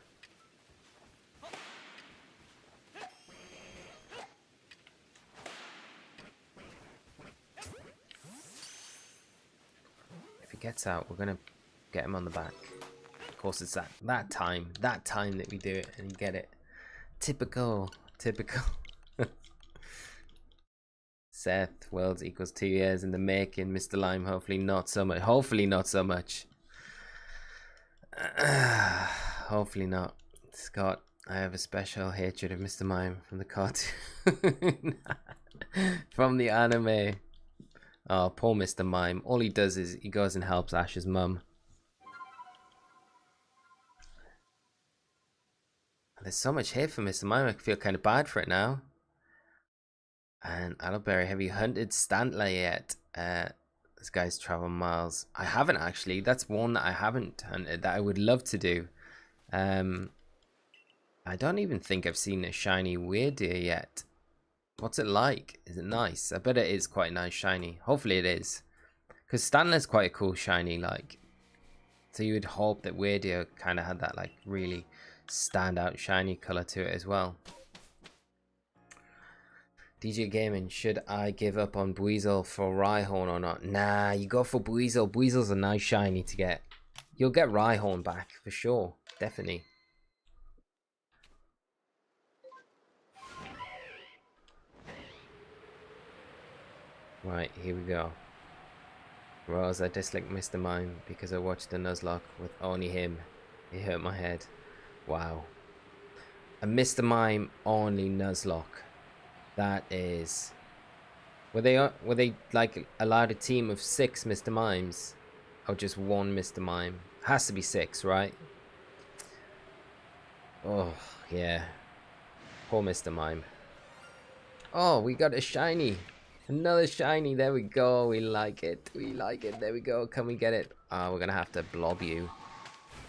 lights out. We're gonna get him on the back. Of course, it's that time that we do it and you get it. Typical. Seth, worlds equals 2 years in the making. Mr. Lime, hopefully not so much. Hopefully not. Scott, I have a special hatred of Mr. Mime from the cartoon. From the anime. Oh, poor Mr. Mime. All he does is he goes and helps Ash's mum. There's so much hate for Mr. Mime, I feel kind of bad for it now. And Adalberry, have you hunted Stantler yet? This guy's traveled miles. I haven't actually. That's one that I haven't hunted that I would love to do. I don't even think I've seen a shiny Weirdeer yet. What's it like? Is it nice? I bet it is quite nice shiny. Hopefully it is. Because Stantler's quite a cool shiny, like. So you would hope that Weirdeer kind of had that like really standout shiny color to it as well. DJ Gaming, should I give up on Buizel for Rhyhorn or not? Nah, you go for Buizel. Buizel's a nice shiny to get. You'll get Rhyhorn back for sure. Definitely. Right, here we go. Rose, I dislike Mr. Mime because I watched the Nuzlocke with only him. It hurt my head. Wow. A Mr. Mime only Nuzlocke. That is. Were they like allowed a team of 6 Mr. Mimes, or just one Mr. Mime? Has to be 6, right? Oh yeah. Poor Mr. Mime. Oh, we got a shiny. Another shiny. There we go. We like it. There we go. Can we get it? Oh, we're gonna have to blob you.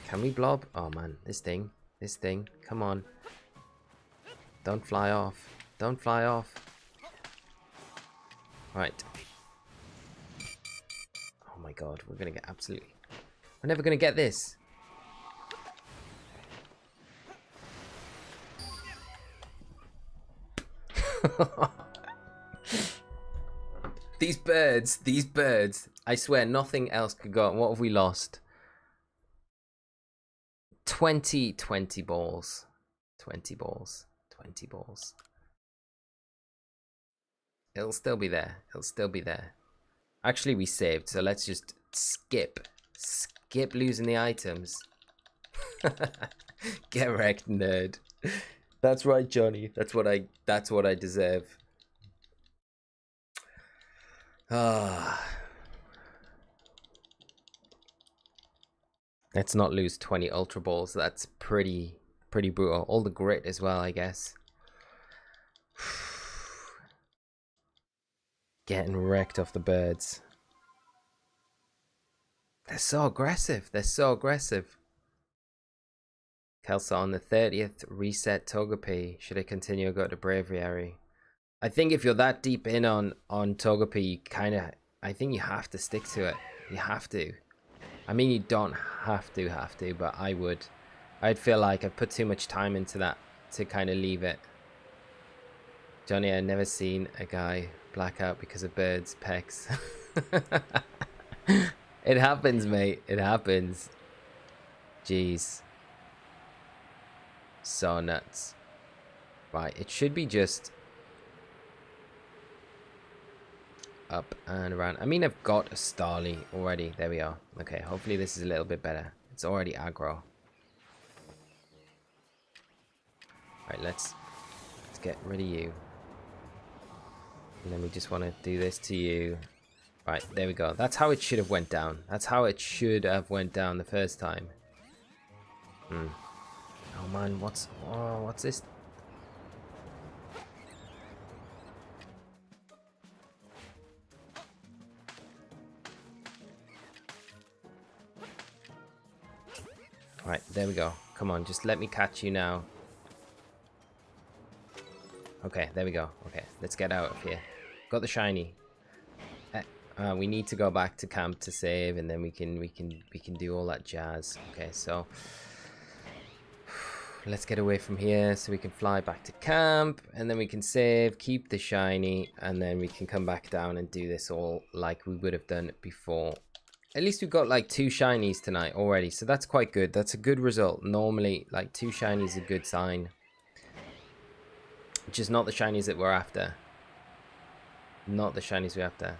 Can we blob? Oh man, this thing. Come on. Don't fly off. Right. Oh my god, we're gonna get absolutely. We're never gonna get this. These birds. I swear nothing else could go. What have we lost? 20 balls. 20 balls. It'll still be there. Actually, we saved, so let's just skip losing the items. Get wrecked, nerd. That's right, Johnny. That's what I deserve. Let's not lose 20 Ultra Balls. That's pretty brutal. All the grit as well, I guess. Getting wrecked off the birds. They're so aggressive. Kelsa, on the 30th, reset Togepi. Should I continue or go to Braviary? I think if you're that deep in on Togepi, I think you have to stick to it. You have to. I mean, you don't have to, but I would. I'd feel like I've put too much time into that to kind of leave it. Johnny, I've never seen a guy black out because of birds' pecks. It happens, mate. It happens. Jeez. So nuts. Right, it should be just up and around. I mean, I've got a Starly already. There we are. Okay, hopefully this is a little bit better. It's already aggro. Right, let's get rid of you. And then we just want to do this to you. Right, there we go. That's how it should have went down. That's how it should have went down the first time. Oh man, what's this? Right, there we go. Come on, just let me catch you now. Okay, there we go. Okay, let's get out of here. Got the shiny. We need to go back to camp to save, and then we can do all that jazz. Okay, so let's get away from here so we can fly back to camp, and then we can save, keep the shiny, and then we can come back down and do this all like we would have done it before. At least we've got like 2 shinies tonight already, so that's quite good. That's a good result. Normally, like 2 shinies is a good sign. Which is not the shinies that we're after. Not the shinies we're after.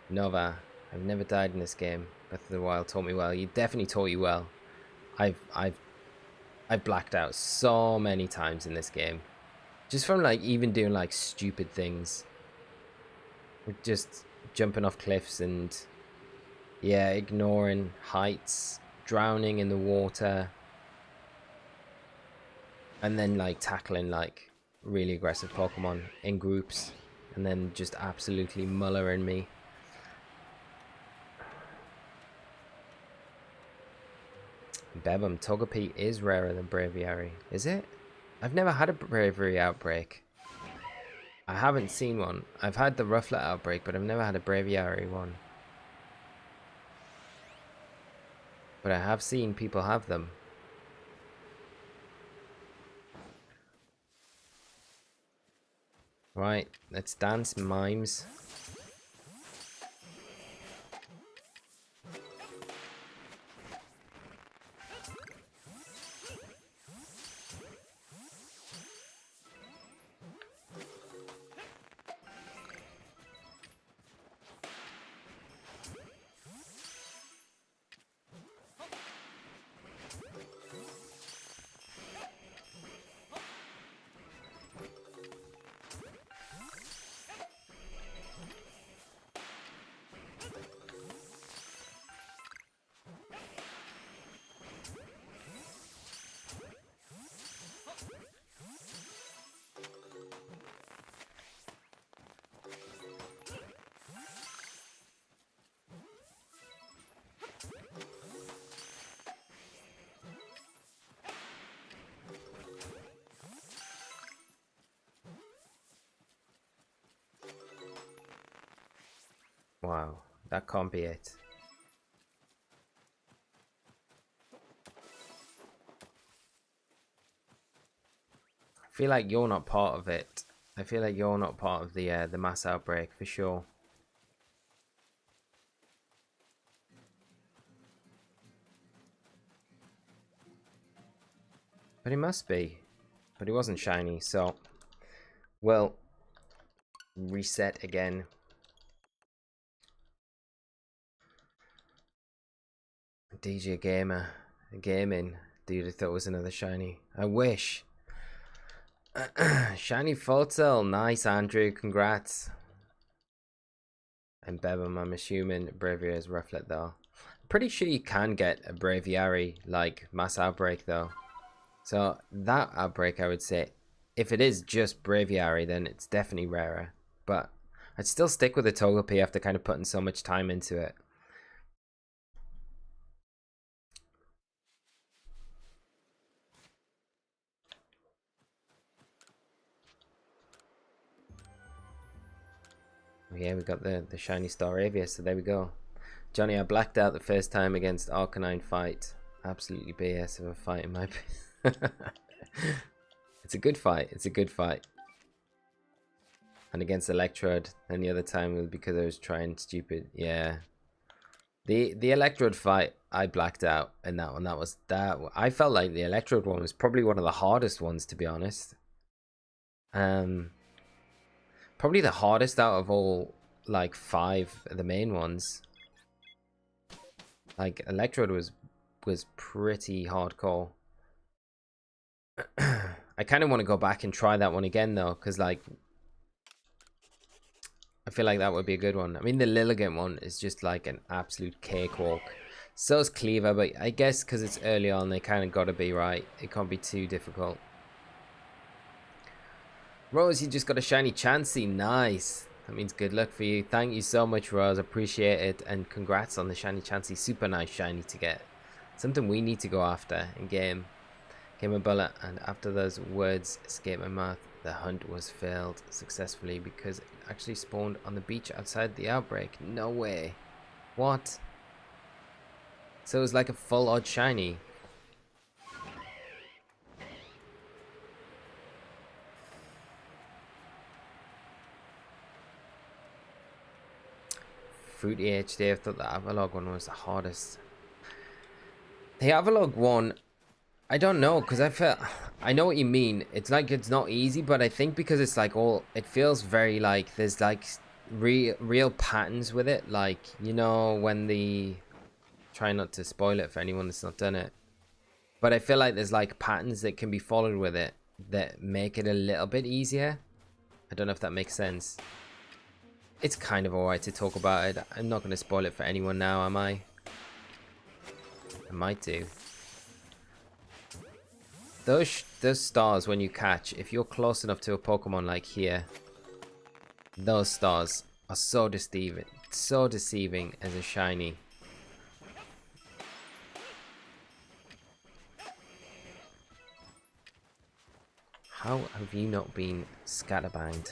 Nova. I've never died in this game. Breath of the Wild taught me well. You definitely taught you well. I've blacked out so many times in this game. Just from like even doing like stupid things. Just jumping off cliffs and yeah, ignoring heights, drowning in the water, and then like tackling like really aggressive Pokemon in groups, and then just absolutely mullering me. Bebum, Togepi is rarer than Braviary. Is it? I've never had a Braviary outbreak. I haven't seen one. I've had the Rufflet outbreak, but I've never had a Braviary one. But I have seen people have them. Right, let's dance, mimes. Wow, that can't be it. I feel like you're not part of it. I feel like you're not part of the mass outbreak for sure. But he must be. But he wasn't shiny, so well, reset again. DJ Gamer Gaming. Dude, I thought it was another shiny. I wish. Shiny Full nice, Andrew. Congrats. And Bebum, I'm assuming Braviary is Rufflet though. I'm pretty sure you can get a Braviary like mass outbreak though. So that outbreak, I would say, if it is just Braviary, then it's definitely rarer. But I'd still stick with the Togepi after kind of putting so much time into it. Yeah, we got the shiny Staravia, so there we go. Johnny, I blacked out the first time against Arcanine fight. Absolutely BS of a fight in my opinion. It's a good fight. It's a good fight. And against Electrode, and the other time was because I was trying stupid. Yeah. The Electrode fight, I blacked out in that one. I felt like the Electrode one was probably one of the hardest ones, to be honest. Probably the hardest out of all, like 5 of the main ones. Like Electrode was pretty hardcore. I kind of want to go back and try that one again though, because like I feel like that would be a good one. I mean, the Lilligant one is just like an absolute cakewalk. So is Cleaver, but I guess because it's early on, they kind of got to be right. It can't be too difficult. Rose, you just got a shiny Chansey. Nice. That means good luck for you. Thank you so much, Rose. Appreciate it. And congrats on the shiny Chansey. Super nice shiny to get. Something we need to go after in game. Game of Bullet. And after those words escaped my mouth, the hunt was failed successfully because it actually spawned on the beach outside the outbreak. No way. What? So it was like a full odd shiny. Fruity HD. I thought the Avalog one was the hardest. The Avalog one, I don't know, because I know what you mean. It's like it's not easy, but I think because it's like it feels very like there's like real patterns with it. Like, you know, when try not to spoil it for anyone that's not done it. But I feel like there's like patterns that can be followed with it that make it a little bit easier. I don't know if that makes sense. It's kind of alright to talk about it. I'm not going to spoil it for anyone now, am I? I might do. Those stars when you catch, if you're close enough to a Pokemon like here, those stars are so deceiving as a shiny. How have you not been scatterbanged?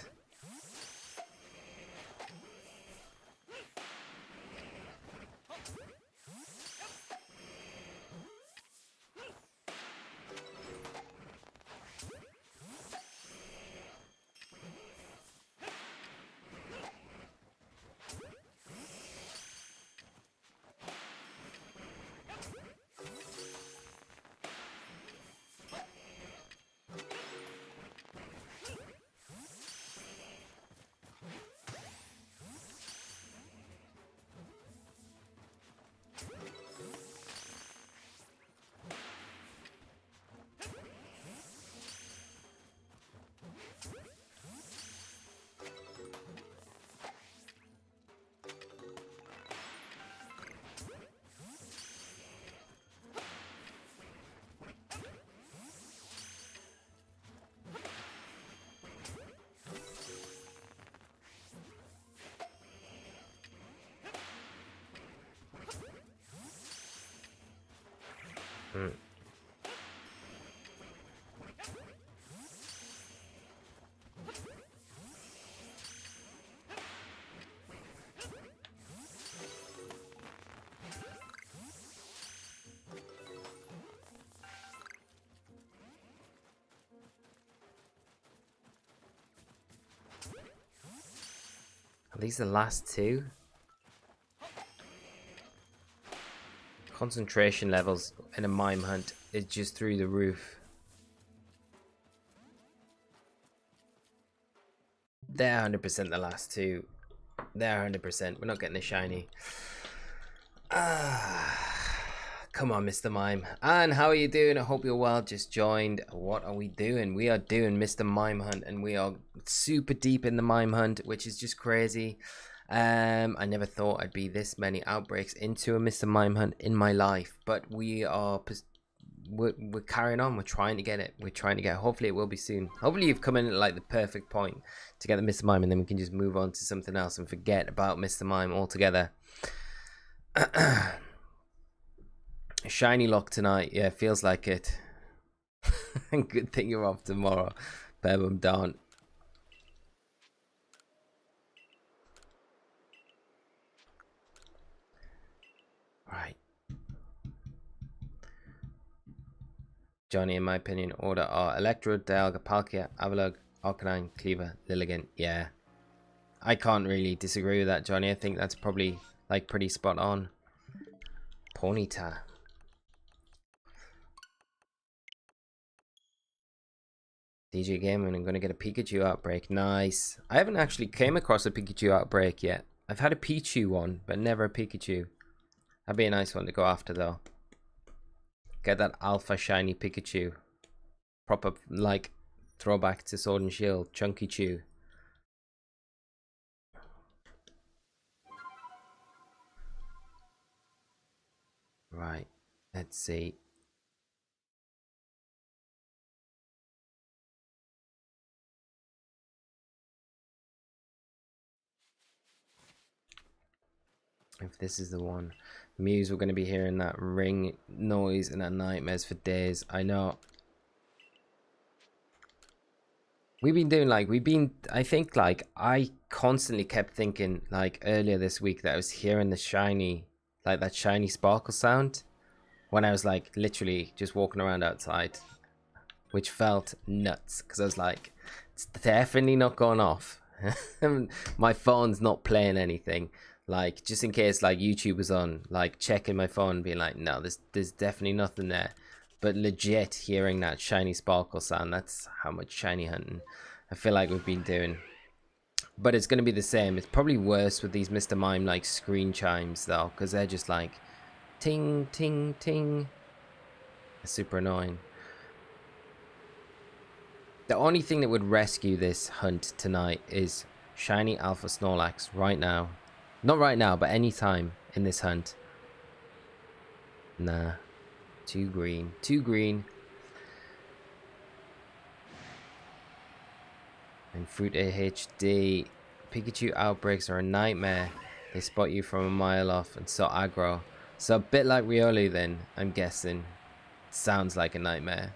Are these the last two? Concentration levels in a Mime hunt is just through the roof. They're 100% the last two. They're 100%. We're not getting a shiny. Come on, Mr. Mime. And how are you doing? I hope you're well. Just joined. What are we doing? We are doing Mr. Mime Hunt, and we are super deep in the Mime Hunt, which is just crazy. I never thought I'd be this many outbreaks into a Mr. Mime Hunt in my life, but we're carrying on. We're trying to get it. Hopefully it will be soon. Hopefully you've come in at like the perfect point to get the Mr. Mime, and then we can just move on to something else and forget about Mr. Mime altogether. Shiny lock tonight. Yeah, feels like it. Good thing you're off tomorrow. Bebum don't. Right. Johnny, in my opinion, order are Electro, Dialga, Palkia, Avalugg, Arcanine, Cleaver, Lilligant. Yeah. I can't really disagree with that, Johnny. I think that's probably like pretty spot on. Ponyta. DJ Game, and I'm gonna get a Pikachu outbreak. Nice. I haven't actually came across a Pikachu outbreak yet. I've had a Pichu one, but never a Pikachu. That'd be a nice one to go after though. Get that alpha shiny Pikachu. Proper like throwback to Sword and Shield. Chunky Chew. Right. Let's see. If this is the one. Muse, we're going to be hearing that ring noise and that nightmares for days. I know. I think like I constantly kept thinking like earlier this week that I was hearing the shiny, like that shiny sparkle sound when I was like literally just walking around outside, which felt nuts because I was like, it's definitely not going off. My phone's not playing anything. Like, just in case, like, YouTube was on, like, checking my phone and being like, no, there's definitely nothing there. But legit hearing that shiny sparkle sound, that's how much shiny hunting I feel like we've been doing. But it's going to be the same. It's probably worse with these Mr. Mime, like, screen chimes, though, because they're just like, ting, ting, ting. It's super annoying. The only thing that would rescue this hunt tonight is shiny Alpha Snorlax right now. Not right now, but any time in this hunt. Nah. Too green. Too green. And Fruit AHD. Pikachu outbreaks are a nightmare. They spot you from a mile off and so aggro. So a bit like Riolu then, I'm guessing. Sounds like a nightmare.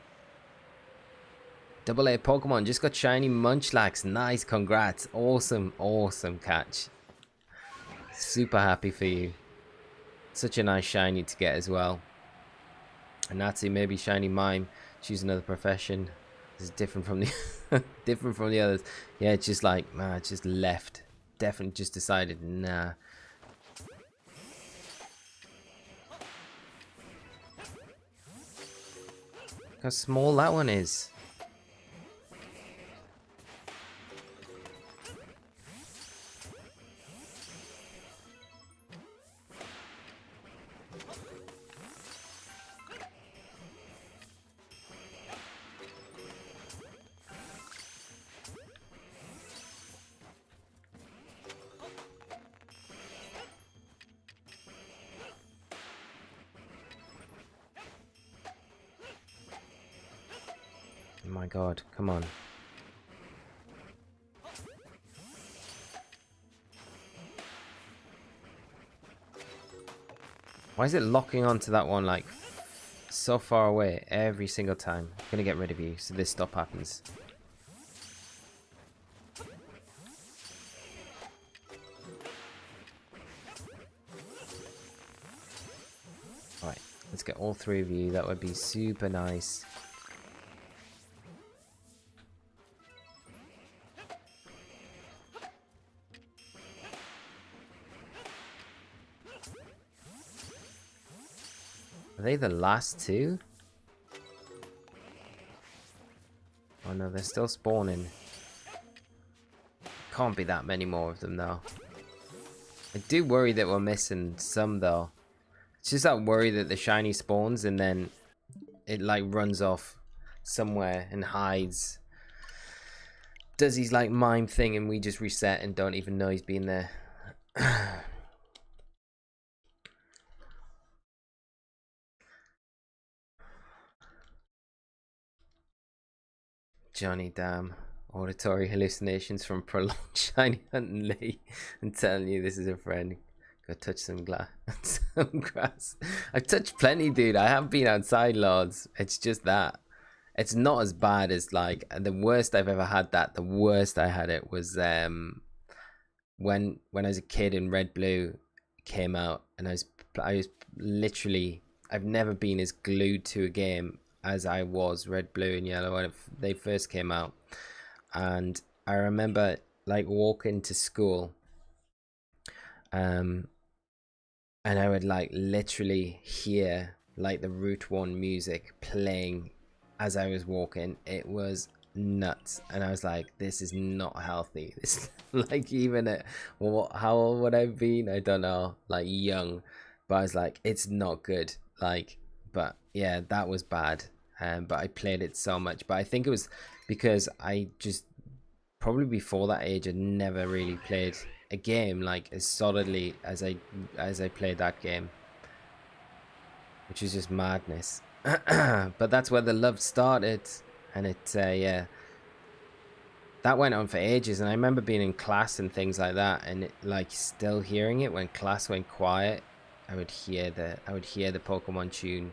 Double A Pokemon just got shiny Munchlax. Nice, congrats. Awesome, awesome catch. Super happy for you. Such a nice shiny to get as well. And Natsu, maybe shiny Mime. Choose another profession. This is different from the different from the others. Yeah, it's just like, man, it's just left. Definitely just decided, nah. Look how small that one is. Oh my god, come on. Why is it locking onto that one like so far away every single time? I'm gonna get rid of you so this stop happens. Alright, let's get all three of you. That would be super nice. Are they the last two? Oh no, they're still spawning. Can't be that many more of them though. I do worry that we're missing some though. It's just that worry that the shiny spawns and then it like runs off somewhere and hides. Does his like mime thing and we just reset and don't even know he's been there. Johnny, damn. Auditory hallucinations from prolonged shiny hunting, Lee. I'm telling you, this is a friend. Go touch some some grass. I've touched plenty, dude. I have been outside, Lords. It's just that. It's not as bad as like the worst I've ever had that. The worst I had it was when I was a kid and Red Blue came out and I was literally, I've never been as glued to a game as I was Red, Blue and Yellow when they first came out. And I remember like walking to school and I would like literally hear like the Route 1 music playing as I was walking. It was nuts and I was like, this is not healthy. This like even at how old would I have been? I don't know, like young, but I was like, it's not good. Like, but yeah, that was bad. But I played it so much. But I think it was because I just probably before that age I'd never really played a game like as solidly as I played that game, which is just madness. But that's where the love started, and it yeah, that went on for ages. And I remember being in class and things like that, and it, like still hearing it when class went quiet. I would hear the Pokemon tune.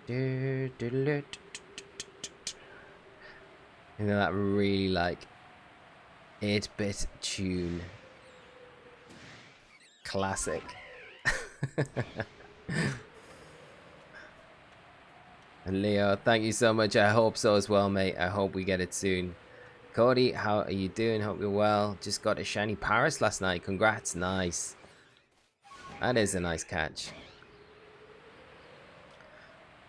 You know, that really like 8-bit tune. Classic. And Leo, thank you so much. I hope so as well, mate. I hope we get it soon. Cody, how are you doing? Hope you're well. Just got a shiny Paris last night. Congrats. Nice. That is a nice catch.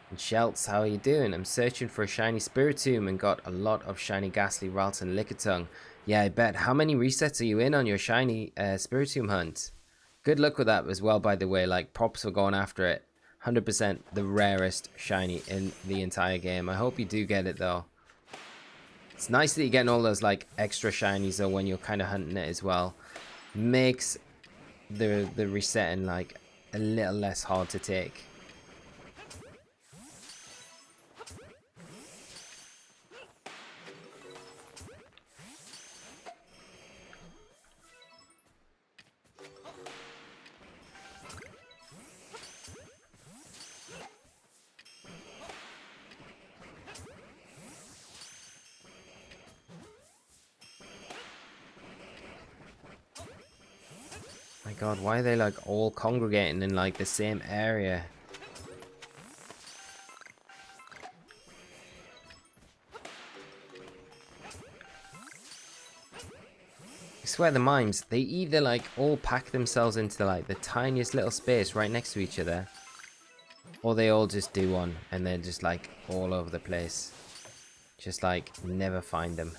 And Shelts, how are you doing? I'm searching for a shiny Spiritomb and got a lot of shiny Ghastly, Ralton, Lickitung. Yeah, I bet. How many resets are you in on your shiny Spiritomb hunt? Good luck with that as well, by the way. Like, props for going after it. 100% the rarest shiny in the entire game. I hope you do get it, though. It's nice that you're getting all those, like, extra shinies, though, when you're kind of hunting it as well. Makes the resetting, like, a little less hard to take. My god, why are they like all congregating in like the same area? I swear the mimes, they either like all pack themselves into like the tiniest little space right next to each other, or they all just do one and they're just like all over the place. Just like never find them.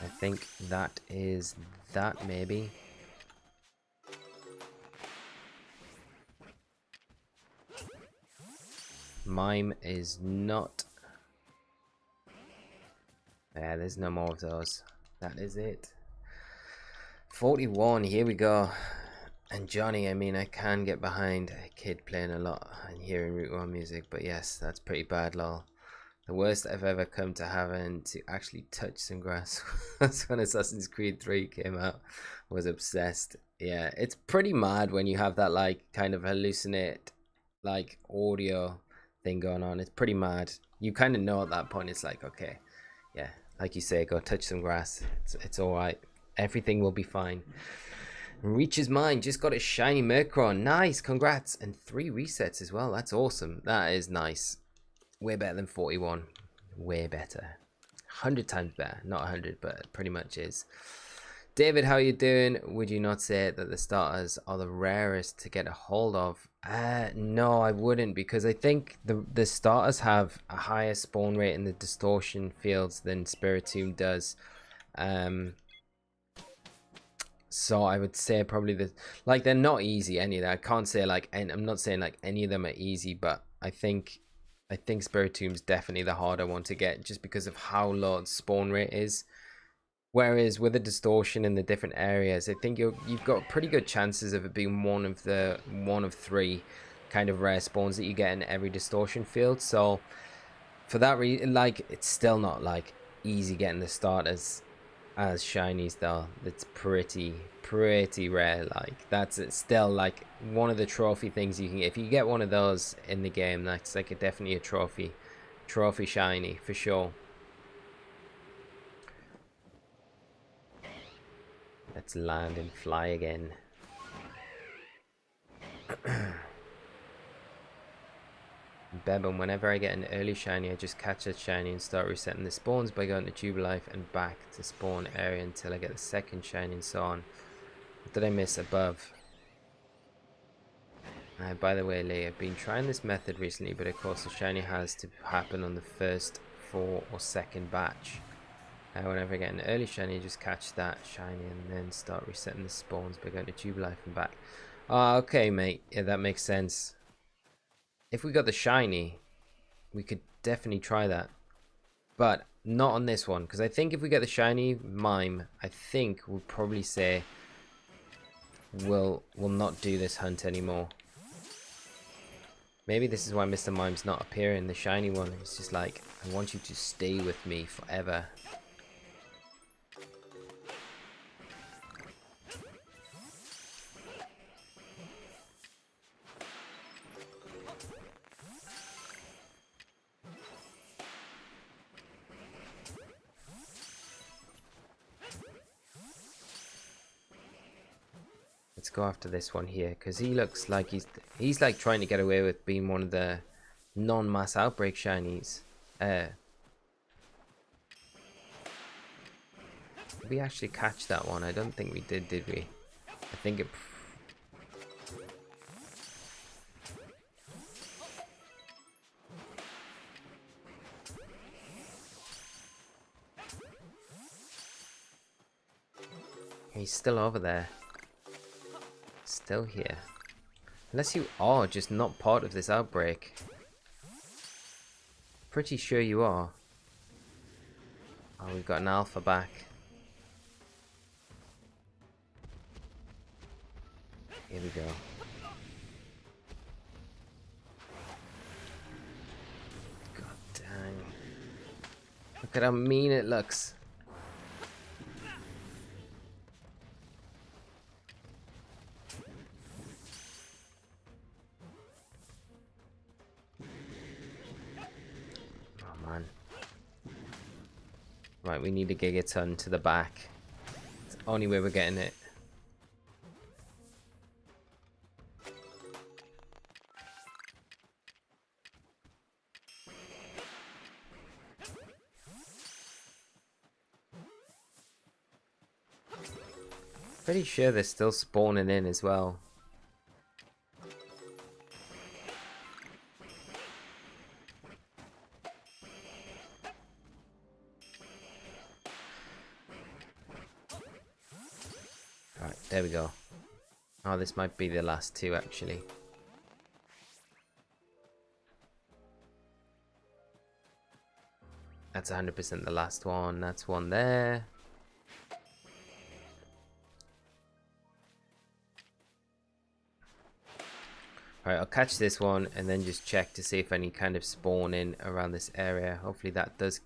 I think that is that, maybe. Mime is not. Yeah, there's no more of those. That is it. 41, here we go. And Johnny, I mean, I can get behind a kid playing a lot and hearing Route 1 music, but yes, that's pretty bad, lol. The worst I've ever come to having to actually touch some grass was when Assassin's Creed 3 came out. Was obsessed. Yeah, it's pretty mad when you have that like kind of hallucinate like audio thing going on. It's pretty mad. You kind of know at that point it's like, okay, yeah, like you say, go touch some grass. It's all right. Everything will be fine. Reaches mine. Just got a shiny Murkron. Nice, congrats. And 3 resets as well. That's awesome. That is nice. Way better than 41. Way better. 100 times better. Not 100, but pretty much is. David, how you doing? Would you not say that the starters are the rarest to get a hold of? No, I wouldn't, because I think the starters have a higher spawn rate in the distortion fields than Spiritomb does. So I would say probably they're not easy, any of that. I can't say like, and I'm not saying like any of them are easy, but I think Spiritomb's definitely the harder one to get, just because of how low its spawn rate is. Whereas with the distortion in the different areas, I think you've got pretty good chances of it being one of 3 kind of rare spawns that you get in every distortion field. So for that reason, like, it's still not like easy getting the starters as shinies though. It's pretty rare. Like, that's still like one of the trophy things you can get. If you get one of those in the game, that's like definitely a trophy shiny for sure. Let's land and fly again. Bebon, whenever I get an early shiny, I just catch a shiny and start resetting the spawns by going to Jubilife and back to spawn area until I get the second shiny and so on. What did I miss above? By the way, Lee, I've been trying this method recently, but of course the shiny has to happen on the first 4 or second batch. Whenever I get an early shiny, I just catch that shiny and then start resetting the spawns by going to Jubilife and back. Okay, mate. Yeah, that makes sense. If we got the shiny, we could definitely try that, but not on this one, because I think if we get the shiny Mime, I think we'll probably say we'll not do this hunt anymore. Maybe this is why Mr. Mime's not appearing, the shiny one. It's just like, I want you to stay with me forever. Let's go after this one here, because he looks like he's like trying to get away with being one of the non-mass outbreak shinies. Did we actually catch that one? I don't think we did we? I think it... He's still over there. Still here. Unless you are just not part of this outbreak. Pretty sure you are. Oh, we've got an alpha back. Here we go. God dang. Look at how mean it looks. Right, we need a Gigaton to the back. It's the only way we're getting it. Pretty sure they're still spawning in as well. Right, there we go. Oh, this might be the last two actually. That's 100% the last one. That's one there. Alright, I'll catch this one and then just check to see if any kind of spawn in around this area. Hopefully that does...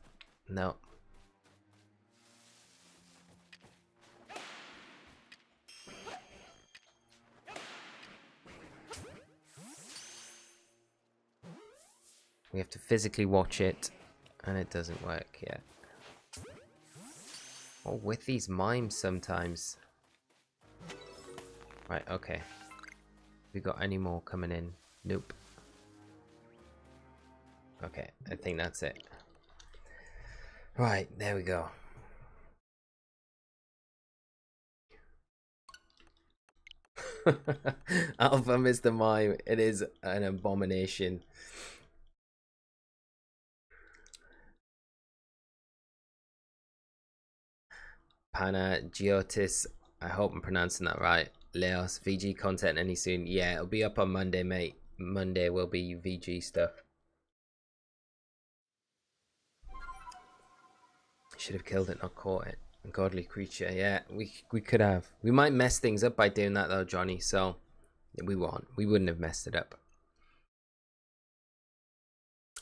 No. We have to physically watch it, and it doesn't work yet. Oh, with these mimes sometimes. Right, okay. We got any more coming in? Nope. Okay, I think that's it. Right, there we go. Alpha Mr. Mime, it is an abomination. Panagiotis, I hope I'm pronouncing that right. Leos, VG content any soon? Yeah, it'll be up on Monday, mate. Monday will be VG stuff. Should have killed it, not caught it. A godly creature, yeah, we could have. We might mess things up by doing that though, Johnny, so we won't. We wouldn't have messed it up.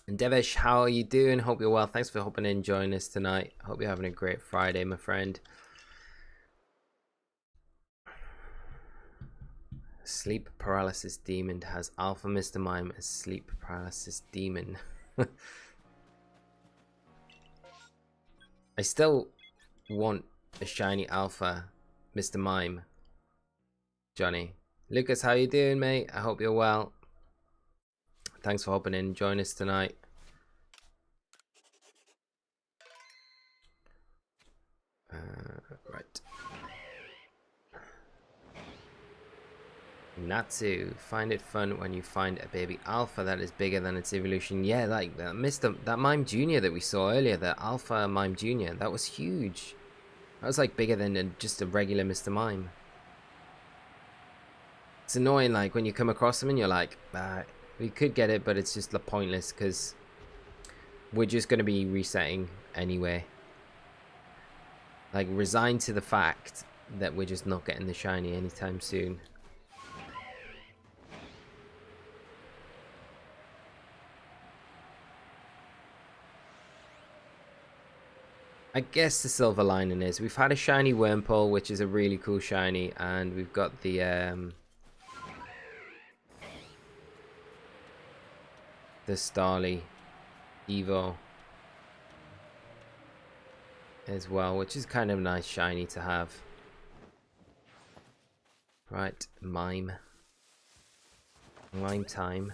And Devesh, how are you doing? Hope you're well. Thanks for hopping in, joining us tonight. Hope you're having a great Friday, my friend. Sleep paralysis demon has Alpha Mr. Mime as sleep paralysis demon. I still want a shiny Alpha Mr. Mime, Johnny. Lucas, how you doing, mate? I hope you're well. Thanks for hopping in, join us tonight. Right. Natsu, find it fun when you find a baby alpha that is bigger than its evolution. Yeah, like that Mime Jr. that we saw earlier, the Alpha Mime Jr. That was huge. That was like bigger than just a regular Mr. Mime. It's annoying, like when you come across them and you're like, we could get it, but it's just pointless because we're just going to be resetting anyway. Like, resign to the fact that we're just not getting the shiny anytime soon. I guess the silver lining is we've had a shiny Wurmple, which is a really cool shiny, and we've got the Starly Evo as well, which is kind of a nice shiny to have. Right, Mime time.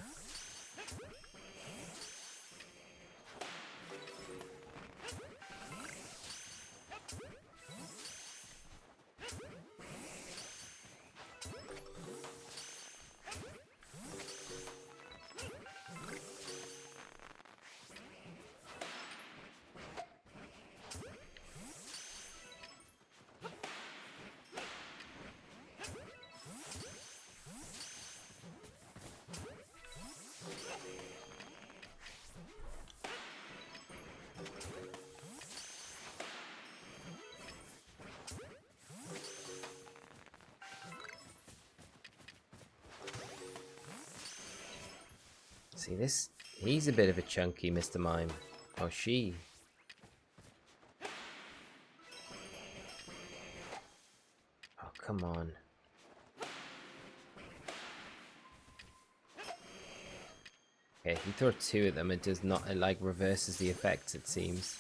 See this? He's a bit of a chunky Mr. Mime. Or she. Oh, come on. Okay, if you throw 2 at them, it does not, it like reverses the effects, it seems.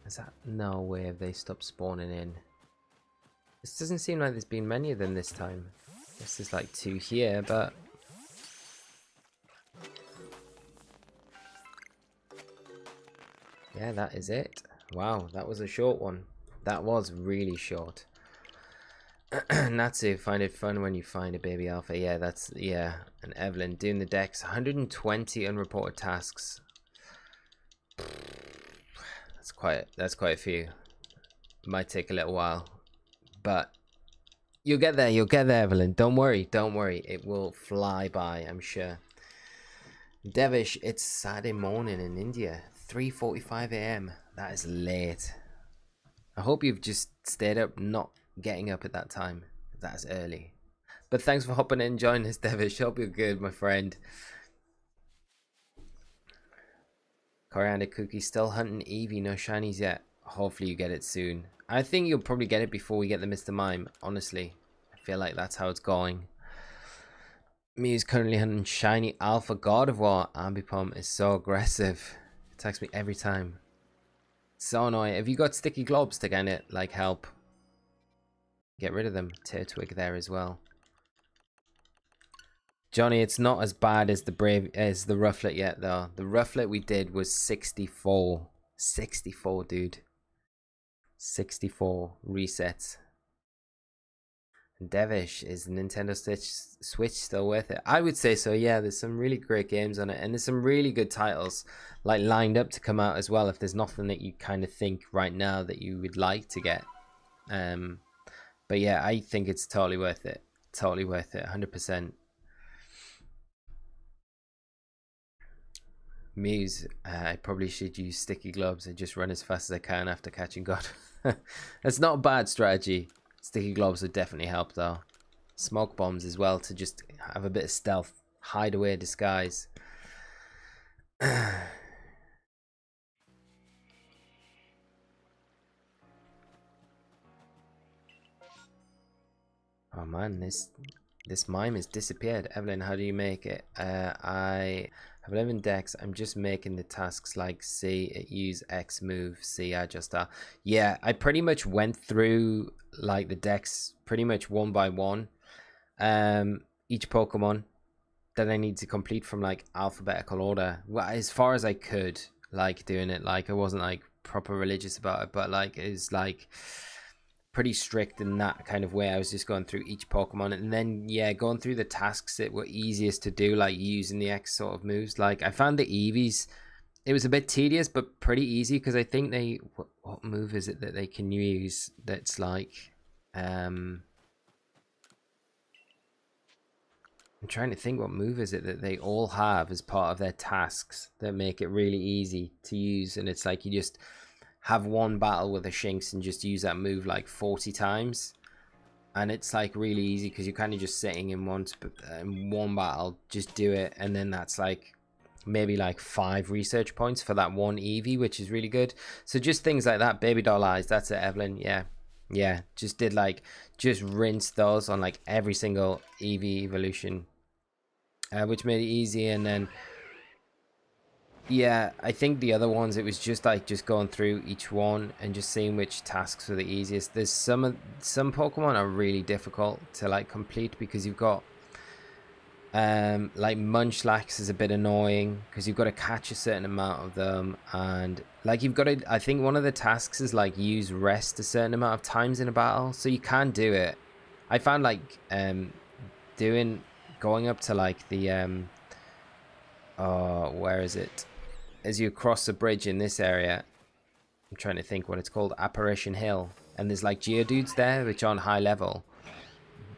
Is that? No way have they stopped spawning in. This doesn't seem like there's been many of them this time. This is like 2 here, but... yeah, that is it. Wow, that was a short one. That was really short. Natsu, find it fun when you find a baby alpha. Yeah, that's... yeah. And Evelyn, doing the decks. 120 unreported tasks. That's quite a few. Might take a little while. But you'll get there, Evelyn. Don't worry, it will fly by, I'm sure. Devish, it's Saturday morning in India, 3:45 a.m. That is late. I hope you've just stayed up, not getting up at that time. That's early. But thanks for hopping in and joining us, Devish. Hope you're good, my friend. Coriander Cookie, still hunting Eevee, no shinies yet. Hopefully you get it soon. I think you'll probably get it before we get the Mr. Mime, honestly. I feel like that's how it's going. Mew's currently hunting shiny Alpha God of War. Ambipom is so aggressive. Attacks me every time. So annoying. Have you got sticky globs to kind of like help get rid of them? Turtwig there as well. Johnny, it's not as bad as the Rufflet yet though. The Rufflet we did was 64. 64, dude. 64 resets. And Devish, is the Nintendo Switch still worth it? I would say so, yeah. There's some really great games on it, and there's some really good titles like lined up to come out as well, if there's nothing that you kind of think right now that you would like to get. But yeah, I think it's totally worth it. Totally worth it, 100%. Muse, I probably should use sticky gloves and just run as fast as I can after catching God. That's not a bad strategy. Sticky gloves would definitely help though. Smoke bombs as well to just have a bit of stealth. Hide away, disguise. Oh man, this mime has disappeared. Evelyn, how do you make it? I have 11 decks. I'm just making the tasks like C, use X, move, C, adjust R. Yeah, I pretty much went through like the decks pretty much one by one. Each Pokemon that I need to complete from like alphabetical order. Well, as far as I could, like doing it. Like I wasn't like proper religious about it, but like it's like pretty strict in that kind of way. I was just going through each Pokemon, and then yeah, going through the tasks that were easiest to do, like using the X sort of moves. Like I found the Eevees, it was a bit tedious but pretty easy, because I think they, what move is it that they can use that's like I'm trying to think, what move is it that they all have as part of their tasks that make it really easy to use? And it's like you just have one battle with a Shinx and just use that move like 40 times, and it's like really easy because you're kind of just sitting in one battle, just do it, and then that's like maybe like 5 research points for that one Eevee, which is really good. So just things like that. Baby doll eyes, that's it, Evelyn. Yeah, just rinse those on like every single Eevee evolution, which made it easy. And then yeah, I think the other ones, it was just like going through each one and just seeing which tasks were the easiest. There's some Pokemon are really difficult to like complete because you've got like Munchlax is a bit annoying because you've got to catch a certain amount of them, and like you've got to, I think one of the tasks is like use rest a certain amount of times in a battle, so you can do it. I found like going up to like the where is it? As you cross the bridge in this area, I'm trying to think what it's called, Apparition Hill, and there's like Geodudes there which aren't high level,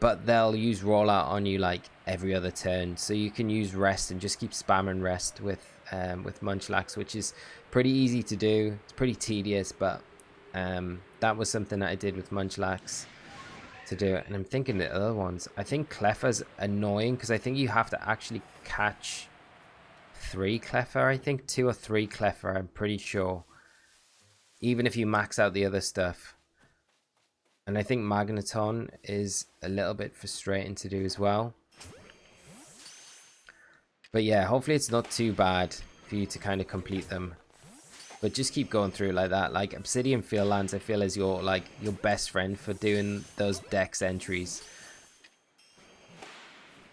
but they'll use rollout on you like every other turn, so you can use rest and just keep spamming rest with Munchlax, which is pretty easy to do. It's pretty tedious, but That was something that I did with Munchlax to do it. And I'm thinking the other ones. I think Clefairy's annoying because I think you have to actually catch 3 Clefairy. I think 2 or 3 Clefairy, I'm pretty sure. Even if you max out the other stuff. And I think Magneton is a little bit frustrating to do as well. But yeah, hopefully it's not too bad for you to kind of complete them. But just keep going through like that. Like Obsidian Fieldlands, I feel is your best friend for doing those dex entries.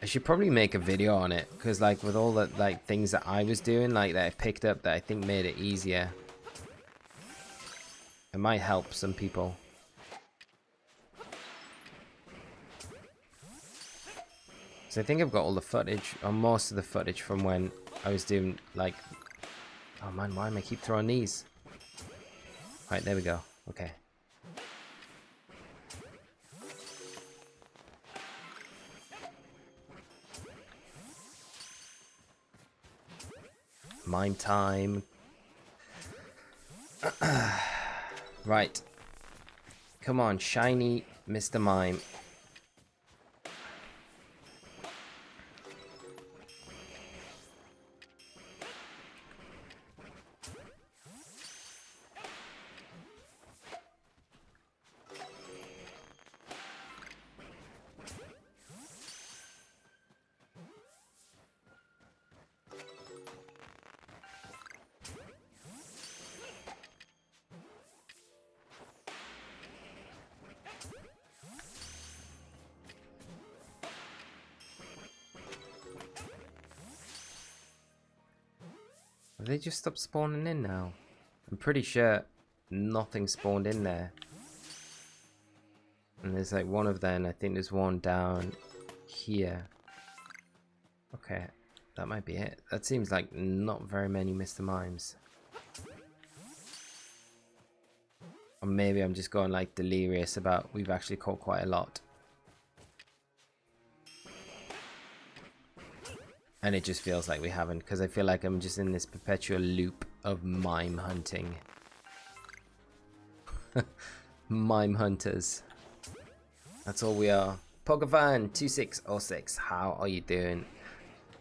I should probably make a video on it because like with all the like things that I was doing, like that I picked up that I think made it easier. It might help some people. So I think I've got all the footage, or most of the footage from when I was doing like... Oh man, why am I keep throwing these? Right, there we go. Okay. Mime time. Right. Come on, shiny Mr. Mime. Have they just stopped spawning in now? I'm pretty sure nothing spawned in there. And there's like one of them. I think there's one down here. Okay, that might be it. That seems like not very many Mr. Mimes. Or maybe I'm just going like delirious about we've actually caught quite a lot. And it just feels like we haven't, because I feel like I'm just in this perpetual loop of mime hunting. Mime hunters. That's all we are. Pokefan2606, how are you doing?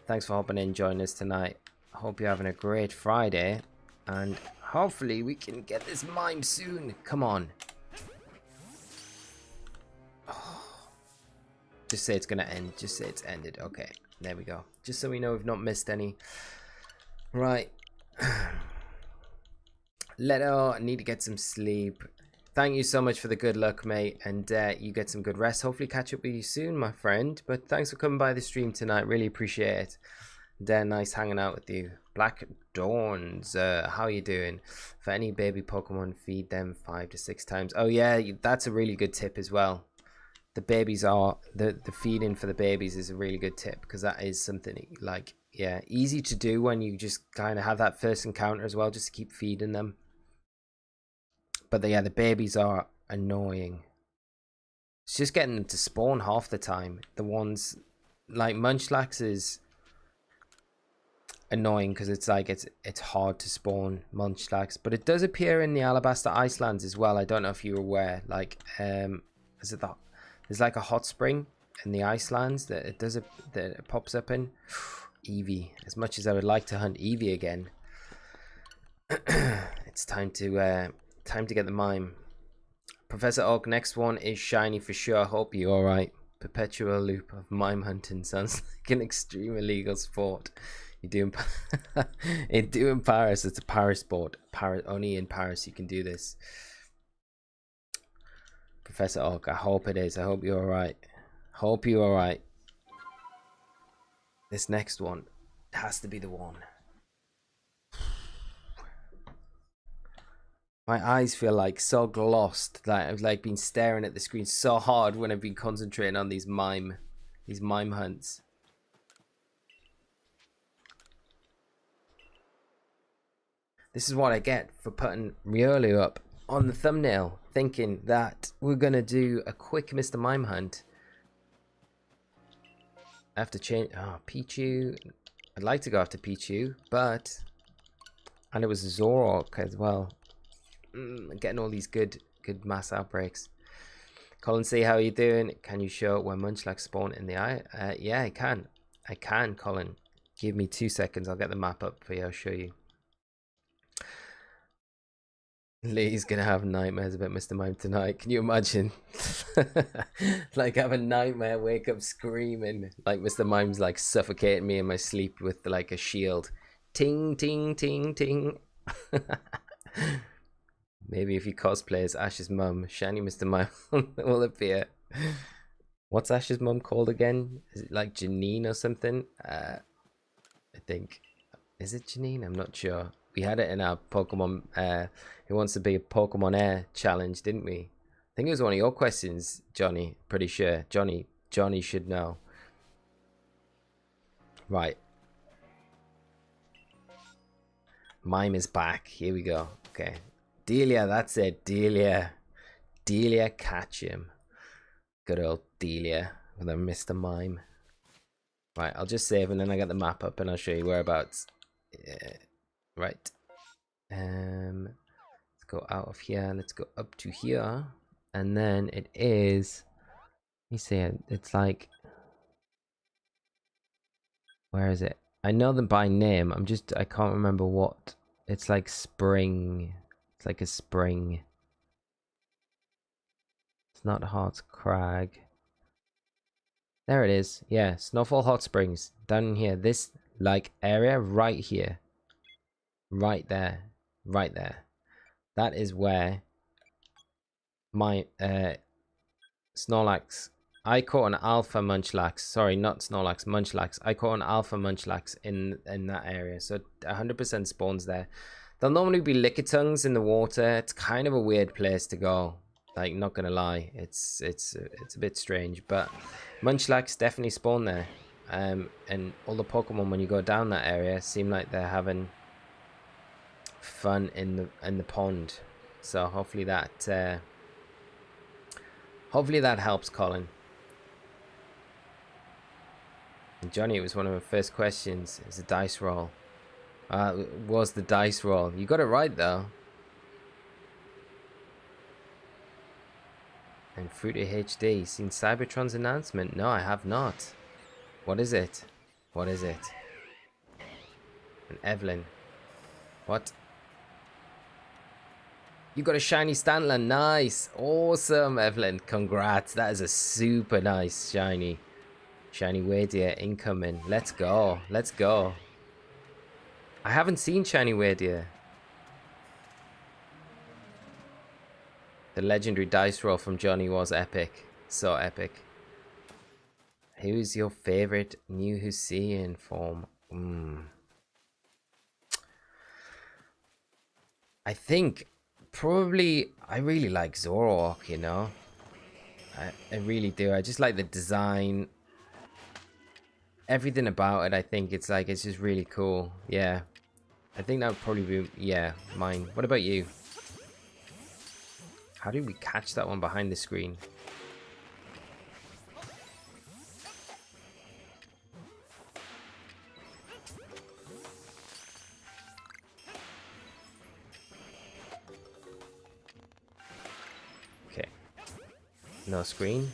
Thanks for hopping in, joining us tonight. I hope you're having a great Friday. And hopefully we can get this mime soon. Come on. Oh. Just say it's going to end. Just say it's ended. Okay. There we go. Just so we know we've not missed any. Right. Leto, I need to get some sleep. Thank you so much for the good luck, mate. And you get some good rest. Hopefully catch up with you soon, my friend. But thanks for coming by the stream tonight. Really appreciate it. Nice hanging out with you. Black Dawns, how are you doing? For any baby Pokemon, feed them 5 to 6 times. Oh yeah, that's a really good tip as well. The babies are the feeding for the babies is a really good tip, because that is something like, yeah, easy to do when you just kind of have that first encounter as well, just to keep feeding them. But yeah, the babies are annoying. It's just getting them to spawn half the time. The ones like Munchlax is annoying because it's like it's hard to spawn Munchlax, but it does appear in the Alabaster Icelands as well. I don't know if you're aware. Like, is it that? There's like a hot spring in the Icelands that it pops up in. Eevee. As much as I would like to hunt Eevee again, it's time to get the mime. Professor Oak, next one is shiny for sure. Hope you're alright. Perpetual loop of mime hunting sounds like an extreme illegal sport. You do in Paris. It's a Paris sport. Only in Paris you can do this. Professor Oak, I hope it is. I hope you're alright. Hope you're alright. This next one has to be the one. My eyes feel like so glossed that I've like been staring at the screen so hard when I've been concentrating on these mime hunts. This is what I get for putting Riolu up on the thumbnail, thinking that we're gonna do a quick Mr. Mime hunt. I have to change. Oh, Pichu. I'd like to go after Pichu, but and it was Zoroark as well. Getting all these good mass outbreaks. Colin, see how you doing? Can you show where Munchlax spawn in the eye? Yeah, I can. I can, Colin. Give me 2 seconds. I'll get the map up for you. I'll show you. Lee's gonna have nightmares about Mr. Mime tonight. Can you imagine? Like, have a nightmare, wake up screaming. Like, Mr. Mime's like suffocating me in my sleep with like a shield. Ting, ting, ting, ting. Maybe if he cosplays Ash's mum, shiny Mr. Mime will appear. What's Ash's mum called again? Is it like Janine or something? I think. Is it Janine? I'm not sure. We had it in our Pokemon Who Wants to Be a Pokemon Air challenge, didn't we? I think it was one of your questions, Johnny. Pretty sure. Johnny should know. Right. Mime is back. Here we go. Okay. Delia, that's it. Delia, catch him. Good old Delia with a Mr. Mime. Right, I'll just save and then I get the map up and I'll show you whereabouts. Right. Let's go out of here. Let's go up to here. And then it is... Let me see it. It's like... Where is it? I know them by name. I can't remember what. It's like spring. It's like a spring. It's not Hearts Crag. There it is. Yeah, Snowfall Hot Springs. Down in here. This like area right here. Right there. Right there. That is where my Snorlax. I caught an alpha Munchlax. Sorry, not Snorlax, Munchlax. I caught an alpha Munchlax in that area. So 100% spawns there. There'll normally be Lickitungs in the water. It's kind of a weird place to go. Like, not gonna lie, it's a bit strange, but Munchlax definitely spawn there. And all the Pokemon when you go down that area seem like they're having fun in the pond. So hopefully that helps, Colin. And Johnny, it was one of my first questions. It's a dice roll. It was the dice roll. You got it right though. And Fruity HD, seen Cybertron's announcement? No, I have not. What is it? What is it? And Evelyn. What? You got a shiny Stantler. Nice. Awesome, Evelyn. Congrats. That is a super nice shiny. Shiny Wadeer incoming. Let's go. Let's go. I haven't seen shiny Wadeer. The legendary dice roll from Johnny was epic. So epic. Who's your favorite new Hussein form? I think probably I really like Zoroark, you know. I really do. I just like the design. Everything about it, I think it's just really cool. Yeah. I think that would probably be, yeah, mine. What about you? How did we catch that one behind the screen? Okay. No screen.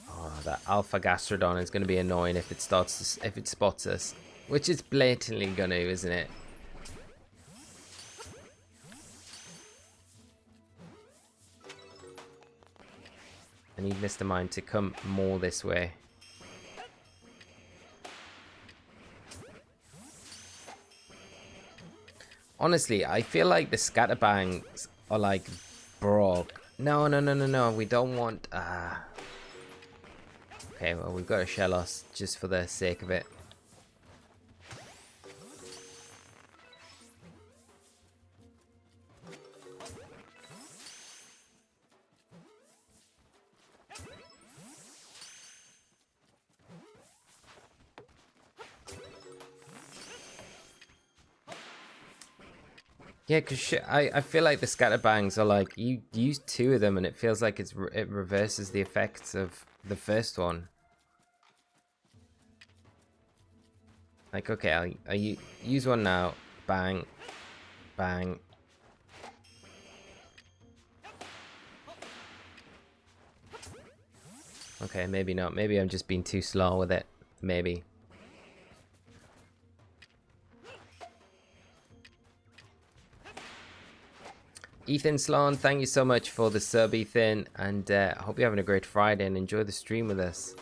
Oh, that Alpha Gastrodon is going to be annoying if it spots us. Which it's blatantly gonna, isn't it? I need Mr. Mime to come more this way. Honestly, I feel like the scatterbangs are like broke. No, we don't want... Okay, well, we've got a Shellos just for the sake of it. Yeah, because I feel like the scatterbangs are like, you use 2 of them and it feels like it reverses the effects of the first one. Like, okay, I'll use one now. Bang. Bang. Okay, maybe not. Maybe I'm just being too slow with it. Maybe. Ethan Sloan, thank you so much for the sub, Ethan. And I hope you're having a great Friday and enjoy the stream with us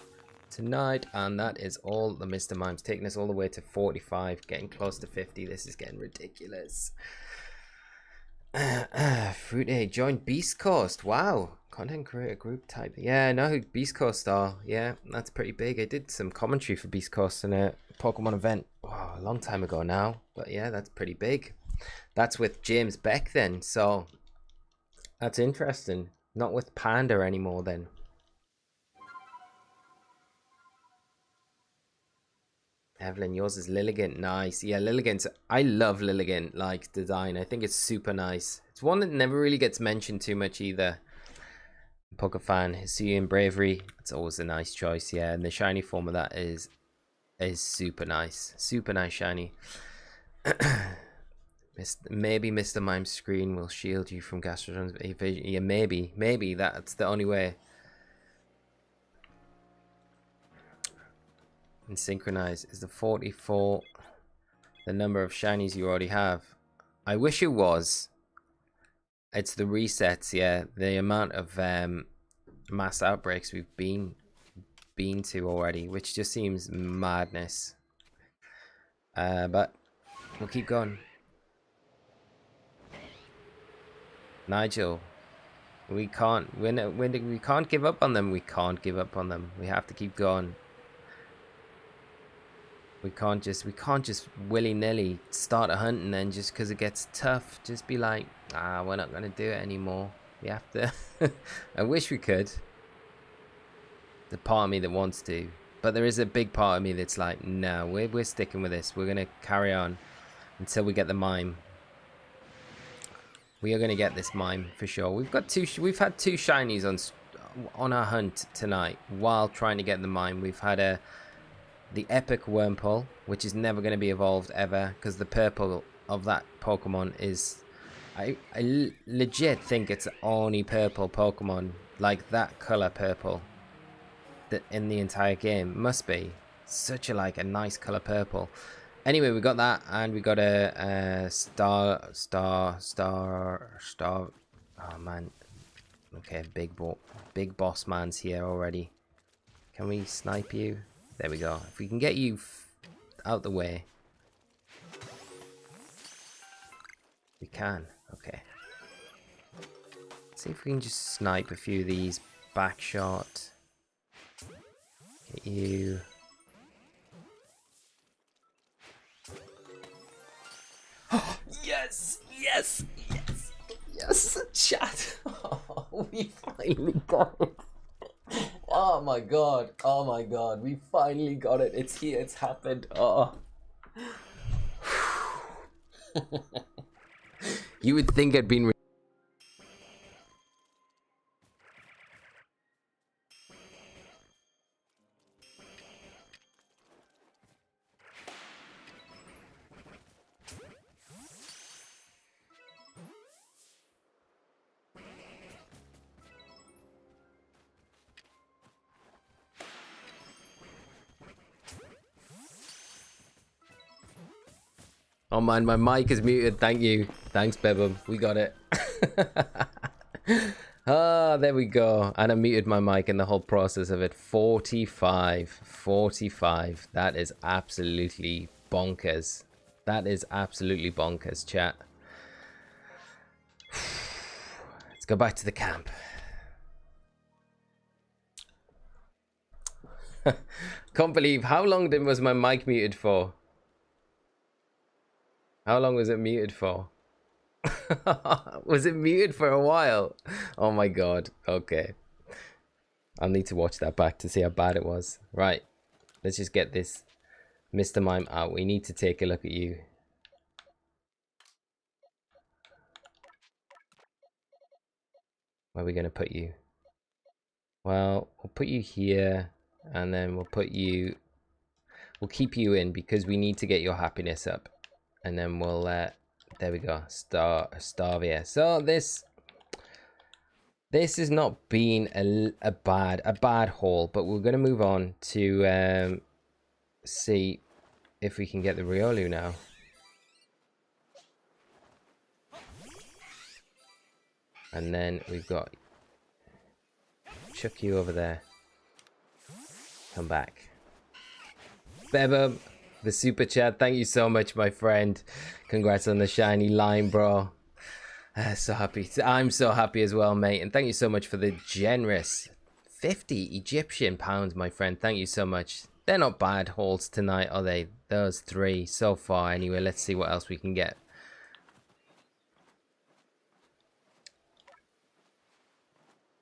tonight. And that is all the Mr. Mimes, taking us all the way to 45, getting close to 50. This is getting ridiculous. Fruit A joined Beast Coast. Wow. Content creator group type. Yeah, I know who Beast Coast are. Yeah, that's pretty big. I did some commentary for Beast Coast in a Pokemon event a long time ago now. But yeah, that's pretty big. That's with James Beck then. So that's interesting. Not with Panda anymore then. Evelyn, yours is Lilligant. Nice. Yeah, Lilligant. I love Lilligant, like, design. I think it's super nice. It's one that never really gets mentioned too much either. Pokefan, Hisuian Bravery. It's always a nice choice, yeah. And the shiny form of that is super nice. Super nice shiny. Maybe Mr. Mime's screen will shield you from Gastrodon's evasion. Yeah, maybe. Maybe that's the only way. And synchronize is the 44 the number of shinies you already have. I wish it was. It's the resets, yeah. The amount of mass outbreaks we've been to already, which just seems madness. But we'll keep going. Nigel, we can't we can't give up on them. We can't give up on them. We have to keep going. We can't just willy-nilly start a hunt and then just because it gets tough, just be like, we're not gonna do it anymore. We have to. I wish we could. The part of me that wants to, but there is a big part of me that's like, no, we're sticking with this. We're gonna carry on until we get the Mime. We are gonna get this Mime for sure. We've had two shinies on our hunt tonight while trying to get the Mime. We've had the epic Wurmple, which is never going to be evolved ever because the purple of that Pokemon is, I legit think it's the only purple Pokemon like that color purple that in the entire game. Must be such a nice color purple. Anyway, we got that, and we got a star. Oh man, okay, big boss man's here already. Can we snipe you? There we go. If we can get you out the way. We can. Okay. Let's see if we can just snipe a few of these. Back shot. Get you. Yes! Yes! Yes! Yes! Chat! Oh, we finally got it. Oh my god, oh my god, we finally got it. It's here, it's happened. Oh. You would think it'd been oh man, my mic is muted. Thank you. Thanks, Bebum. We got it. Ah, there we go. And I muted my mic in the whole process of it. 45. 45. That is absolutely bonkers. That is absolutely bonkers, chat. Let's go back to the camp. Can't believe how long was my mic muted for? How long was it muted for? Was it muted for a while? Oh my god. Okay. I'll need to watch that back to see how bad it was. Right. Let's just get this Mr. Mime out. We need to take a look at you. Where are we going to put you? Well, we'll put you here. And then we'll put you We'll keep you in because we need to get your happiness up. And then we'll, there we go, Starvia. So this has not been a bad haul, but we're going to move on to see if we can get the Riolu now. And then we've got chuck you over there. Come back. Bebum, the super chat. Thank you so much, my friend. Congrats on the shiny line, bro. So happy. I'm so happy as well, mate. And thank you so much for the generous 50 Egyptian pounds, my friend. Thank you so much. They're not bad hauls tonight, are they? Those 3 so far. Anyway, let's see what else we can get.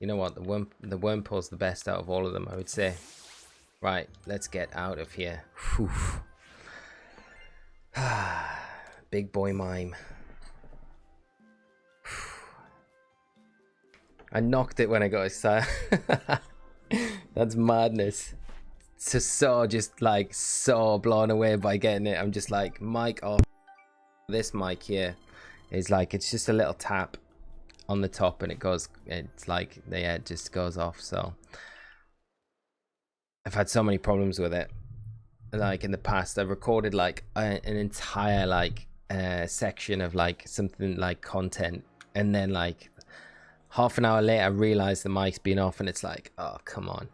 You know what? The Wurmple's the best out of all of them, I would say. Right, let's get out of here. Whew. Big boy Mime. I knocked it when I got excited. That's madness. So just like so blown away by getting it. I'm just like, mic off. This mic here is like, it's just a little tap on the top and it goes, it's like, yeah, it just goes off. So I've had so many problems with it. Like in the past, I've recorded like an entire like section of like something like content, and then like half an hour later I realized the mic's been off and it's like, oh come on.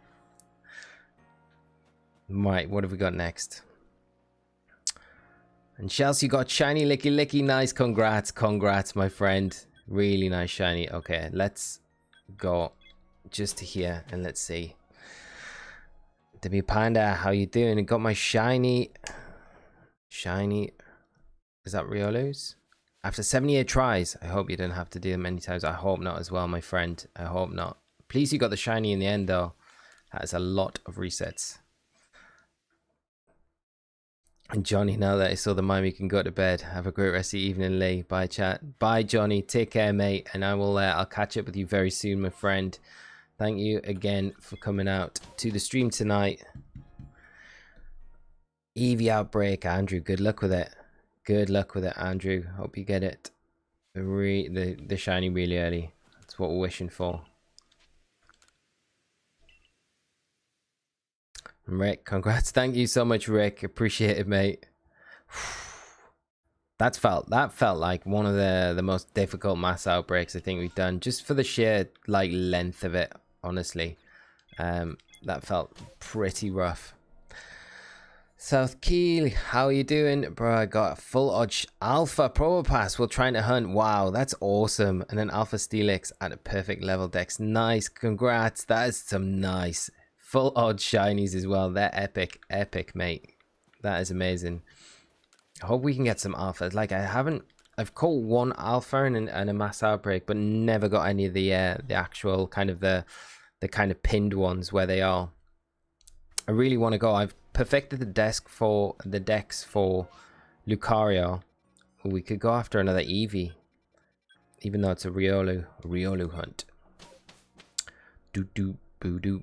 Right, what have we got next? And Chelsea got shiny licky licky. Nice, congrats my friend. Really nice shiny. Okay, let's go just to here and let's see. W Panda, how you doing? I got my shiny. Is that Riolu's? After 78 tries. I hope you didn't have to do them many times. I hope not as well, my friend. I hope not. Please, you got the shiny in the end though. That is a lot of resets. And Johnny, now that I saw the mime, you can go to bed. Have a great rest of the evening, Lee. Bye, chat. Bye, Johnny. Take care, mate. And I will. I'll catch up with you very soon, my friend. Thank you again for coming out to the stream tonight. Eevee Outbreak, Andrew. Good luck with it. Good luck with it, Andrew. Hope you get it. The shiny really early. That's what we're wishing for. Rick, congrats. Thank you so much, Rick. Appreciate it, mate. That felt like one of the most difficult mass outbreaks I think we've done, just for the sheer like length of it, honestly. That felt pretty rough. South Keel, how are you doing? Bro, I got a full odds alpha promo pass. We're trying to hunt. Wow, that's awesome. And then alpha Steelix at a perfect level dex. Nice, congrats. That is some nice full odds shinies as well. They're epic, mate. That is amazing. I hope we can get some alpha. Like I've caught one alpha and a mass outbreak, but never got any of the actual kind of the kind of pinned ones where they are. I really want to go. I've perfected the dex for Lucario. We could go after another Eevee, even though it's a Riolu hunt. Boo doo.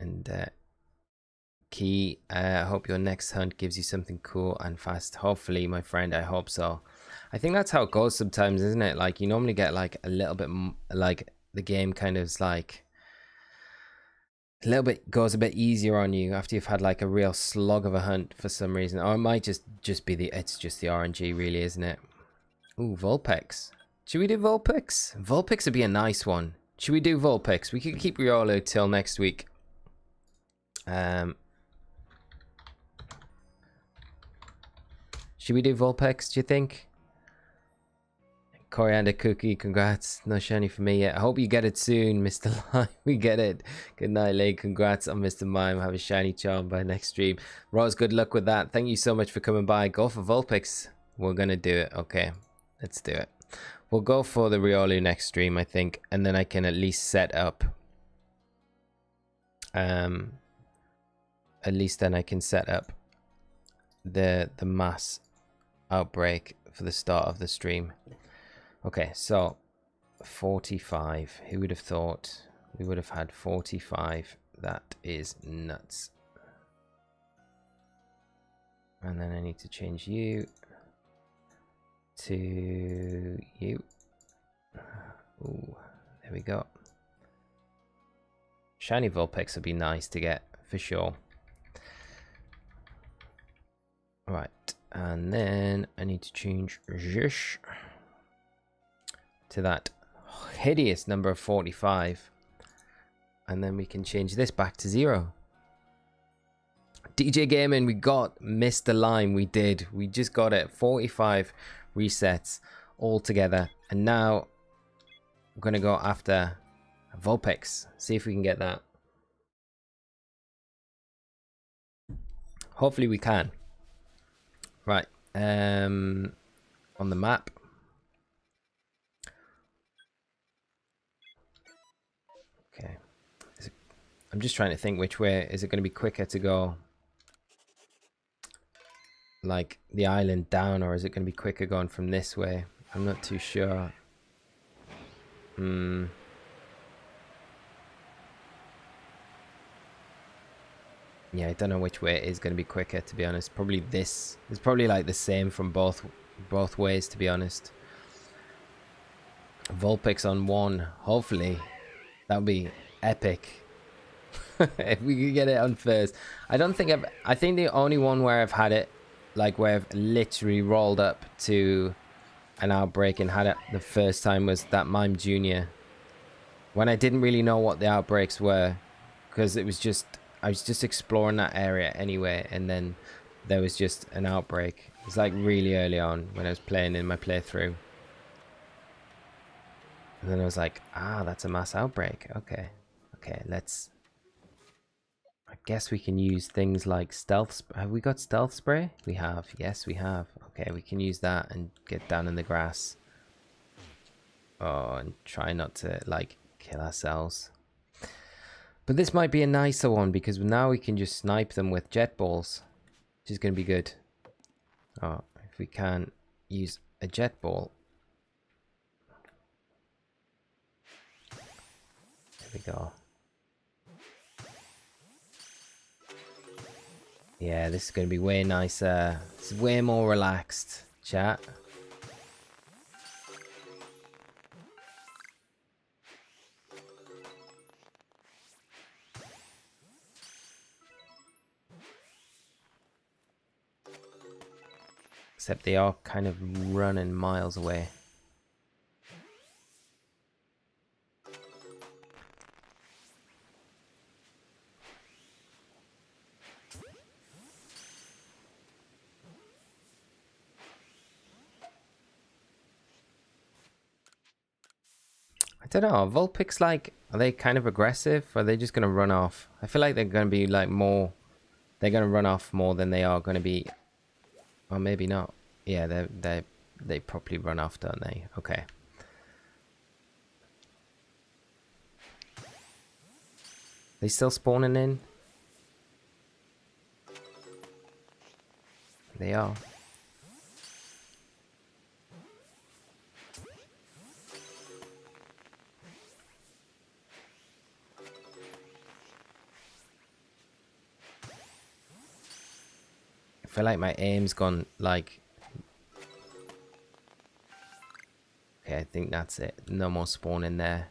And Key, I hope your next hunt gives you something cool and fast. Hopefully, my friend, I hope so. I think that's how it goes sometimes, isn't it? Like you normally get like a little bit like the game kind of is like a little bit goes a bit easier on you after you've had like a real slog of a hunt for some reason. Or it might just be it's just the RNG really, isn't it? Ooh, Vulpix. Should we do Vulpix? Vulpix would be a nice one. Should we do Vulpix? We could keep Riolu till next week. Should we do Vulpix, do you think? Coriander Cookie, congrats. No shiny for me yet. I hope you get it soon, Mr. Lime. We get it. Good night, Lee. Congrats on Mr. Mime. Have a shiny charm by next stream. Rose, good luck with that. Thank you so much for coming by. Go for Vulpix. We're going to do it. Okay, let's do it. We'll go for the Riolu next stream, I think. And then I can at least set up. At least then I can set up the mass outbreak for the start of the stream. Okay, so 45. Who would have thought we would have had 45 That is nuts. And then I need to change you to you. Ooh, there we go. Shiny Vulpix would be nice to get for sure. Right, and then I need to change Zhish to that hideous number of 45. And then we can change this back to 0. DJ Gaming, we got Mr. Lime. We did. We just got it. 45 resets all together. And now I'm going to go after Vulpix. See if we can get that. Hopefully we can. Right. On the map. Okay. I'm just trying to think which way. Is it going to be quicker to go like the island down, or is it going to be quicker going from this way? I'm not too sure. Yeah, I don't know which way it is going to be quicker, to be honest. Probably this. It's probably like the same from both ways, to be honest. Vulpix on 1. Hopefully. That would be epic. If we could get it on first. I think the only one where I've had it, like where I've literally rolled up to an outbreak and had it the first time, was that Mime Jr. When I didn't really know what the outbreaks were, because it was just, I was just exploring that area anyway, and then there was just an outbreak. It was like really early on when I was playing in my playthrough. And then I was like, ah, that's a mass outbreak. Okay. Okay, let's... I guess we can use things like stealth... Have we got stealth spray? We have. Yes, we have. Okay, we can use that and get down in the grass. Oh, and try not to, like, kill ourselves. But this might be a nicer one, because now we can just snipe them with jet balls, which is going to be good. Oh, if we can use a jet ball. There we go. Yeah, this is going to be way nicer. It's way more relaxed, chat. Except they are kind of running miles away. I don't know, Vulpix, like, are they kind of aggressive? Or are they just going to run off? I feel like they're going to be like more, they're going to run off more than they are going to be, or maybe not. Yeah, they probably run off, don't they? Okay. They still spawning in? They are. I feel like my aim's gone, like... Okay, I think that's it. No more spawning there.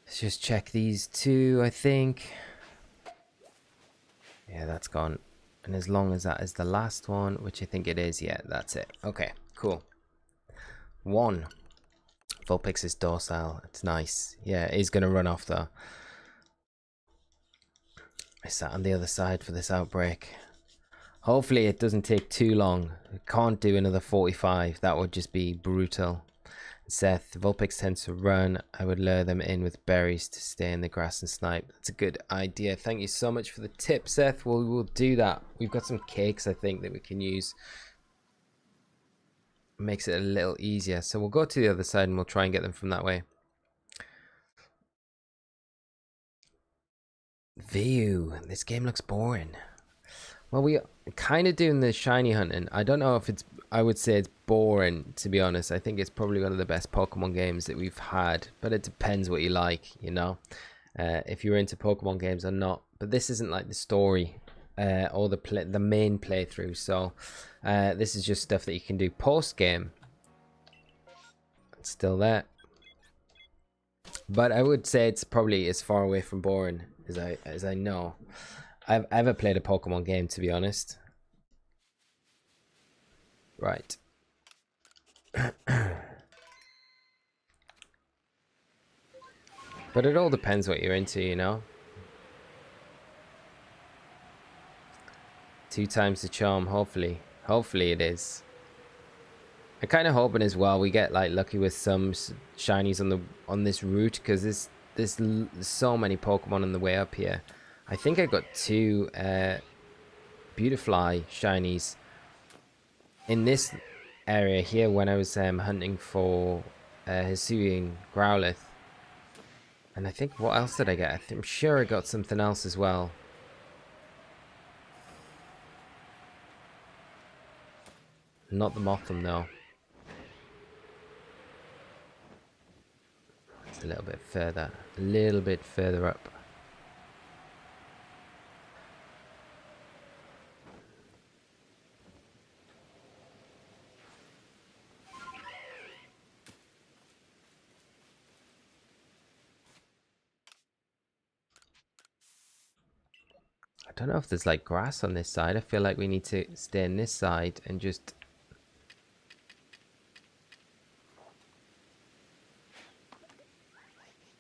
Let's just check these two, I think. Yeah, that's gone. And as long as that is the last one, which I think it is, yeah, that's it. Okay, cool. 1. Vulpix is docile. It's nice. Yeah, it is going to run off though. I sat on the other side for this outbreak. Hopefully it doesn't take too long. I can't do another 45. That would just be brutal. Seth, Vulpix tends to run. I would lure them in with berries to stay in the grass and snipe. That's a good idea. Thank you so much for the tip, Seth. We'll do that. We've got some cakes, I think, that we can use. Makes it a little easier. So we'll go to the other side and we'll try and get them from that way. View. This game looks boring. Well, we are kind of doing the shiny hunting. I don't know if it's... I would say it's boring, to be honest. I think it's probably one of the best Pokemon games that we've had. But it depends what you like, you know. if you're into Pokemon games or not. But this isn't like the story or the main playthrough. So this is just stuff that you can do post game. It's still there, but I would say it's probably as far away from boring as I know I've ever played a Pokemon game, to be honest. Right. But it all depends what you're into, you know. 2 times the charm, hopefully it is. I'm kind of hoping as well we get like lucky with some shinies on this route, because there's so many Pokemon on the way up here. I think I got 2 Beautifly shinies in this area here when I was hunting for Hisuian Growlithe. And I think, what else did I get? I'm sure I got something else as well. Not the Mothim though. It's a little bit further up. I don't know if there's like grass on this side. I feel like we need to stay on this side and just...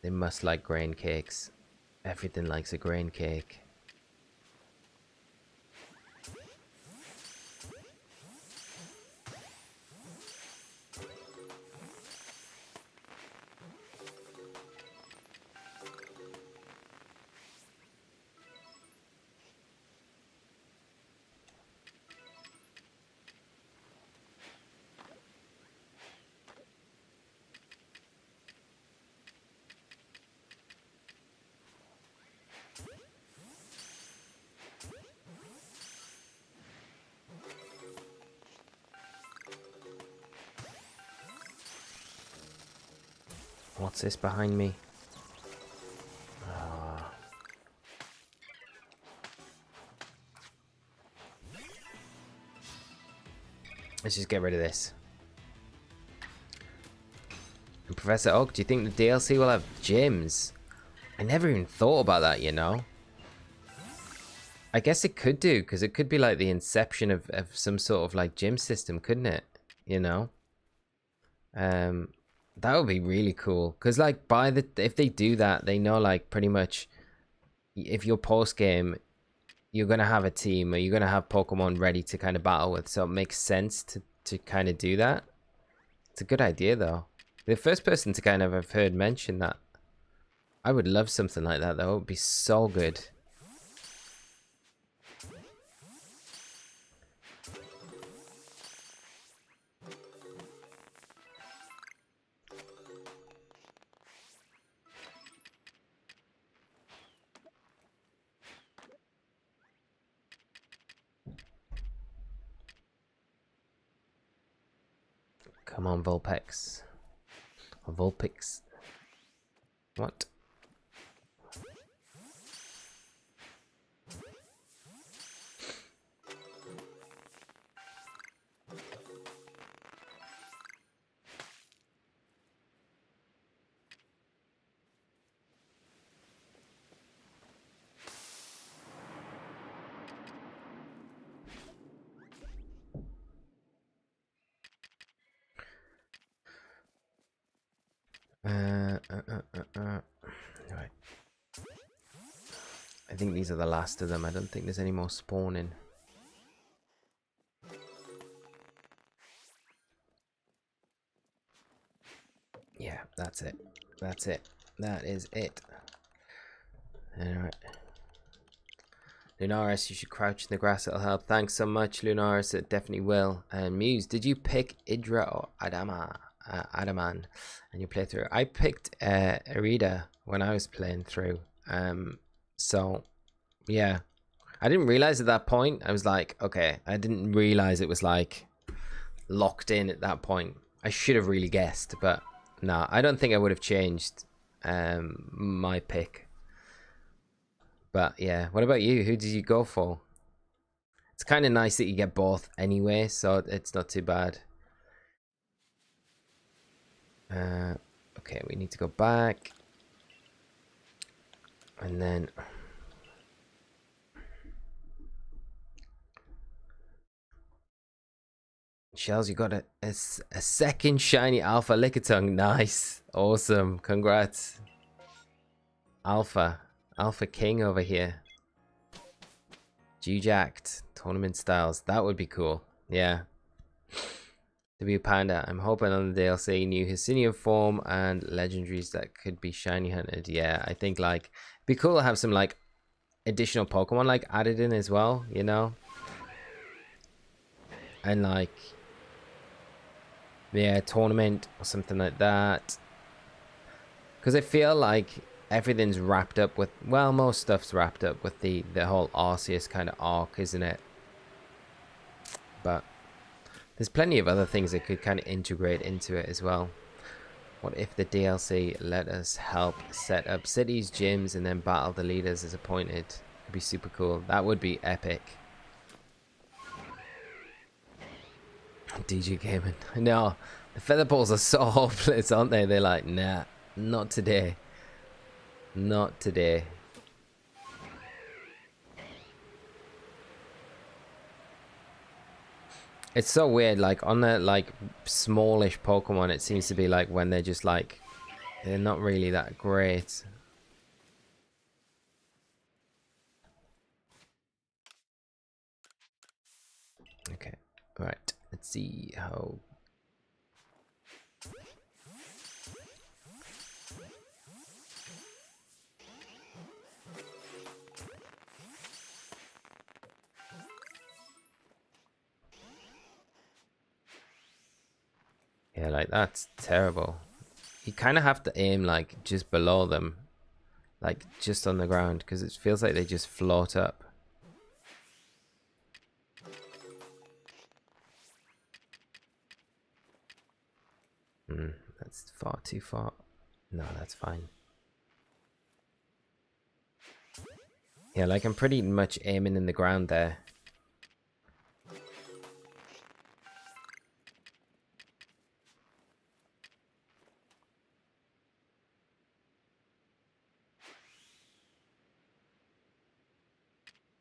They must like grain cakes. Everything likes a grain cake. What's this behind me? Oh. Let's just get rid of this. And Professor Oak, do you think the DLC will have gyms? I never even thought about that, you know. I guess it could do, because it could be like the inception of some sort of like gym system, couldn't it? You know? That would be really cool, because like if they do that, they know like pretty much if you're post game, you're gonna have a team or you're gonna have Pokemon ready to kind of battle with, so it makes sense to kind of do that. It's a good idea though. The first person to kind of have heard mention that. I would love something like that though. It would be so good. Come on, Vulpix. Or Vulpix. What? Right. I think these are the last of them. I don't think there's any more spawning. Yeah, that's it. That's it. That is it. Alright. Lunaris, you should crouch in the grass, it'll help. Thanks so much, Lunaris, it definitely will. And Muse, did you pick Idra or Adaman in your playthrough? I picked Irida when I was playing through. So yeah, I didn't realize at that point. I was like, okay, I didn't realize it was like locked in at that point. I should have really guessed, but no, I don't think I would have changed my pick. But yeah, what about you? Who did you go for? It's kind of nice that you get both anyway, so it's not too bad. Okay, we need to go back. And then... Shells, you got a second shiny Alpha Lickitung. Nice. Awesome. Congrats. Alpha King over here. G-Jacked. Tournament styles. That would be cool. Yeah. W Panda. I'm hoping on the DLC new Hisuian form and legendaries that could be shiny hunted. Yeah, I think like it'd be cool to have some like additional Pokemon like added in as well, you know? And like, yeah, tournament or something like that. Because I feel like everything's wrapped up with, well, most stuff's wrapped up with the whole Arceus kind of arc, isn't it? But there's plenty of other things that could kind of integrate into it as well. What if the DLC let us help set up cities, gyms, and then battle the leaders as appointed? It'd be super cool. That would be epic. DJ Gaming. No, the feather balls are so hopeless, aren't they? They're like, nah, not today. Not today. It's so weird, like on the like smallish Pokemon, it seems to be like when they're just like, they're not really that great. Okay, right, let's see how... Yeah, like that's terrible. You kind of have to aim like just below them, like just on the ground, because it feels like they just float up. That's far too far. No, that's fine. Yeah, like I'm pretty much aiming in the ground there.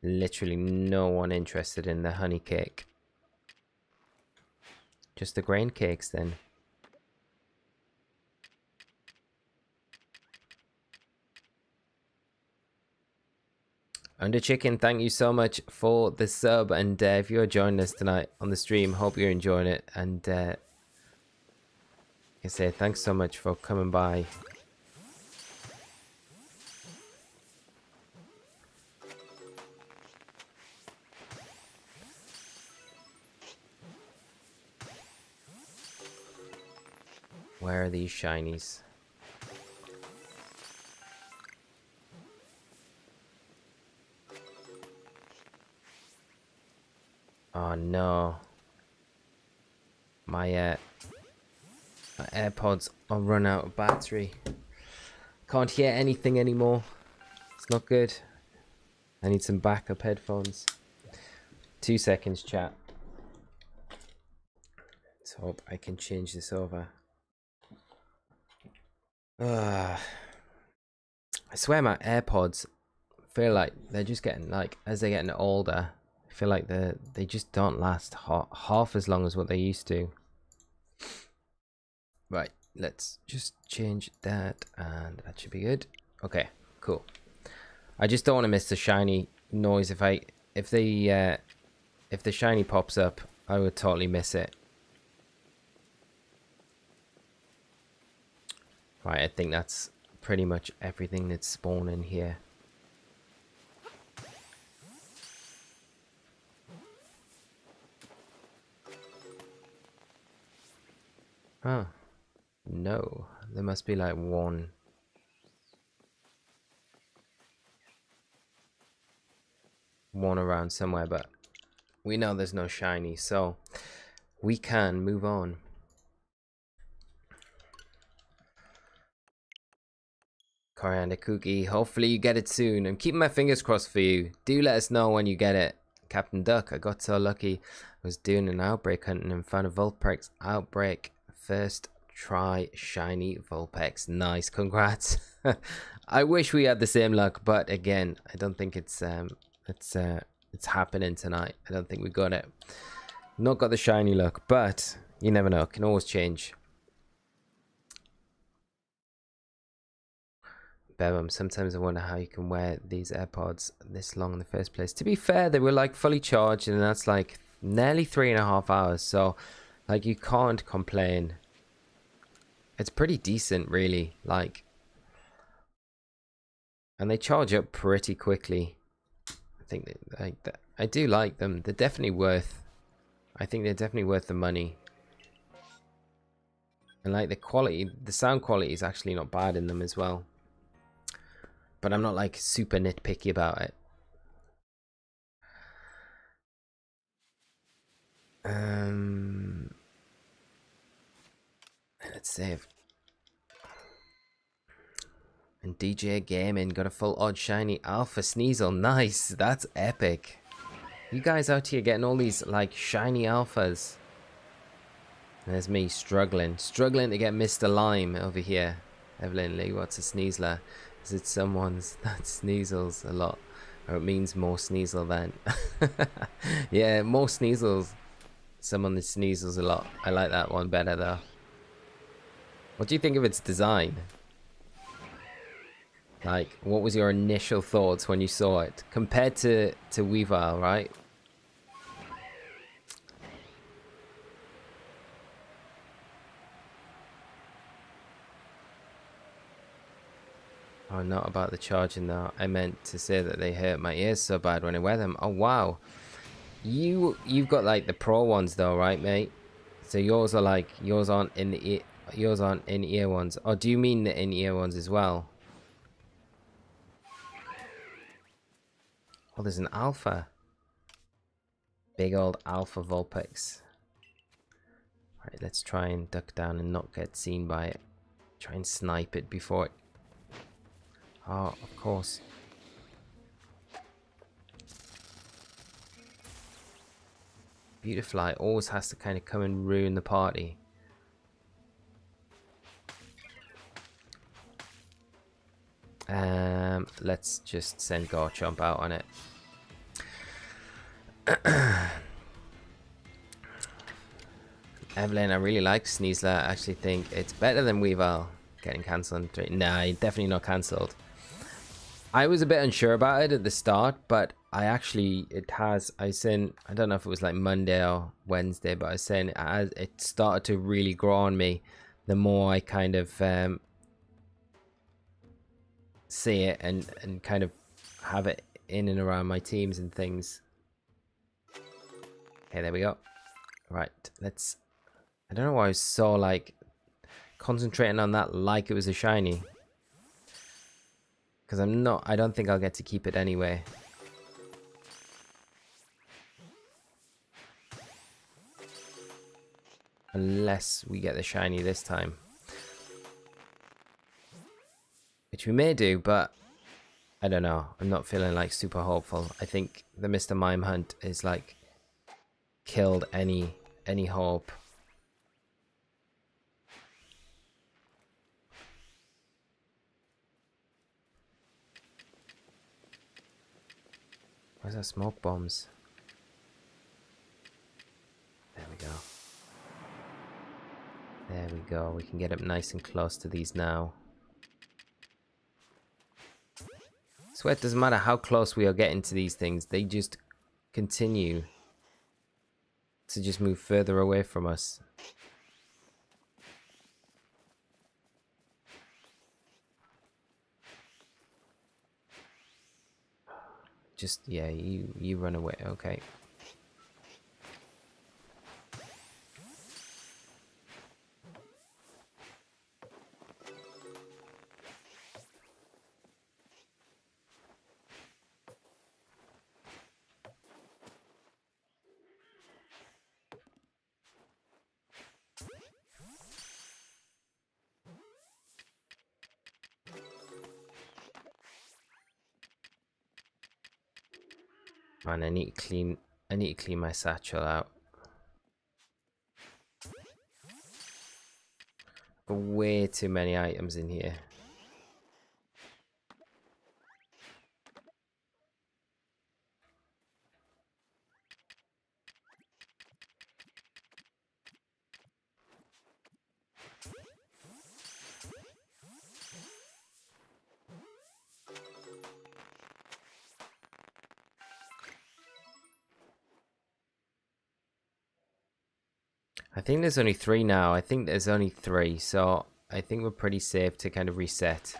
Literally no one interested in the honey cake. Just the grain cakes then. Under Chicken, thank you so much for the sub, and if you're joining us tonight on the stream, hope you're enjoying it, and like I say, thanks so much for coming by. Where are these shinies? Oh no. My AirPods are run out of battery. Can't hear anything anymore. It's not good. I need some backup headphones. 2 seconds, chat. Let's hope I can change this over. I swear my AirPods feel like they're just getting, like, as they're getting older, I feel like they just don't last half as long as what they used to. Right, let's just change that, and that should be good. Okay, cool. I just don't want to miss the shiny noise. If the shiny pops up, I would totally miss it. Right, I think that's pretty much everything that's spawning here. Huh. No, there must be like one around somewhere, but we know there's no shiny, so we can move on. Coriander cookie. Hopefully you get it soon. I'm keeping my fingers crossed for you. Do let us know when you get it. Captain Duck, I got so lucky. I was doing an outbreak hunting and found a Vulpix outbreak. First try shiny Vulpix. Nice, congrats. I wish we had the same luck, but again, I don't think it's happening tonight. I don't think we got it. Not got the shiny luck, but you never know. It can always change. Bebum, sometimes I wonder how you can wear these AirPods this long in the first place. To be fair, they were like fully charged, and that's like nearly 3.5 hours. So, like, you can't complain. It's pretty decent, really. Like, and they charge up pretty quickly. I think I do like them. They're definitely worth. I think they're definitely worth the money. And like the quality, the sound quality is actually not bad in them as well. But I'm not like super nitpicky about it. Let's save. And DJ Gaming got a full odd shiny alpha Sneasel. Nice, that's epic. You guys out here getting all these like shiny alphas. There's me struggling to get Mr. Lime over here. Evelyn Lee, what's a Sneasler? Is it someone's that sneezels a lot? Or it means more Sneasel then? Yeah, more Sneasels. Someone that sneezes a lot. I like that one better though. What do you think of its design? Like, what was your initial thoughts when you saw it? Compared to Weavile, right? Oh, not about the charging though. I meant to say that they hurt my ears so bad when I wear them. Oh wow. You've got like the pro ones though, right, mate? So yours are like, yours aren't in the ear, yours aren't in ear ones. Or do you mean the in ear ones as well? Oh, there's an alpha. Big old alpha Vulpix. Right, let's try and duck down and not get seen by it. Try and snipe it before it. Oh, of course. Beautifly always has to kind of come and ruin the party. Let's just send Garchomp out on it. Evelyn, I really like Sneasler. I actually think it's better than Weavile. Getting cancelled. Nah, definitely not cancelled. I was a bit unsure about it at the start, but I actually, I seen, I don't know if it was like Monday or Wednesday, but I was saying it started to really grow on me the more I kind of see it and kind of have it in and around my teams and things. Okay, there we go. Right, let's, I don't know why I was so like concentrating on that like it was a shiny. Because I don't think I'll get to keep it anyway. Unless we get the shiny this time. Which we may do, but I don't know. I'm not feeling like super hopeful. I think the Mr. Mime hunt is like killed any hope. Where's our smoke bombs? There we go. There we go. We can get up nice and close to these now. I swear it doesn't matter how close we are getting to these things. They just continue to just move further away from us. Just, yeah, you run away. Okay. Man, I need to clean my satchel out. Got way too many items in here. I think there's only 3 now. I think there's only 3, so I think we're pretty safe to kind of reset.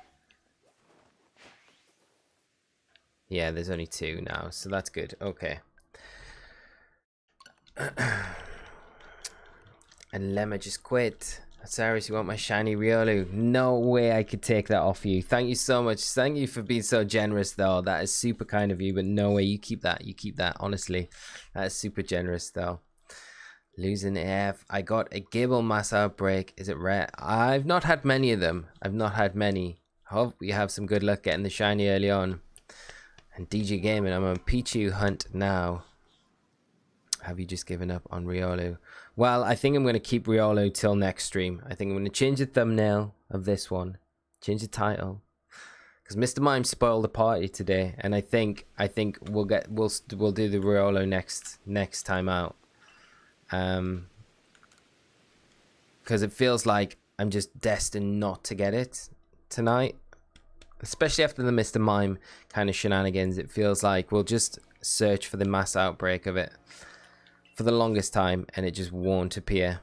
Yeah, there's only 2 now, so that's good. Okay. And Lemma just quit. Osirus, you want my shiny Riolu? No way I could take that off you. Thank you so much. Thank you for being so generous, though. That is super kind of you, but no way. You keep that. You keep that, honestly. That is super generous, though. Losing F. I got a Gibble Mass Outbreak. Is it rare? I've not had many of them. I've not had many. Hope we have some good luck getting the shiny early on. And DJ Gaming, I'm on Pichu hunt now. Have you just given up on Riolu? Well, I think I'm going to keep Riolu till next stream. I think I'm going to change the thumbnail of this one. Change the title. Because Mr. Mime spoiled the party today. And I think we'll do the Riolu next time out. Because it feels like I'm just destined not to get it tonight, especially after the Mr. Mime kind of shenanigans. It feels like we'll just search for the mass outbreak of it for the longest time and it just won't appear.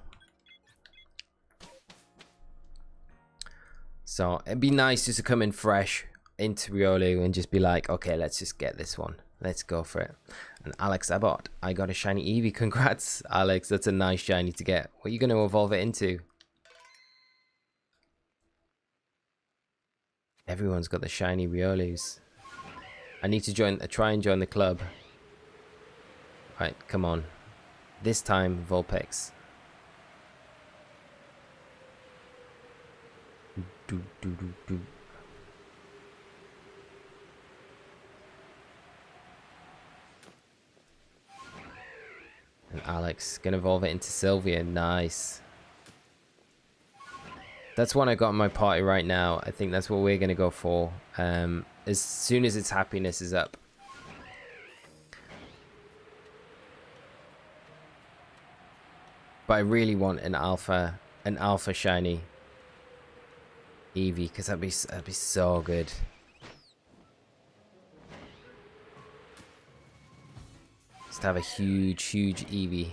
So it'd be nice just to come in fresh into Riolu and just be like, okay, let's just get this one. Let's go for it. And Alex Abbott, I got a shiny Eevee. Congrats, Alex. That's a nice shiny to get. What are you going to evolve it into? Everyone's got the shiny Riolus. I need to try and join the club. Right, come on. This time, Vulpix. Do, do, do, do. And Alex gonna evolve it into Sylvia. Nice. That's one I got in my party right now. I think that's what we're gonna go for. As soon as its happiness is up. But I really want an alpha shiny Eevee because that'd be so good. To have a huge Eevee.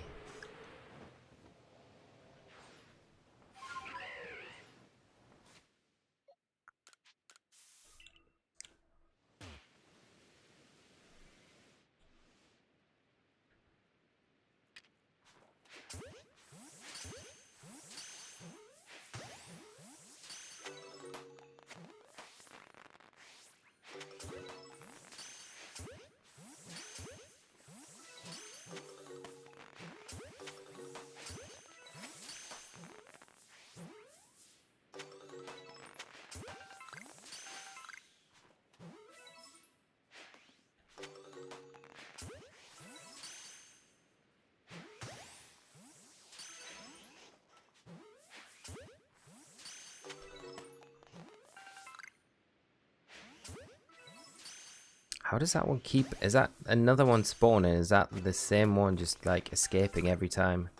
How does that one keep? Is that another one spawning? Is that the same one just like escaping every time?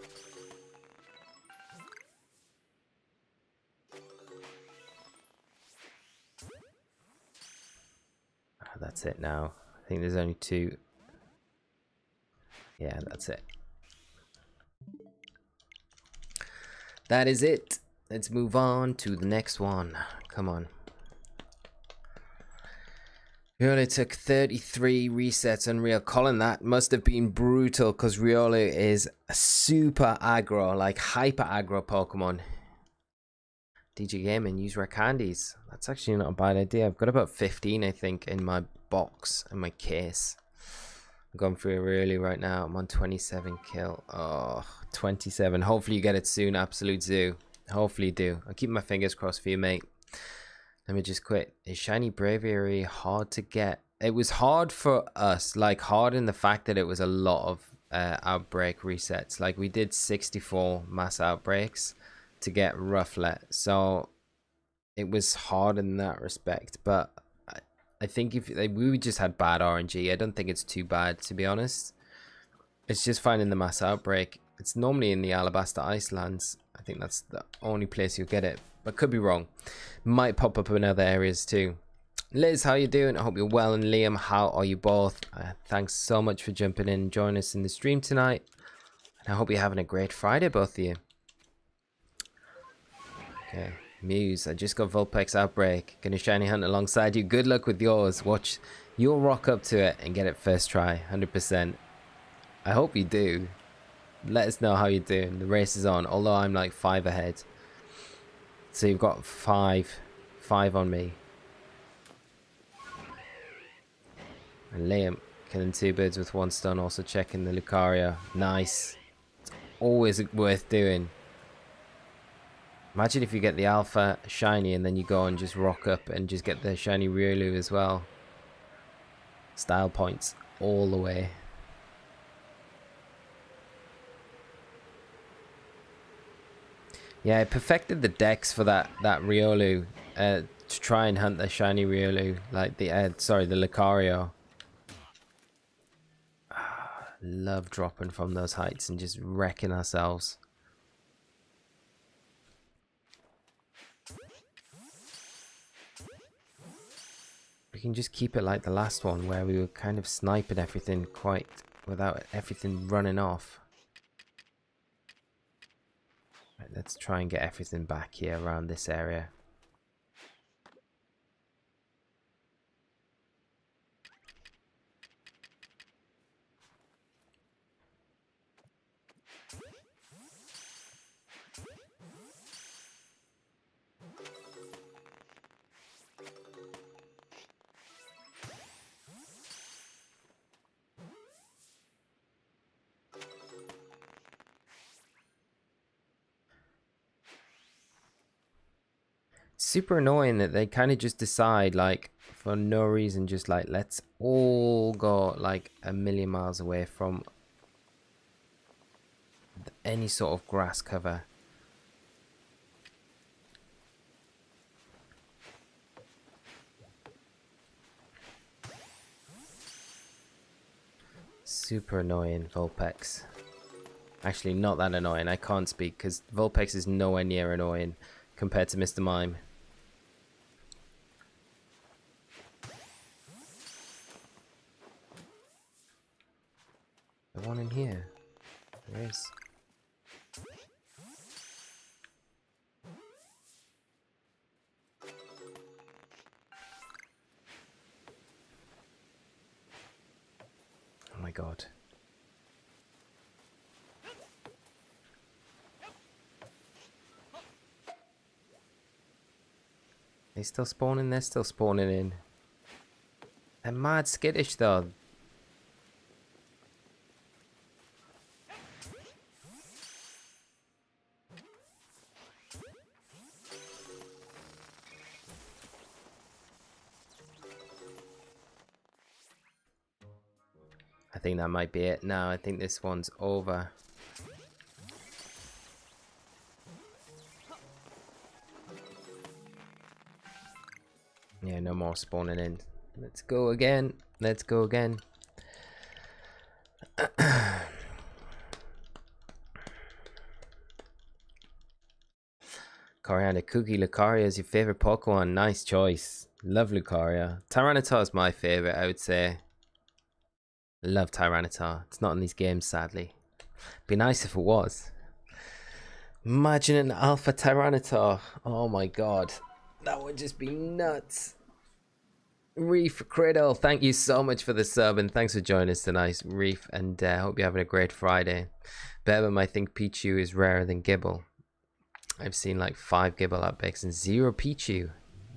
Oh, that's it now. I think there's only 2. Yeah, that's it. That is it. Let's move on to the next one. Come on. Riolu took 33 resets Unreal. Colin, that must have been brutal because Riolu is a super aggro, like hyper aggro Pokemon. DJ Gaming, use rare candies. That's actually not a bad idea. I've got about 15, I think, in my box, in my case. I'm going through it really right now. I'm on 27 kill. Oh, 27. Hopefully you get it soon, Absolute Zoo. Hopefully you do. I'll keep my fingers crossed for you, mate. Let me just quit. Is shiny bravery hard to get? it was hard for us, like hard in the fact that it was a lot of outbreak resets. Like we did 64 mass outbreaks to get Rufflet, so it was hard in that respect. But I think if we just had bad RNG, I don't think it's too bad, to be honest. It's just finding the mass outbreak. It's normally in the Alabaster Icelands. I think that's the only place you'll get it, but could be wrong. Might pop up in other areas too. Liz, how you doing? I hope you're well. And Liam, how are you both? Thanks so much for jumping in and joining us in the stream tonight. And I hope you're having a great Friday, both of you. Okay, Muse, I just got Vulpix Outbreak. Gonna shiny hunt alongside you. Good luck with yours. Watch, you'll rock up to it and get it first try, 100%. I hope you do. Let us know how you're doing. The race is on, although I'm like 5 ahead. So you've got 5 on me. And Liam, killing 2 birds with 1 stone, also checking the Lucario. Nice. It's always worth doing. Imagine if you get the alpha shiny and then you go and just rock up and just get the shiny Riolu as well. Style points all the way. Yeah, I perfected the decks for that Riolu to try and hunt the shiny Riolu, like the the Lucario. Love dropping from those heights and just wrecking ourselves. We can just keep it like the last one where we were kind of sniping everything quite without everything running off. Right, let's try and get everything back here around this area. Super annoying that they kind of just decide, like, for no reason, just like, let's all go like a million miles away from any sort of grass cover. Super annoying, Vulpix. Actually, not that annoying. I can't speak because Vulpix is nowhere near annoying compared to Mr. Mime. The one in here. There is. Oh my god. They still spawning? They're still spawning in. They're mad skittish though. I think that might be it now. I think this one's over. Yeah, no more spawning in. Let's go again. Let's go again. Coriander Cookie. Lucario is your favorite Pokemon. Nice choice. Love Lucario. Tyranitar is my favorite, I would say. Love Tyranitar. It's not in these games, sadly. Be nice if it was. Imagine an alpha Tyranitar. Oh my god. That would just be nuts. Reef Cradle, thank you so much for the sub and thanks for joining us tonight, Reef, and hope you're having a great Friday. Bebum, I think Pichu is rarer than Gibble. I've seen like 5 Gibble outbreaks and 0 Pichu.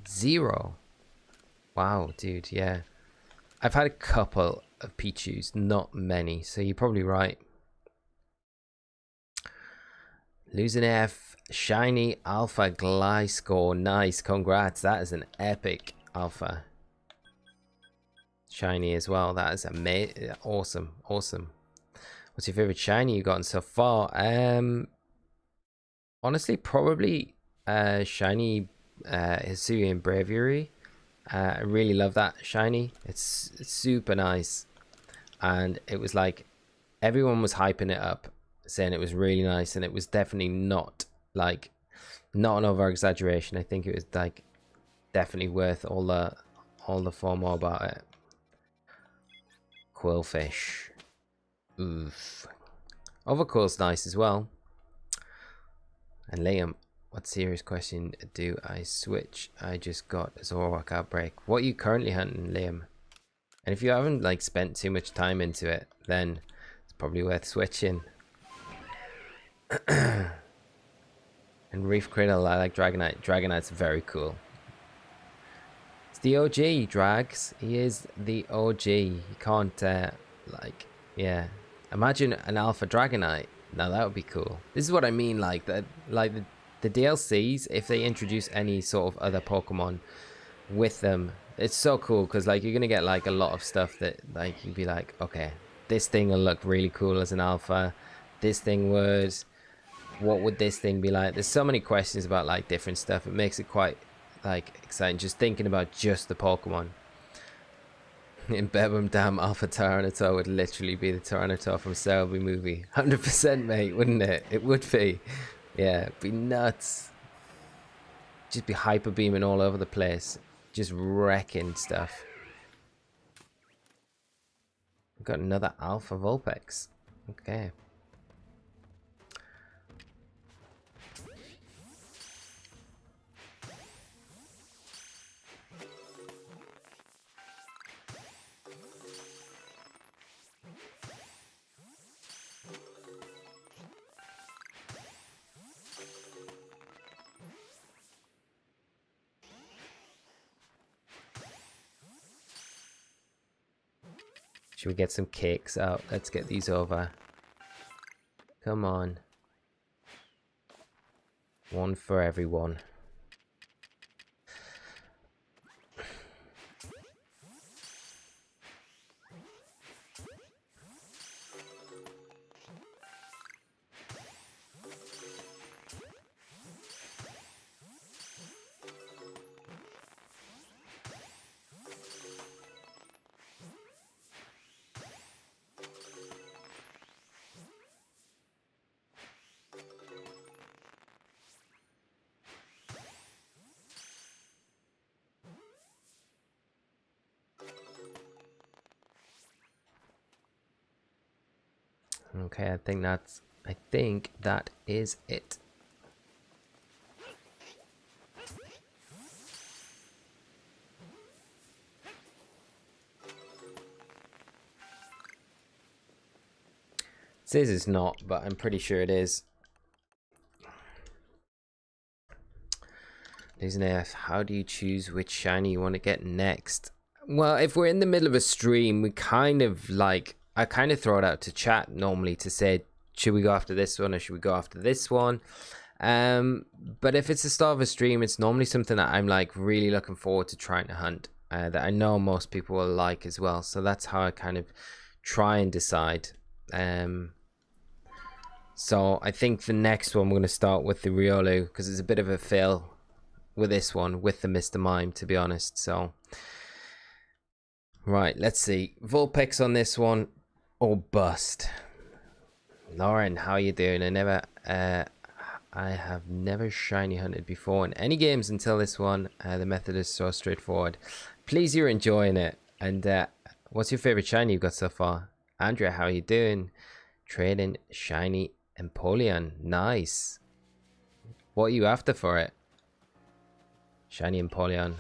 0. Wow, dude, yeah. I've had a couple of Pichus, not many, so you're probably right. Losing F, shiny alpha Gliscor. Nice, congrats. That is an epic alpha. shiny as well. That is amazing. Awesome. Awesome. What's your favorite shiny you've gotten so far? Honestly, probably shiny Hisuian Braviary. I really love that shiny. It's super nice. And it was like everyone was hyping it up, saying it was really nice, and it was definitely not like, not an over exaggeration. I think it was like definitely worth all the FOMO about it. Quillfish. Oof. Overcool's nice as well. And Liam, what serious question do I switch? I just got a Zoroark Outbreak. What are you currently hunting, Liam? And if you haven't like spent too much time into it, then it's probably worth switching. And Reef Cradle, I like Dragonite. Dragonite's very cool. It's the OG, Drags. He is the OG. You can't like, yeah. Imagine an Alpha Dragonite. Now that would be cool. This is what I mean, like that, like the DLCs. If they introduce any sort of other Pokemon with them, it's so cool because like you're gonna get like a lot of stuff that like you'd be like, okay, this thing will look really cool as an alpha. This thing would. What would this thing be like? There's so many questions about like different stuff. It makes it quite like exciting just thinking about just the Pokemon. In Bedlam, damn, Alpha Tyranitar would literally be the Tyranitar from Selby movie. 100%, mate, wouldn't it? It would be. Yeah, it'd be nuts. Just be hyper beaming all over the place. Just wrecking stuff. We've got another Alpha Vulpix. Okay. Should we get some cakes out? Let's get these over. Come on. One for everyone. Okay, I think that is it. It says it's not, but I'm pretty sure it is. Isn't it? How do you choose which shiny you want to get next? Well, if we're in the middle of a stream, we kind of like, I kind of throw it out to chat normally to say, should we go after this one or should we go after this one? But if it's the start of a stream, it's normally something that I'm like really looking forward to trying to hunt, that I know most people will like as well. So that's how I kind of try and decide. So I think the next one we're going to start with the Riolu because it's a bit of a fail with this one with the Mr. Mime, to be honest. So right, let's see. Vulpix on this one or bust. Lauren, how you doing? I have never shiny hunted before in any games until this one. The method is so straightforward. Please, you're enjoying it. And what's your favorite shiny you've got so far? Andrea, how you doing? Trading shiny Empoleon. Nice. What are you after for it? Shiny Empoleon.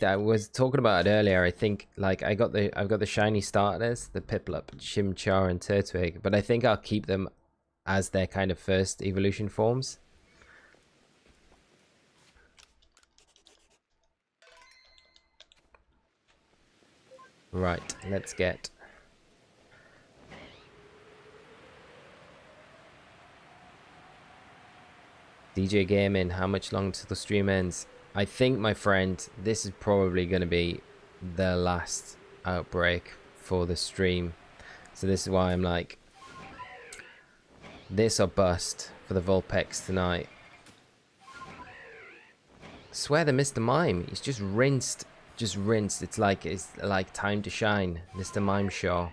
I was talking about it earlier. I think like I've got the shiny starters, the Piplup, Chimchar, and Turtwig, but I think I'll keep them as their kind of first evolution forms. Right, let's get DJ Gaming. How much longer till the stream ends? I think, my friend, this is probably going to be the last Outbreak for the stream. So this is why I'm like, this or bust for the Vulpix tonight. I swear the Mr. Mime, he's just rinsed. It's like time to shine. Mr. Mime Show.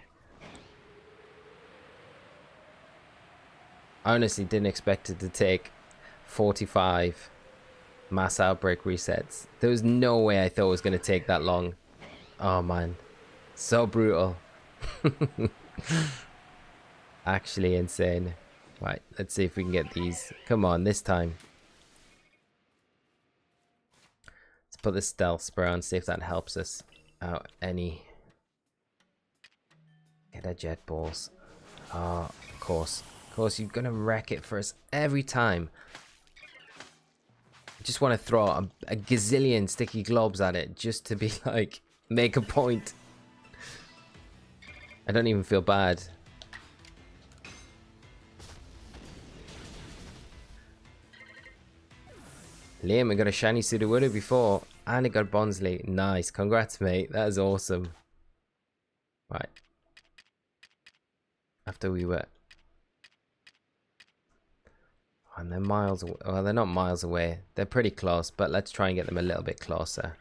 I honestly didn't expect it to take 45 mass Outbreak resets. There was no way I thought it was going to take that long. Oh man, so brutal. Actually insane. Right, let's see if we can get these. Come on, this time. Let's put the stealth spray on, see if that helps us out any. Get our jet balls. Oh, of course. Of course, you're gonna wreck it for us every time. I just want to throw a gazillion sticky globs at it just to be like, make a point. I don't even feel bad. Liam, I got a shiny Sudowoodo before, and I got Bonsley. Nice, congrats, mate. That is awesome. Right. After we were, and they're miles away. Well, they're not miles away. They're pretty close, but let's try and get them a little bit closer.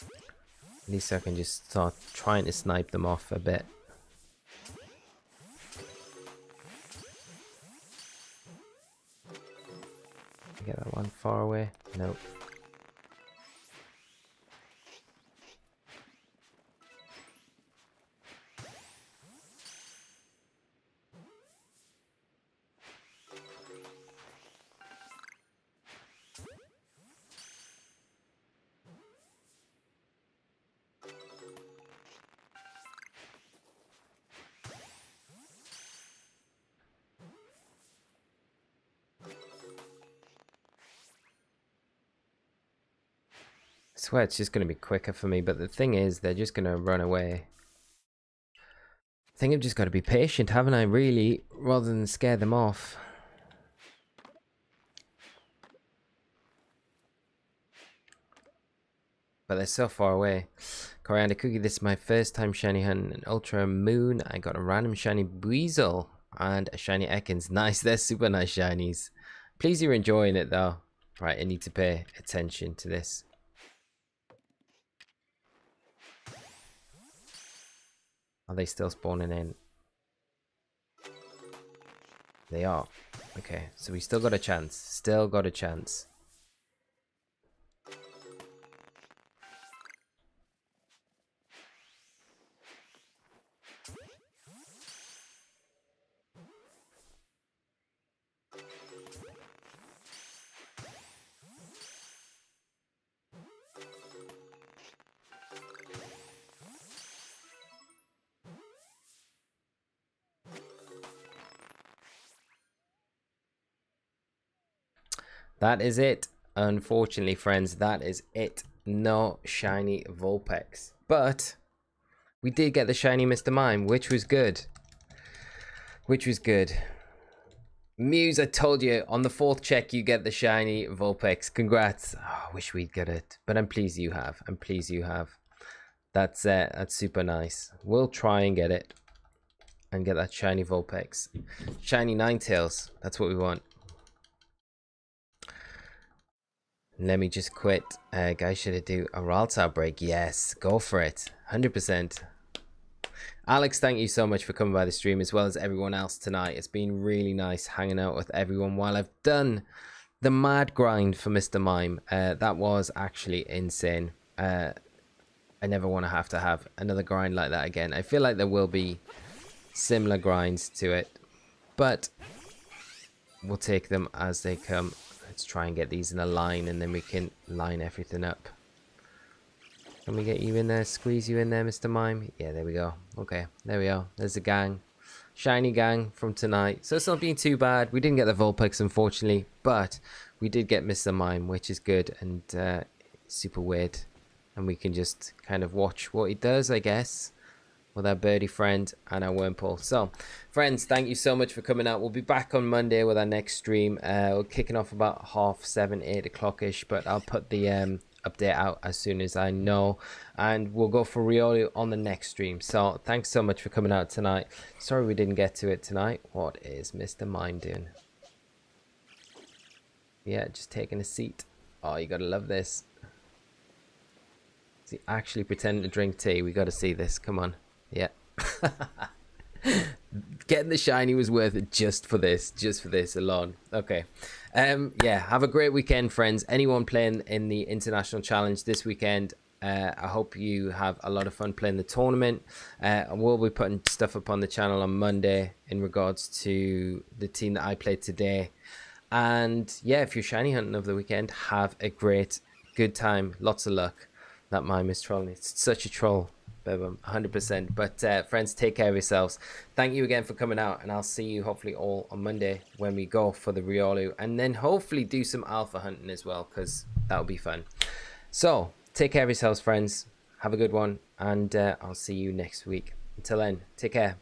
At least I can just start trying to snipe them off a bit. Get that one far away? Nope. I swear it's just going to be quicker for me, but the thing is, they're just going to run away. I think I've just got to be patient, haven't I, really, rather than scare them off. But they're so far away. Coriander Cookie, this is my first time shiny hunting an Ultra Moon. I got a random shiny Weasel and a shiny Ekans. Nice, they're super nice shinies. Please you're enjoying it though. Right, I need to pay attention to this. Are they still spawning in? They are. Okay, so we still got a chance. Still got a chance. That is it. Unfortunately, friends, that is it. No shiny Vulpix. But we did get the shiny Mr. Mime, which was good. Which was good. Muse, I told you, on the 4th check you get the shiny Vulpix. Congrats. Oh, I wish we'd get it. But I'm pleased you have. I'm pleased you have. That's super nice. We'll try and get it. And get that shiny Vulpix. Shiny Ninetales. That's what we want. Let me just quit. Guys, should I do a Ralts Outbreak? Yes, go for it. 100%. Alex, thank you so much for coming by the stream, as well as everyone else tonight. It's been really nice hanging out with everyone while I've done the mad grind for Mr. Mime. That was actually insane. I never want to have another grind like that again. I feel like there will be similar grinds to it, but we'll take them as they come. Let's try and get these in a line, and then we can line everything up. Can we get you in there? Squeeze you in there, Mr. Mime? Yeah, there we go. Okay, there we are. There's the gang. Shiny gang from tonight. So it's not been too bad. We didn't get the Vulpix, unfortunately, but we did get Mr. Mime, which is good and super weird. And we can just kind of watch what he does, I guess. with our birdie friend and our Wurmple. So, friends, thank you so much for coming out. We'll be back on Monday with our next stream. We're kicking off about 7:30, 8 o'clock-ish, but I'll put the update out as soon as I know. And we'll go for Riolu on the next stream. So, thanks so much for coming out tonight. Sorry we didn't get to it tonight. What is Mr. Mime doing? Yeah, just taking a seat. Oh, you gotta love this. Is he actually pretending to drink tea? We gotta see this. Come on. Yeah. Getting the shiny was worth it just for this alone. Okay. Yeah, have a great weekend, friends. Anyone playing in the international challenge this weekend, I hope you have a lot of fun playing the tournament. We'll be putting stuff up on the channel on Monday in regards to the team that I played today. And yeah, if you're shiny hunting over the weekend, have a good time. Lots of luck. That Mime is trolling. It's such a troll. 100%. But friends, take care of yourselves. Thank you again for coming out, and I'll see you hopefully all on Monday when we go for the Riolu, and then hopefully do some alpha hunting as well, because that'll be fun. So take care of yourselves, friends. Have a good one, and I'll see you next week. Until then, take care.